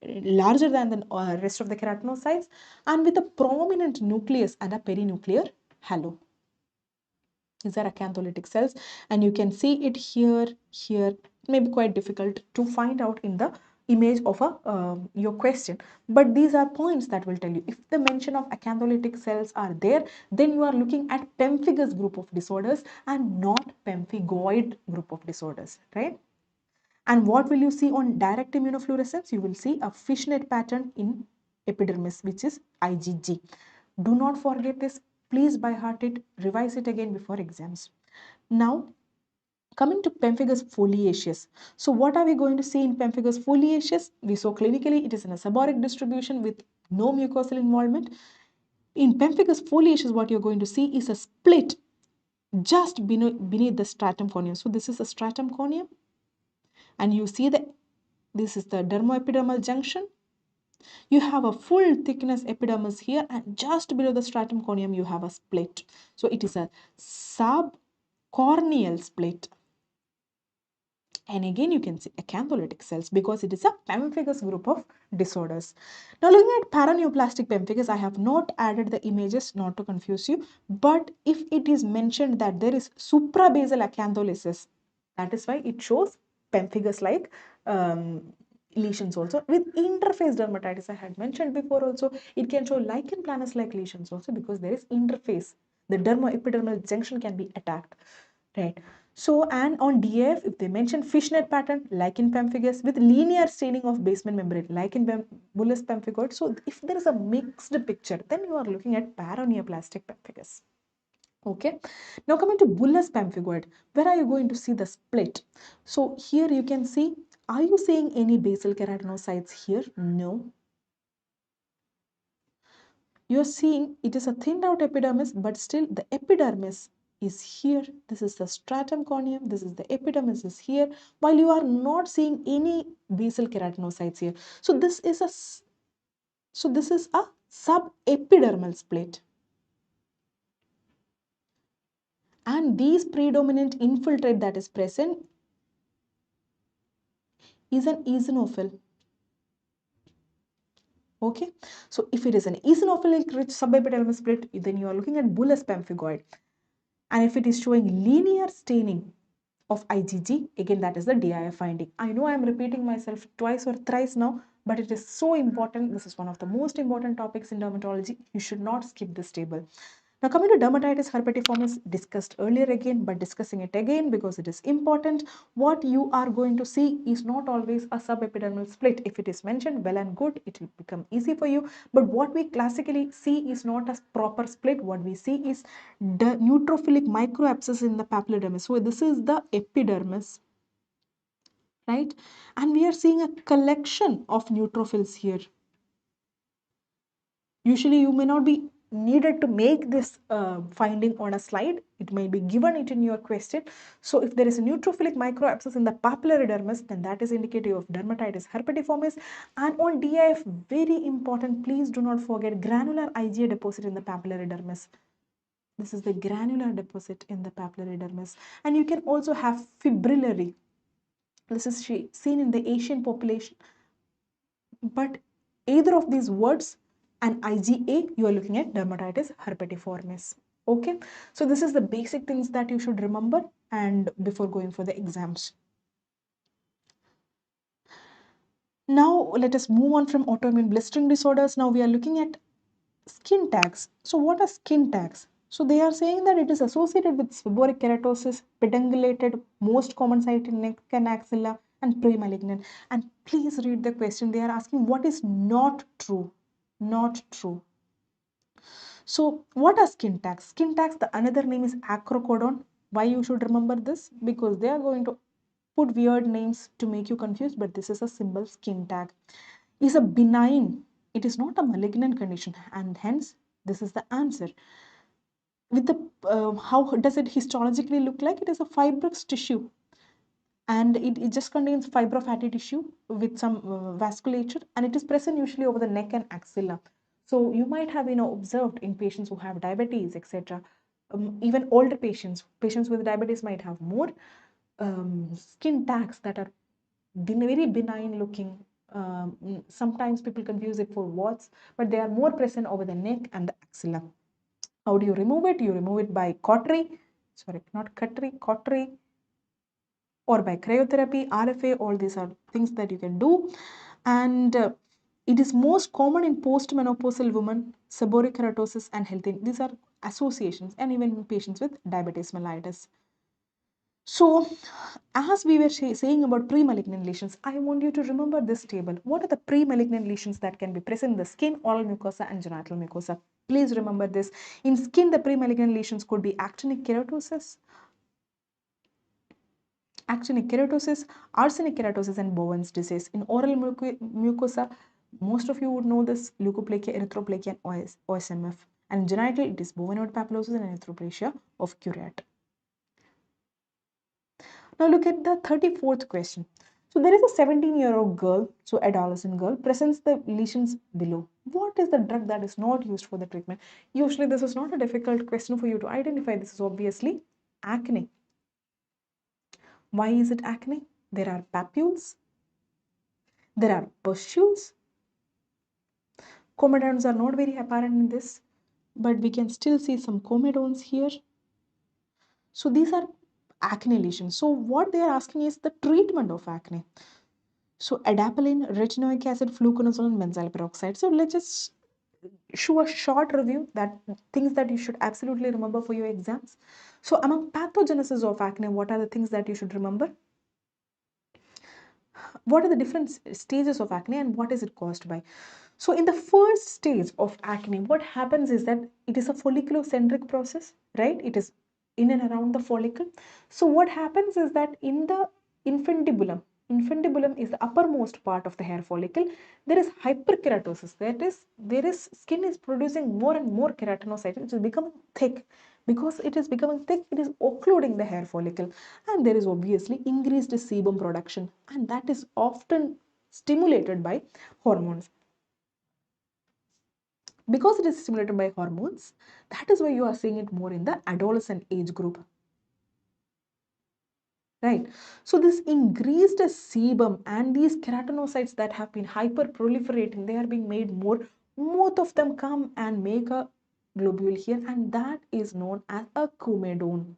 larger than the rest of the keratinocytes and with a prominent nucleus and a perinuclear halo. These are acantholytic cells and you can see it here. It may be quite difficult to find out in the image of your question, but these are points that will tell you. If the mention of acantholytic cells are there, then you are looking at pemphigus group of disorders and not pemphigoid group of disorders, right? And what will you see on direct immunofluorescence? You will see a fishnet pattern in epidermis, which is IgG. Do not forget this. Please by heart it, revise it again before exams. Now, coming to pemphigus foliaceus. So what are we going to see in pemphigus foliaceus? We saw clinically it is in a seborrheic distribution with no mucosal involvement. In pemphigus foliaceus, what you're going to see is a split just beneath the stratum corneum. So this is a stratum corneum. And you see this is the dermoepidermal junction. You have a full thickness epidermis here and just below the stratum corneum you have a split. So it is a subcorneal split. And again you can see acantholytic cells because it is a pemphigus group of disorders. Now looking at paraneoplastic pemphigus, I have not added the images not to confuse you, but if it is mentioned that there is suprabasal acantholysis, that is why it shows pemphigus-like lesions also. With interface dermatitis, I had mentioned before also, it can show lichen planus-like lesions also because there is interface. The dermoepidermal junction can be attacked, right? So, and on DF, if they mention fishnet pattern, like in pemphigus, with linear staining of basement membrane, like in bullous pemphigoid. So, if there is a mixed picture, then you are looking at paraneoplastic pemphigus. Okay, now coming to bullous pemphigoid, where are you going to see the split? So here you can see, are you seeing any basal keratinocytes here? No. You're seeing it is a thinned out epidermis, but still the epidermis is here. This is the stratum corneum. This is the epidermis is here, while you are not seeing any basal keratinocytes here. So this is a subepidermal split. And these predominant infiltrate that is present is an eosinophil. Okay, so if it is an eosinophilic rich subepidermal split, then you are looking at bullous pemphigoid. And if it is showing linear staining of IgG, again that is the DIF finding. I know I am repeating myself twice or thrice now, but it is so important. This is one of the most important topics in dermatology. You should not skip this table. Now coming to dermatitis herpetiformis, discussed earlier again, but discussing it again because it is important. What you are going to see is not always a subepidermal split. If it is mentioned, well and good, it will become easy for you. But what we classically see is not a proper split. What we see is the neutrophilic microabscess in the papillodermis. So this is the epidermis, right? And we are seeing a collection of neutrophils here. Usually you may not be needed to make this finding on a slide. It may be given it in your question. So if there is a neutrophilic microabscess in the papillary dermis, then that is indicative of dermatitis herpetiformis. And on DIF, very important, please do not forget granular IgA deposit in the papillary dermis. This is the granular deposit in the papillary dermis. And you can also have fibrillary. This is seen in the Asian population. But either of these words and IgA, you are looking at dermatitis herpetiformis. Okay, so this is the basic things that you should remember and before going for the exams. Now let us move on from autoimmune blistering disorders. Now we are looking at skin tags. So what are skin tags? So they are saying that it is associated with seborrheic keratosis, pedungulated, most common site in neck and axilla, and pre-malignant. And please read the question. They are asking what is not true. Not true. So what are skin tags? Skin tags, the another name is acrocodon. Why you should remember this? Because they are going to put weird names to make you confused, but this is a symbol. Skin tag is a benign. It is not a malignant condition, and hence this is the answer. With the how does it histologically look like? It is a fibrous tissue, and it just contains fibrofatty tissue with some vasculature, and it is present usually over the neck and axilla. So you might have observed in patients who have diabetes, etc. Even older patients with diabetes might have more skin tags that are very benign looking. Sometimes people confuse it for warts, but they are more present over the neck and the axilla. How do you remove it? You remove it by cautery, sorry, not cautery, cautery, or by cryotherapy, RFA. All these are things that you can do. And it is most common in postmenopausal women, seborrheic keratosis, and health. These are associations, and even in patients with diabetes mellitus. So, as we were saying about pre-malignant lesions, I want you to remember this table. What are the pre-malignant lesions that can be present in the skin, oral mucosa, and genital mucosa? Please remember this. In skin, the pre-malignant lesions could be actinic keratosis, arsenic keratosis, and Bowen's disease. In oral mucosa, most of you would know this: leukoplakia, erythroplakia, and OSMF. And in genital, it is bovinoid papillosis and erythroplasia of curate. Now look at the 34th question. So there is a 17-year-old girl, so adolescent girl, presents the lesions below. What is the drug that is not used for the treatment? Usually this is not a difficult question for you to identify. This is obviously acne. Why is it acne? There are papules. There are pustules. Comedones are not very apparent in this, but we can still see some comedones here. So these are acne lesions. So what they are asking is the treatment of acne. So adapalene, retinoic acid, fluconazole, and benzyl peroxide. So let's just show a short review that things that you should absolutely remember for your exams. So among pathogenesis of acne, what are the things that you should remember? What are the different stages of acne and what is it caused by? So in the first stage of acne, what happens is that it is a folliculocentric process. right? It is in and around the follicle. So what happens is that in the infundibulum, infundibulum is the uppermost part of the hair follicle, there is hyperkeratosis. That is, there is skin is producing more and more keratinocytes, which is becoming thick. Because it is becoming thick, it is occluding the hair follicle, and there is obviously increased sebum production, and that is often stimulated by hormones. Because it is stimulated by hormones, that is why you are seeing it more in the adolescent age group, right? So this increased sebum and these keratinocytes that have been hyper proliferating, they are being made more. Both of them come and make a globule here, and that is known as a comedone.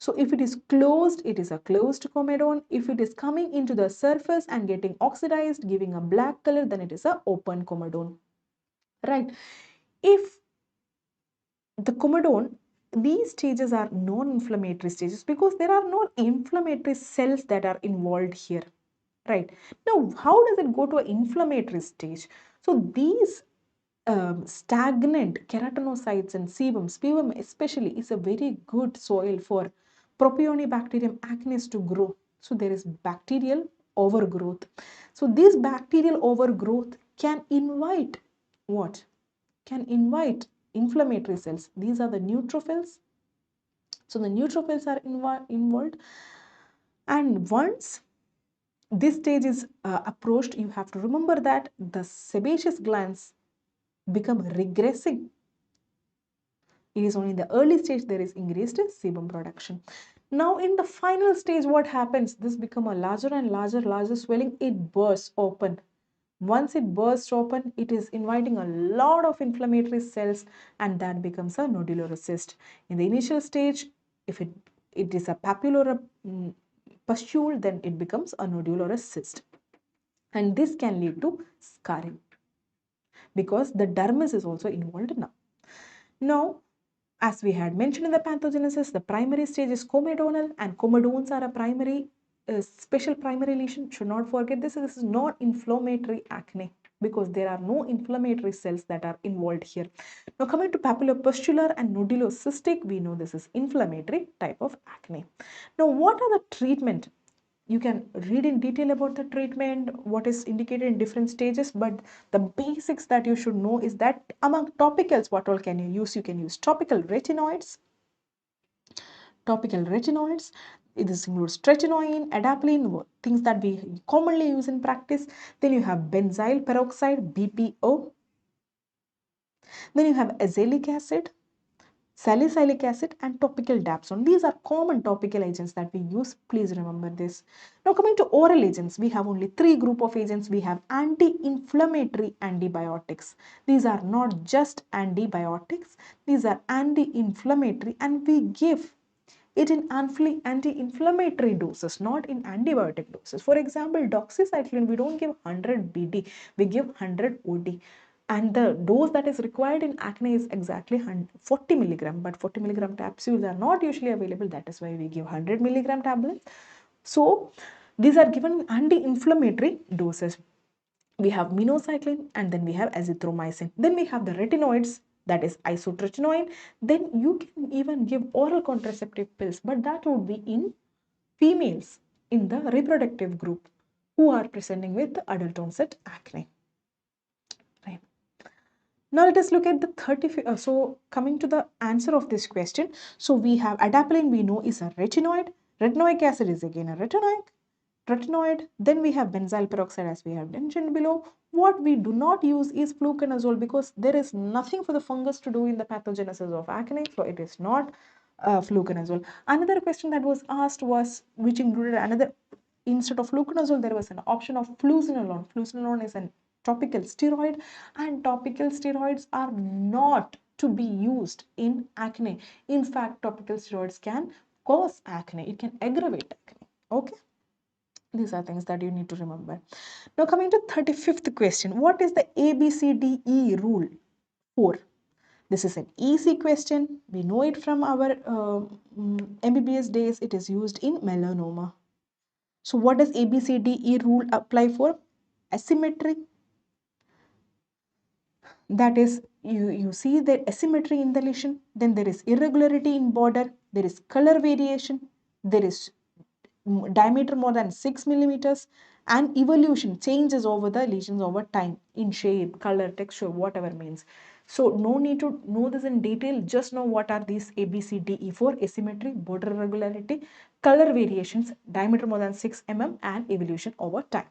So if it is closed, it is a closed comedone. If it is coming into the surface and getting oxidized, giving a black color, then it is a open comedone, right? If the comedone, these stages are non-inflammatory stages because there are no inflammatory cells that are involved here, right? Now, how does it go to an inflammatory stage? So these stagnant keratinocytes and sebum especially is a very good soil for Propionibacterium acnes to grow. So there is bacterial overgrowth. So this bacterial overgrowth can invite what? Can invite inflammatory cells. These are the neutrophils. So the neutrophils are involved. And once this stage is approached, you have to remember that the sebaceous glands become regressing. It is only in the early stage there is increased sebum production. Now in the final stage, what happens? This become a larger and larger swelling. It bursts open. Once it bursts open, it is inviting a lot of inflammatory cells, and that becomes a nodular cyst. In the initial stage, if it is a papular pustule, then it becomes a nodular cyst. And this can lead to scarring because the dermis is also involved now. Now, as we had mentioned in the pathogenesis, the primary stage is comedonal, and comedones are a primary special primary lesion. Should not forget this. This is not inflammatory acne because there are no inflammatory cells that are involved here. Now coming to papulopustular and nodulocystic, we know this is inflammatory type of acne. Now what are the treatment? You can read in detail about the treatment, what is indicated in different stages, but the basics that you should know is that among topicals, what all can you use? You can use topical retinoids. This includes tretinoin, adapalene, things that we commonly use in practice. Then you have benzyl peroxide, BPO. Then you have azelaic acid, salicylic acid, and topical dapsone. These are common topical agents that we use. Please remember this. Now coming to oral agents, we have only three group of agents. We have anti-inflammatory antibiotics. These are not just antibiotics. These are anti-inflammatory, and we give it in anti-inflammatory doses, not in antibiotic doses. For example, doxycycline, we don't give 100 BD, we give 100 OD. And the dose that is required in acne is exactly 40 milligram, but 40 milligram capsules are not usually available. That is why we give 100 milligram tablets. So these are given anti-inflammatory doses. We have minocycline, and then we have azithromycin. Then we have the retinoids, that is isotretinoin. Then you can even give oral contraceptive pills, but that would be in females in the reproductive group who are presenting with adult onset acne. Right. Now let us look at the 30. So coming to the answer of this question, so we have adapalene, we know is a retinoid. Retinoic acid is again a retinoid. Then we have benzyl peroxide, as we have mentioned below. What we do not use is fluconazole because there is nothing for the fungus to do in the pathogenesis of acne, so it is not fluconazole. Another question that was asked was, which included another, instead of fluconazole, there was an option of fluocinolone. Fluocinolone is a topical steroid, and topical steroids are not to be used in acne. In fact, topical steroids can cause acne. It can aggravate acne. Okay. These are things that you need to remember. Now coming to 35th question, what is the ABCDE rule for? This is an easy question. We know it from our MBBS days. It is used in melanoma. So what does ABCDE rule apply for? Asymmetry. That is, you see the asymmetry in the lesion, then there is irregularity in border, there is color variation, there is diameter more than 6 millimeters, and evolution changes over the lesions over time in shape, color, texture, whatever means. So no need to know this in detail, just know what are these A, B, C, D, E for: asymmetry, border irregularity, color variations, diameter more than 6 mm, and evolution over time.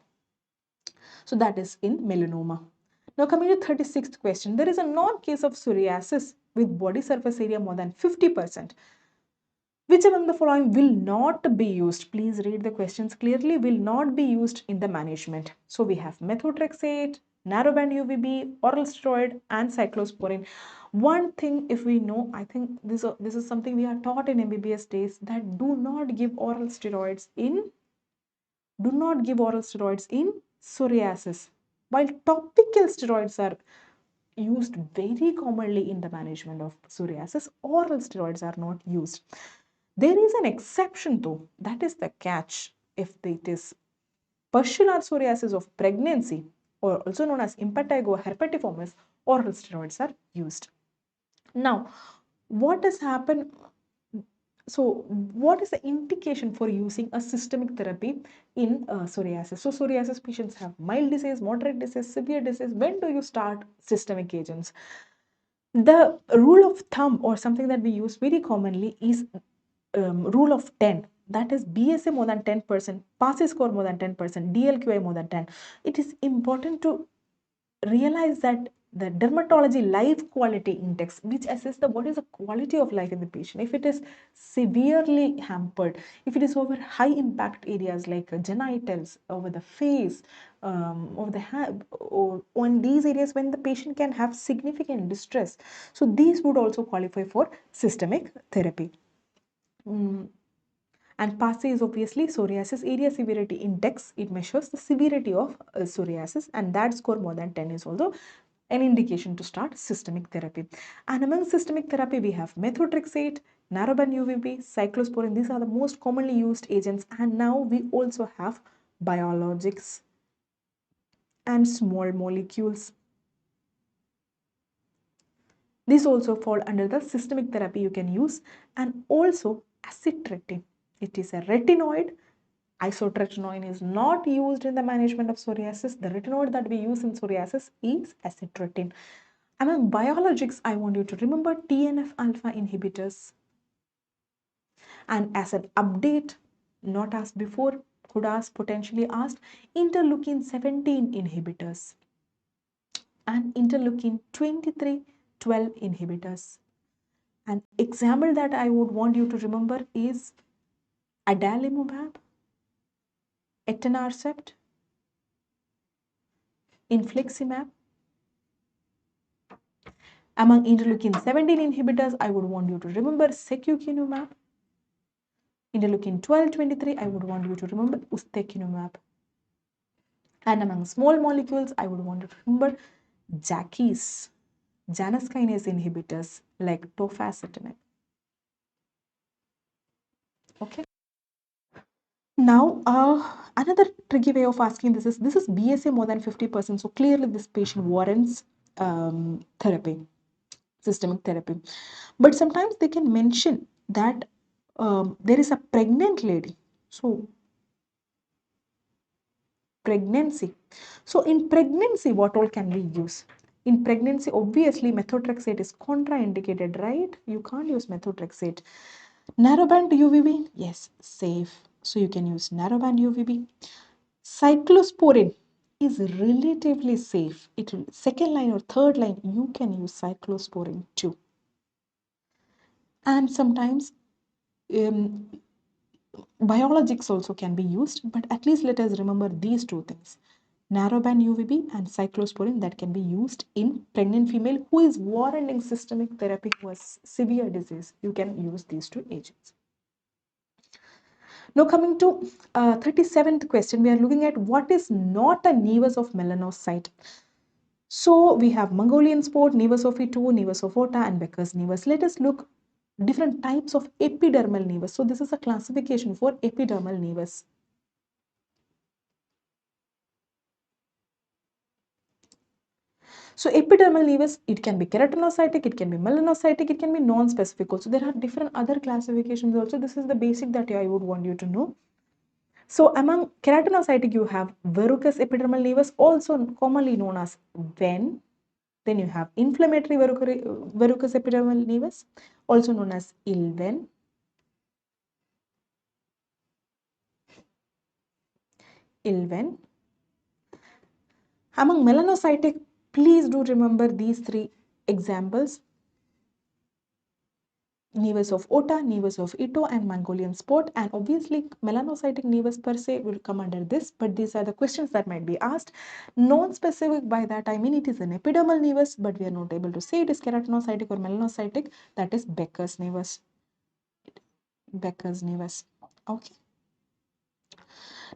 So that is in melanoma. Now coming to 36th question, there is a known case of psoriasis with body surface area more than 50%. Which among the following will not be used? Please read the questions clearly. Will not be used in the management. So we have methotrexate, narrowband UVB, oral steroid, and cyclosporine. One thing, if we know, I think this is something we are taught in MBBS days, that do not give oral steroids in psoriasis. While topical steroids are used very commonly in the management of psoriasis, oral steroids are not used. There is an exception though, that is the catch. If it is pustular psoriasis of pregnancy, or also known as impetigo herpetiformis, oral steroids are used. Now, what has happened? So, what is the indication for using a systemic therapy in psoriasis? So, psoriasis patients have mild disease, moderate disease, severe disease. When do you start systemic agents? The rule of thumb, or something that we use very commonly, is rule of 10. That is BSA more than 10%, PASI score more than 10%, DLQI more than 10. It is important to realize that the dermatology life quality index, which assesses the what is the quality of life in the patient, if it is severely hampered, if it is over high impact areas like genitals, over the face, over the hand, or on these areas when the patient can have significant distress, so these would also qualify for systemic therapy. And PASI is obviously psoriasis area severity index. It measures the severity of psoriasis, and that score more than 10 is also an indication to start systemic therapy. And among systemic therapy, we have methotrexate, narrowband UVB, cyclosporine. These are the most commonly used agents. And now we also have biologics and small molecules. These also fall under the systemic therapy you can use. And also acitretin. It is a retinoid. Isotretinoin is not used in the management of psoriasis. The retinoid that we use in psoriasis is acitretin. Among biologics, I want you to remember TNF alpha inhibitors. And as an update, not asked before, could ask, potentially asked, interleukin 17 inhibitors and interleukin 23/12 inhibitors. An example that I would want you to remember is adalimumab, etanercept, infliximab. Among interleukin 17 inhibitors, I would want you to remember secukinumab. Interleukin 12/23, I would want you to remember ustekinumab. And among small molecules, I would want you to remember JAKis, Janus kinase inhibitors like tofacitinib. Okay. Now, another tricky way of asking this is BSA more than 50%. So clearly this patient warrants therapy, systemic therapy. But sometimes they can mention that there is a pregnant lady. So pregnancy. So in pregnancy, what all can we use? In pregnancy, obviously methotrexate is contraindicated, right? You can't use methotrexate. Narrowband UVB, yes, safe. So you can use narrowband UVB. Cyclosporine is relatively safe. It will, second line or third line, you can use cyclosporine too. And sometimes biologics also can be used, but at least let us remember these two things: narrowband UVB and cyclosporine, that can be used in pregnant female who is warranting systemic therapy, who has severe disease. You can use these two agents. Now coming to 37th question, we are looking at what is not a nevus of melanocyte. So we have Mongolian spot, nevus of E2, nevus of Ota, and Becker's nevus. Let us look different types of epidermal nevus. So this is a classification for epidermal nevus. So epidermal nevus, it can be keratinocytic, it can be melanocytic, it can be non-specific also. There are different other classifications also. This is the basic that I would want you to know. So among keratinocytic, you have verrucous epidermal nevus, also commonly known as VEN. Then you have inflammatory verrucous epidermal nevus, also known as ILVEN. ILVEN. Among melanocytic, please do remember these three examples: nevus of Ota, nevus of Ito, and Mongolian spot. And obviously, melanocytic nevus per se will come under this, but these are the questions that might be asked. Non-specific, by that I mean it is an epidermal nevus, but we are not able to say it is keratinocytic or melanocytic. That is Becker's nevus. Becker's nevus. Okay.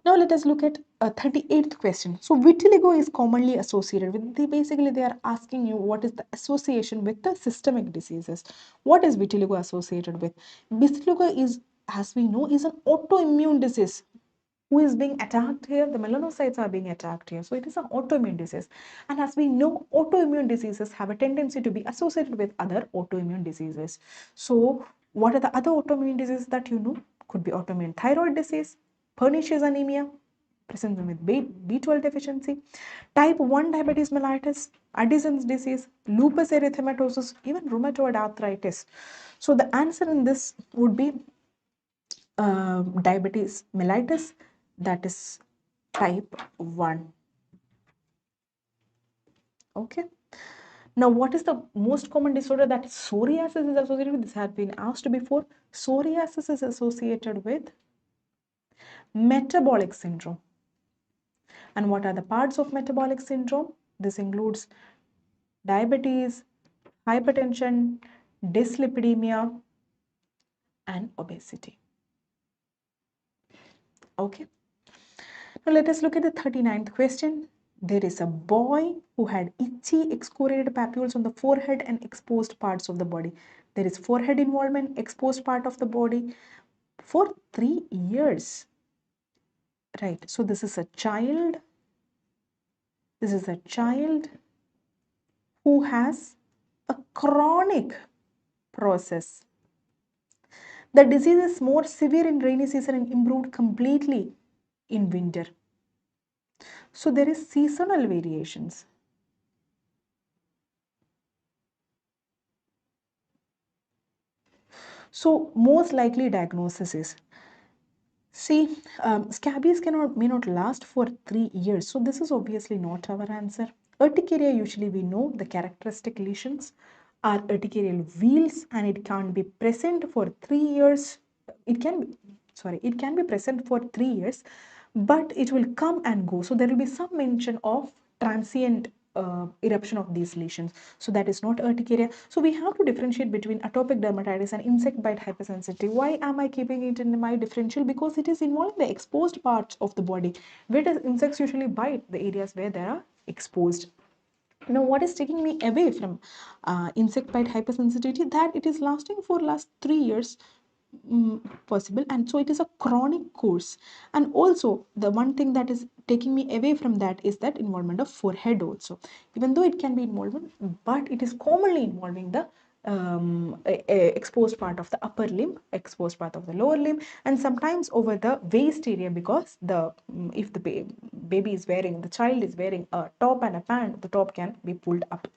Now let us look at a 38th question. So vitiligo is commonly associated with, basically they are asking you what is the association with the systemic diseases. What is vitiligo associated with? Vitiligo is, as we know, is an autoimmune disease. Who is being attacked here? The melanocytes are being attacked here. So it is an autoimmune disease. And as we know, autoimmune diseases have a tendency to be associated with other autoimmune diseases. So what are the other autoimmune diseases that you know? Could be autoimmune thyroid disease, pernicious anemia, present with B12 deficiency, type 1 diabetes mellitus, Addison's disease, lupus erythematosus, even rheumatoid arthritis. So the answer in this would be diabetes mellitus, that is type 1. Okay. Now, what is the most common disorder that psoriasis is associated with? This had been asked before. Psoriasis is associated with metabolic syndrome. And what are the parts of metabolic syndrome? This includes diabetes, hypertension, dyslipidemia, and obesity. Okay. Now let us look at the 39th question. There is a boy who had itchy excoriated papules on the forehead and exposed parts of the body. There is forehead involvement, exposed part of the body for 3 years. Right. So this is a child. This is a child who has a chronic process. The disease is more severe in rainy season and improved completely in winter. So there is seasonal variations. So most likely diagnosis is, see, scabies may not last for 3 years. So this is obviously not our answer. Urticaria, usually we know the characteristic lesions are urticarial wheals, and it can't be present for 3 years. It can be present for 3 years, but it will come and go. So there will be some mention of transient eruption of these lesions. So that is not urticaria. So we have to differentiate between atopic dermatitis and insect bite hypersensitivity. Why am I keeping it in my differential? Because it is involving the exposed parts of the body. Where does insects usually bite? The areas where they are exposed. Now, what is taking me away from insect bite hypersensitivity? That it is lasting for last 3 years. Possible, and so it is a chronic course. And also the one thing that is taking me away from that is that involvement of forehead also, even though it can be involvement, but it is commonly involving the exposed part of the upper limb, exposed part of the lower limb, and sometimes over the waist area, because the if the baby is wearing, the child is wearing a top and a pant, the top can be pulled up.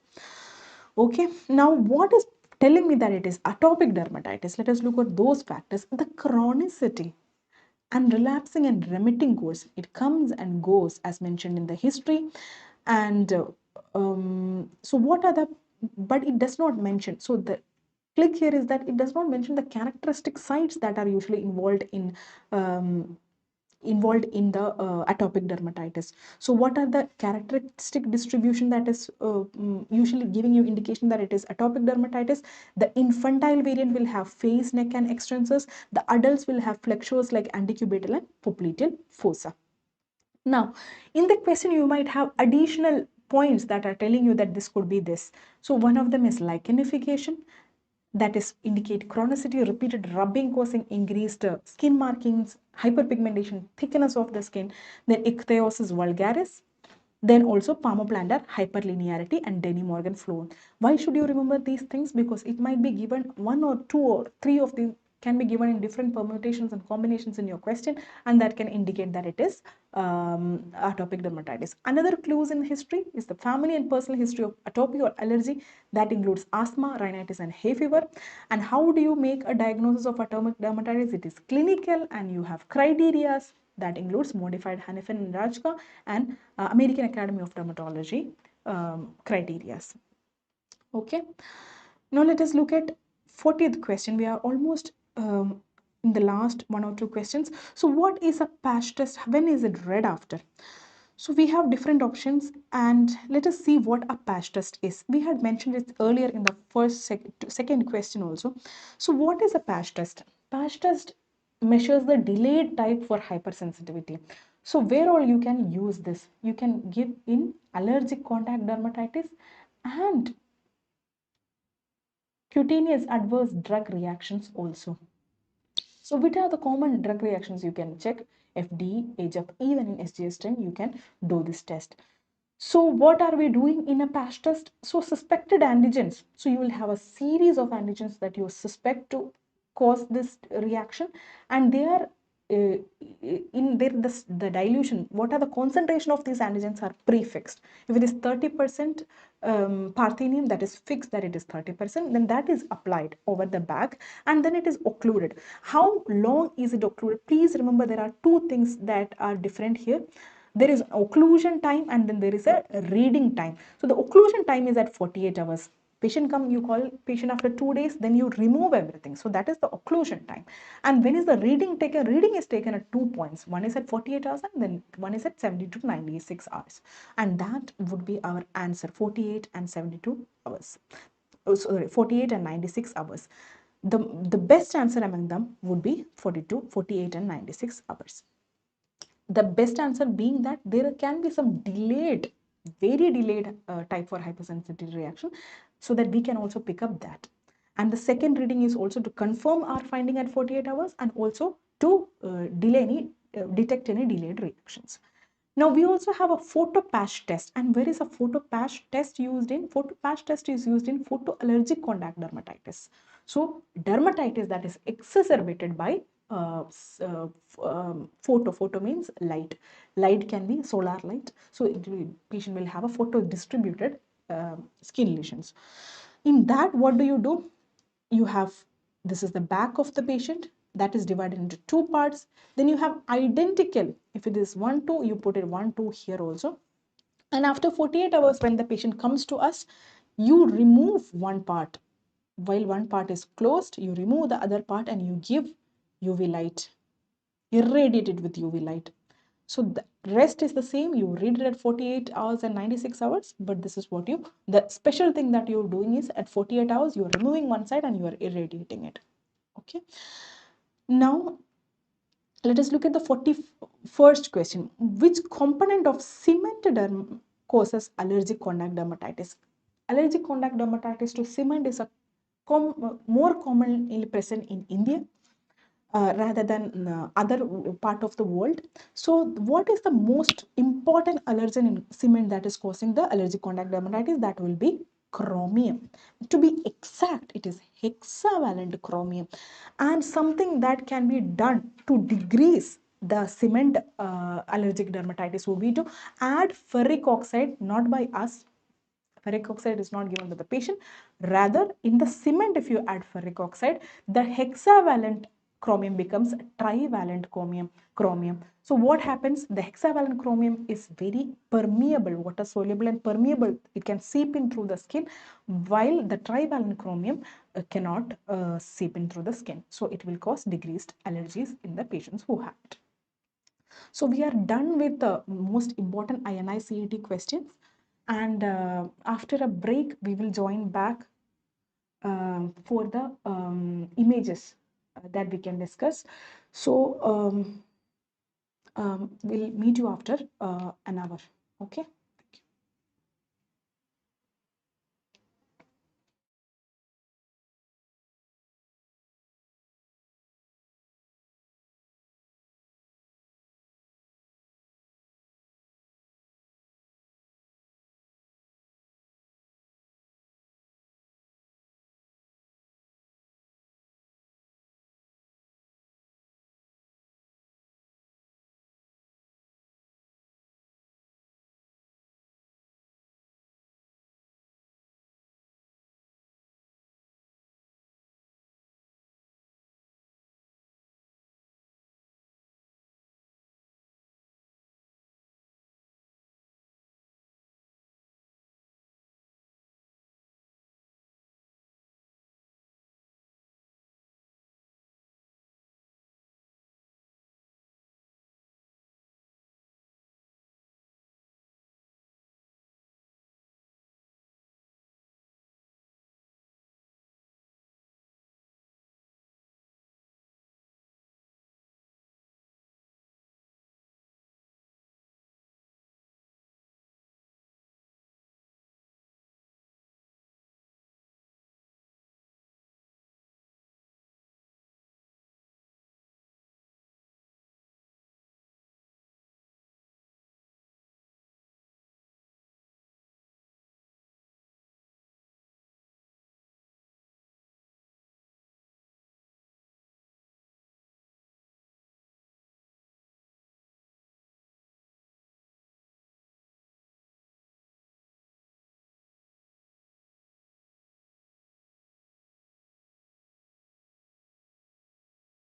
Okay, now what is telling me that it is atopic dermatitis? Let us look at those factors. The chronicity and relapsing and remitting course, it comes and goes as mentioned in the history. And so what are the, but it does not mention, so the click here is that it does not mention the characteristic sites that are usually um, involved in the atopic dermatitis. So what are the characteristic distribution that is usually giving you indication that it is atopic dermatitis? The infantile variant will have face, neck and extensors. The adults will have flexures like antecubital and popliteal fossa. Now, in the question, you might have additional points that are telling you that this could be this. So one of them is lichenification, that is indicate chronicity, repeated rubbing causing increased skin markings, hyperpigmentation, thickness of the skin. Then ichthyosis vulgaris, Then also palmoplantar hyperlinearity and Denny Morgan flow. Why should you remember these things? Because it might be given 1 or 2 or 3 of these can be given in different permutations and combinations in your question, and that can indicate that it is atopic dermatitis. Another clues in history is the family and personal history of atopy or allergy. That includes asthma, rhinitis, and hay fever. And how do you make a diagnosis of atopic dermatitis? It is clinical, and you have criteria that includes modified Hanifen and Rajka and American Academy of Dermatology criteria. Okay. Now let us look at 40th question. We are almost in the last 1 or 2 questions. So what is a patch test? When is it read after? So we have different options, and let us see what a patch test is. We had mentioned it earlier in the second question also. So what is a patch test? Patch test measures the delayed type for hypersensitivity. So where all you can use this? You can give in allergic contact dermatitis and cutaneous adverse drug reactions also. So which are the common drug reactions you can check? FD, AGF, even in SGS10 you can do this test. So what are we doing in a patch test? So suspected antigens. So you will have a series of antigens that you suspect to cause this reaction, and they are in there the dilution. What are the concentration of these antigens are prefixed. If it is 30% parthenium, that is fixed that it is 30%, then that is applied over the back, and then it is occluded. How long is it occluded? Please remember there are two things that are different here. There is occlusion time and then there is a reading time. So the occlusion time is at 48 hours. Patient come, you call patient after 2 days, then you remove everything. So that is the occlusion time. And when is the reading taken? Reading is taken at 2 points. One is at 48 hours and then one is at 70 to 96 hours. And that would be our answer, 48 and 72 hours. Oh, sorry, 48 and 96 hours. The best answer among them would be 42, 48 and 96 hours. The best answer being that there can be some delayed, very delayed type 4 hypersensitivity reaction, so that we can also pick up that. And the second reading is also to confirm our finding at 48 hours and also to detect any delayed reactions. Now we also have a photo patch test. And where is a photo patch test used in? Photo patch test is used in photoallergic contact dermatitis. So dermatitis that is exacerbated by photo means light. Light can be solar light. So patient will have a photo distributed skin lesions. In that, what do? You have, this is the back of the patient that is divided into two parts. Then you have identical. If it is 1, 2, you put it 1, 2 here also. And after 48 hours, when the patient comes to us, you remove one part. While one part is closed, you remove the other part and you give UV light, irradiate it with UV light. So the rest is the same. You read it at 48 hours and 96 hours, but this is what the special thing that you're doing is at 48 hours, you're removing one side and you are irradiating it. Okay. Now, let us look at the 41st question. Which component of cement derm causes allergic contact dermatitis? Allergic contact dermatitis to cement is more commonly present in India rather than other part of the world. So what is the most important allergen in cement that is causing the allergic contact dermatitis? That will be chromium. To be exact, it is hexavalent chromium. And something that can be done to decrease the cement allergic dermatitis would be to add ferric oxide, not by us. Ferric oxide is not given to the patient. Rather, in the cement, if you add ferric oxide, the hexavalent chromium becomes trivalent chromium. So what happens? The hexavalent chromium is very permeable, water soluble and permeable. It can seep in through the skin, while the trivalent chromium cannot seep in through the skin. So it will cause decreased allergies in the patients who have it. So we are done with the most important INI-CET questions. And after a break, we will join back for the images that we can discuss. So we'll meet you after an hour. Okay.